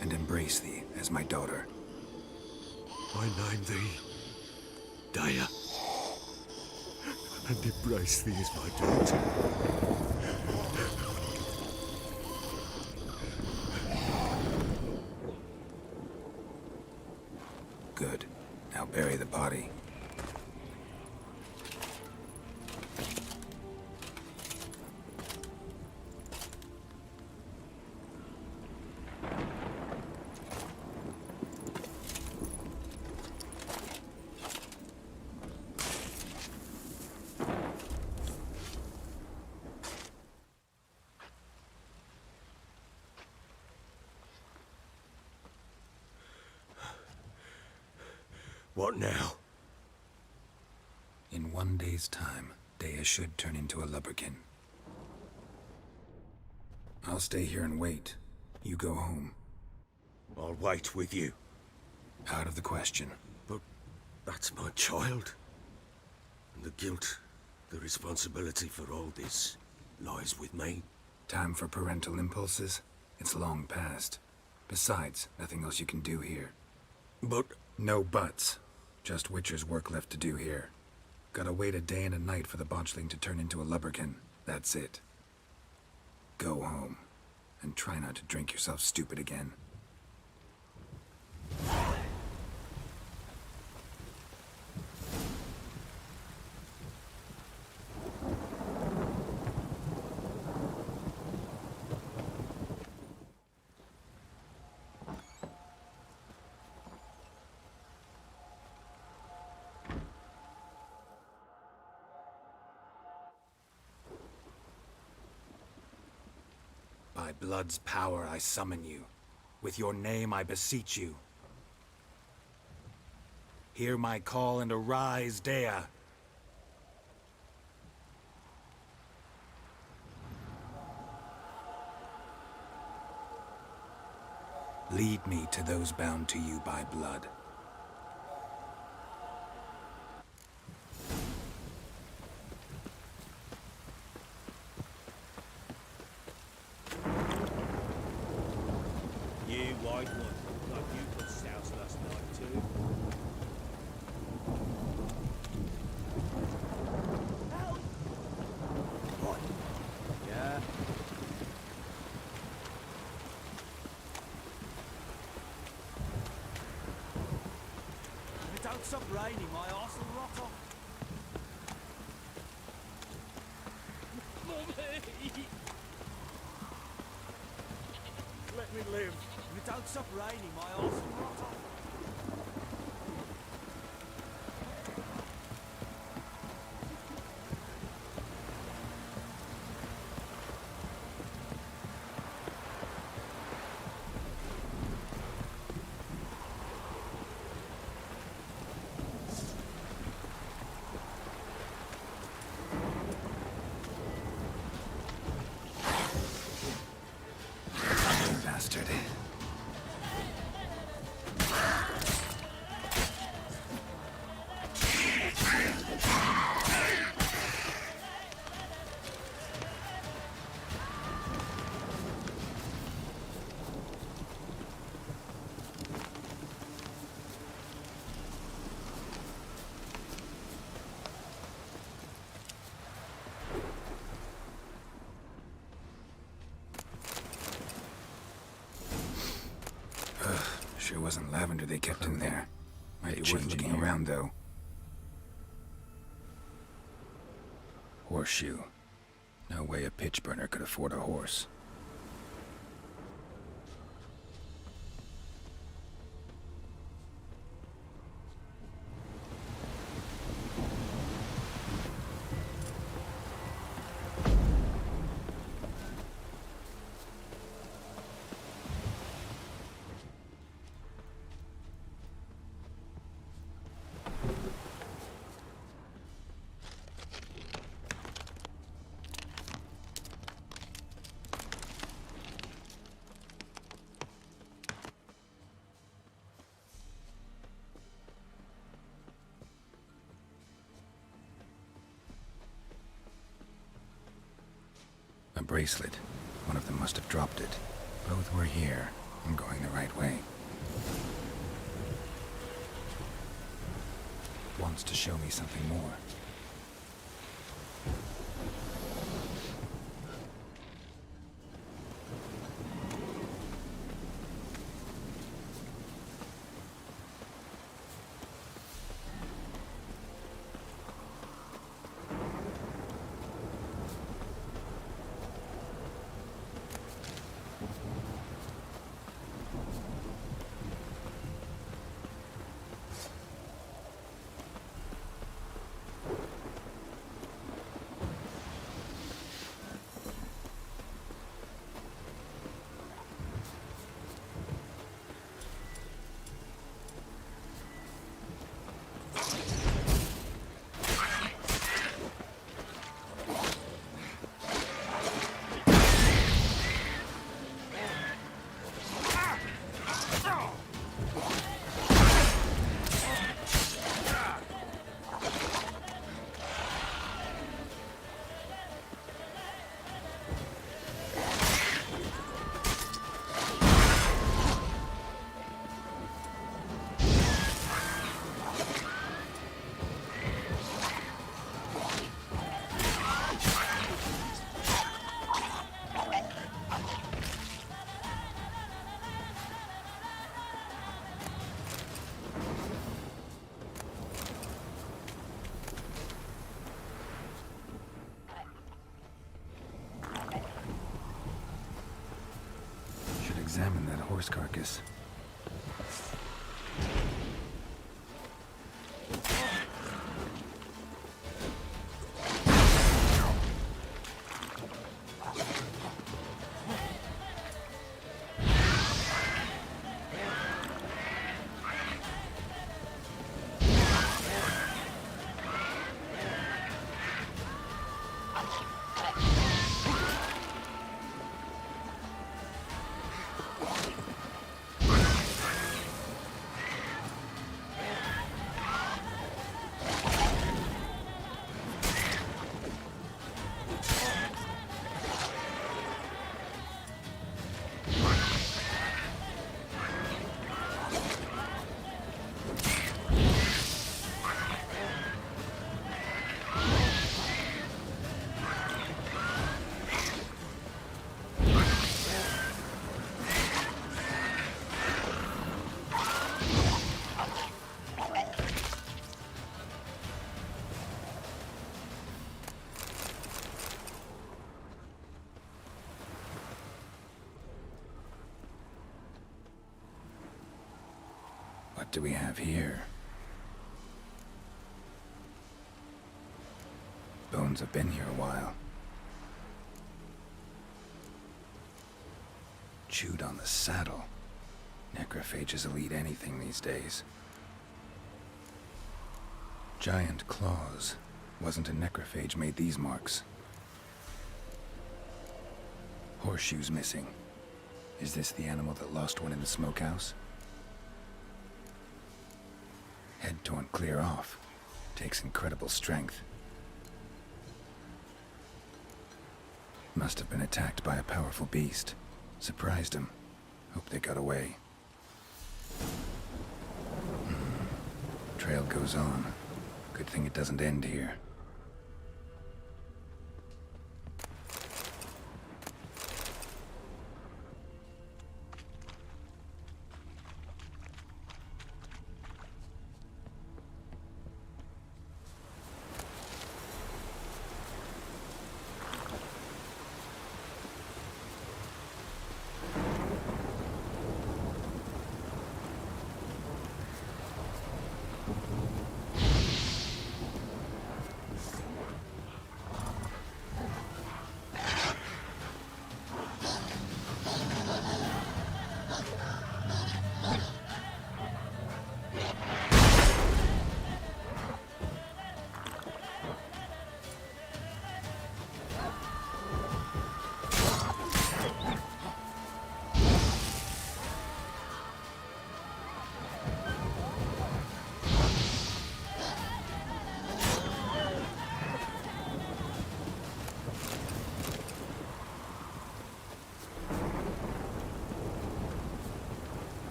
and embrace thee as my daughter. I name thee, Daya, and embrace thee as my daughter. Good. Now bury the body. What now? In 1 day's time, Dea should turn into a lubberkin. I'll stay here and wait. You go home. I'll wait with you. Out of the question. But that's my child. And the guilt, the responsibility for all this lies with me. Time for parental impulses? It's long past. Besides, nothing else you can do here. But... No buts. Just Witcher's work left to do here. Gotta wait a day and a night for the botchling to turn into a lubberkin. That's it. Go home. And try not to drink yourself stupid again. By blood's power I summon you. With your name I beseech you. Hear my call and arise, Dea. Lead me to those bound to you by blood. White one, like you put south last night too. Help! What? Yeah. If it don't stop raining, my arse will rot off. Mummy! Let me live. If it don't stop raining, my arse will rot off. Bastard. Sure wasn't lavender they kept in there. Might be worth looking around, though. Horseshoe. No way a pitch burner could afford a horse. A bracelet. One of them must have dropped it. Both were here. I'm going the right way. Wants to show me something more. Examine that horse carcass. What do we have here? Bones have been here a while. Chewed on the saddle. Necrophages will eat anything these days. Giant claws. Wasn't a necrophage made these marks. Horseshoes missing. Is this the animal that lost one in the smokehouse? Head torn clear off. Takes incredible strength. Must have been attacked by a powerful beast. Surprised him. Hope they got away. Trail goes on. Good thing it doesn't end here.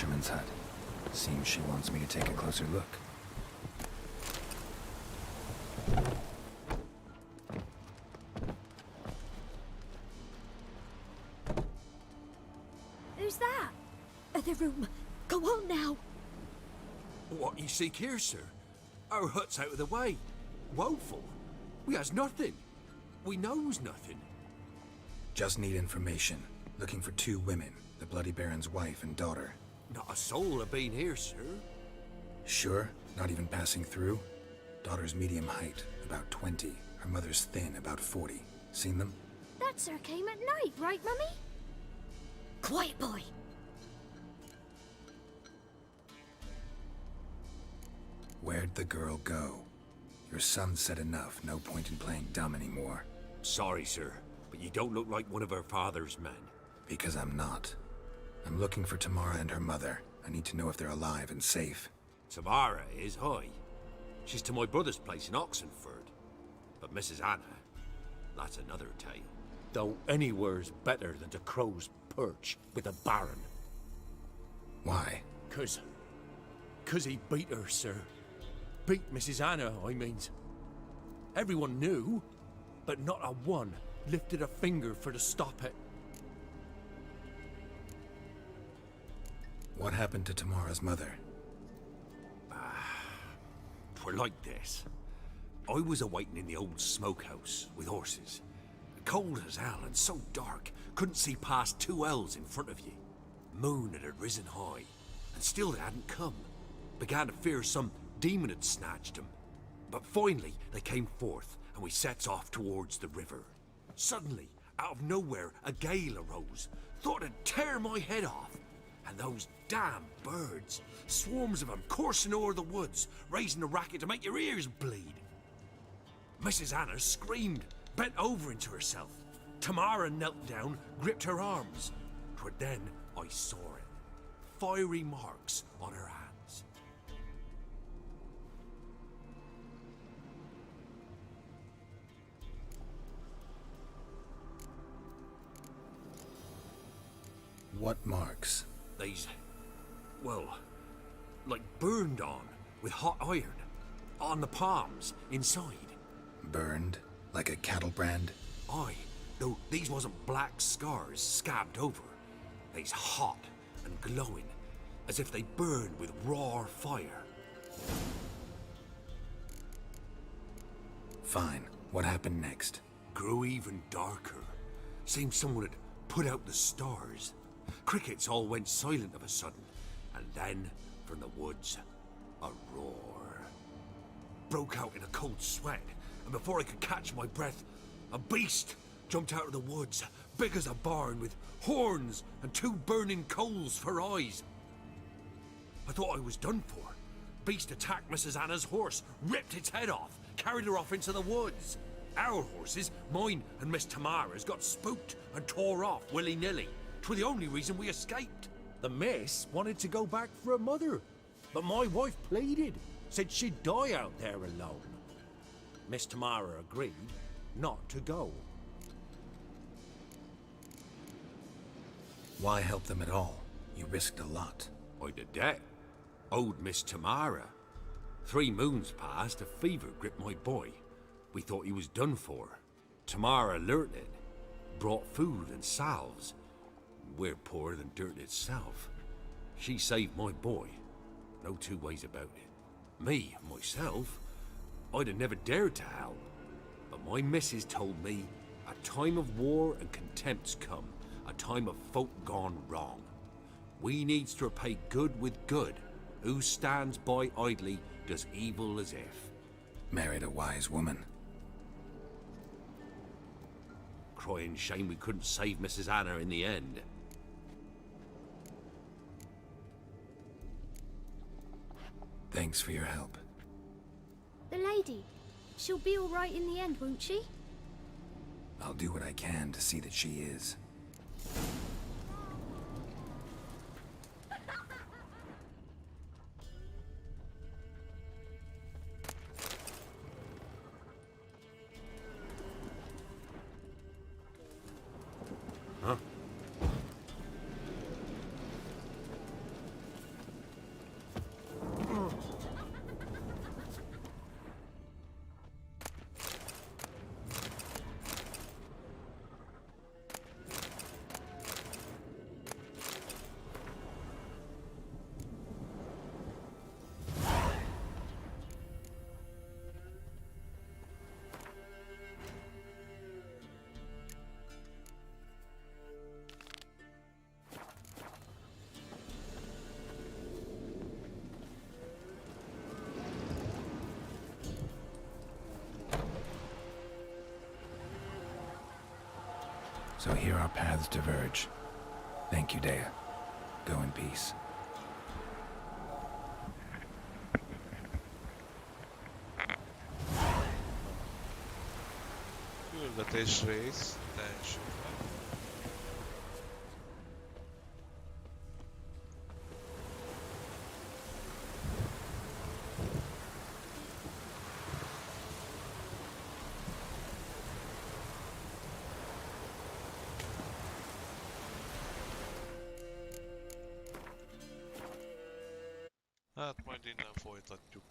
fisherman's hut. Seems she wants me to take a closer look. Who's that? The room. Go on now. What you seek here, sir? Our hut's out of the way. Woeful. We has nothing. We knows nothing. Just need information. Looking for 2 women, the Bloody Baron's wife and daughter. Not a soul have been here, sir. Sure? Not even passing through? Daughter's medium height, about 20. Her mother's thin, about 40. Seen them? That sir came at night, right, Mummy? Quiet, boy. Where'd the girl go? Your son said enough. No point in playing dumb anymore. Sorry, sir, but you don't look like one of her father's men. Because I'm not. I'm looking for Tamara and her mother. I need to know if they're alive and safe. Tamara is, hi. She's to my brother's place in Oxenford. But Mrs. Anna, that's another tale. Though anywhere's better than to Crow's Perch with a baron. Why? 'Cause he beat her, sir. Beat Mrs. Anna, I means. Everyone knew, but not a one lifted a finger for to stop it. What happened to Tamara's mother? Twere like this. I was awaiting in the old smokehouse with horses. Cold as hell and so dark, couldn't see past 2 ells in front of ye. Moon had risen high, and still they hadn't come. Began to fear some demon had snatched them. But finally they came forth, and we sets off towards the river. Suddenly, out of nowhere, a gale arose. Thought it'd tear my head off. And those damn birds, swarms of them coursing o'er the woods, raising a racket to make your ears bleed. Mrs. Anna screamed, bent over into herself. Tamara knelt down, gripped her arms. 'Twere then I saw it. Fiery marks on her hands. What marks? These, well, like burned on with hot iron. On the palms, inside. Burned? Like a cattle brand? Aye, though these wasn't black scars scabbed over. They's hot and glowing, as if they burned with raw fire. Fine. What happened next? Grew even darker. Seemed someone had put out the stars. Crickets all went silent of a sudden, and then, from the woods, a roar. Broke out in a cold sweat, and before I could catch my breath, a beast jumped out of the woods, big as a barn, with horns and 2 burning coals for eyes. I thought I was done for. Beast attacked Mrs. Anna's horse, ripped its head off, carried her off into the woods. Our horses, mine and Miss Tamara's, got spooked and tore off willy-nilly. 'Twere the only reason we escaped. The miss wanted to go back for her mother, but my wife pleaded, said she'd die out there alone. Miss Tamara agreed not to go. Why help them at all? You risked a lot. I'd a debt. Owed Miss Tamara. 3 moons passed, a fever gripped my boy. We thought he was done for. Tamara learnt it. Brought food and salves. We're poorer than dirt itself. She saved my boy. No 2 ways about it. Me, myself, I'd have never dared to help. But my missus told me a time of war and contempt's come. A time of folk gone wrong. We needs to repay good with good. Who stands by idly does evil as if. Married a wise woman. Crying shame we couldn't save Mrs. Anna in the end. Thanks for your help. The lady. She'll be all right in the end, won't she? I'll do what I can to see that she is. Huh? So here our paths diverge. Thank you, Dea. Go in peace. Küldetés rész, teljesítve. Hát majd innen folytatjuk.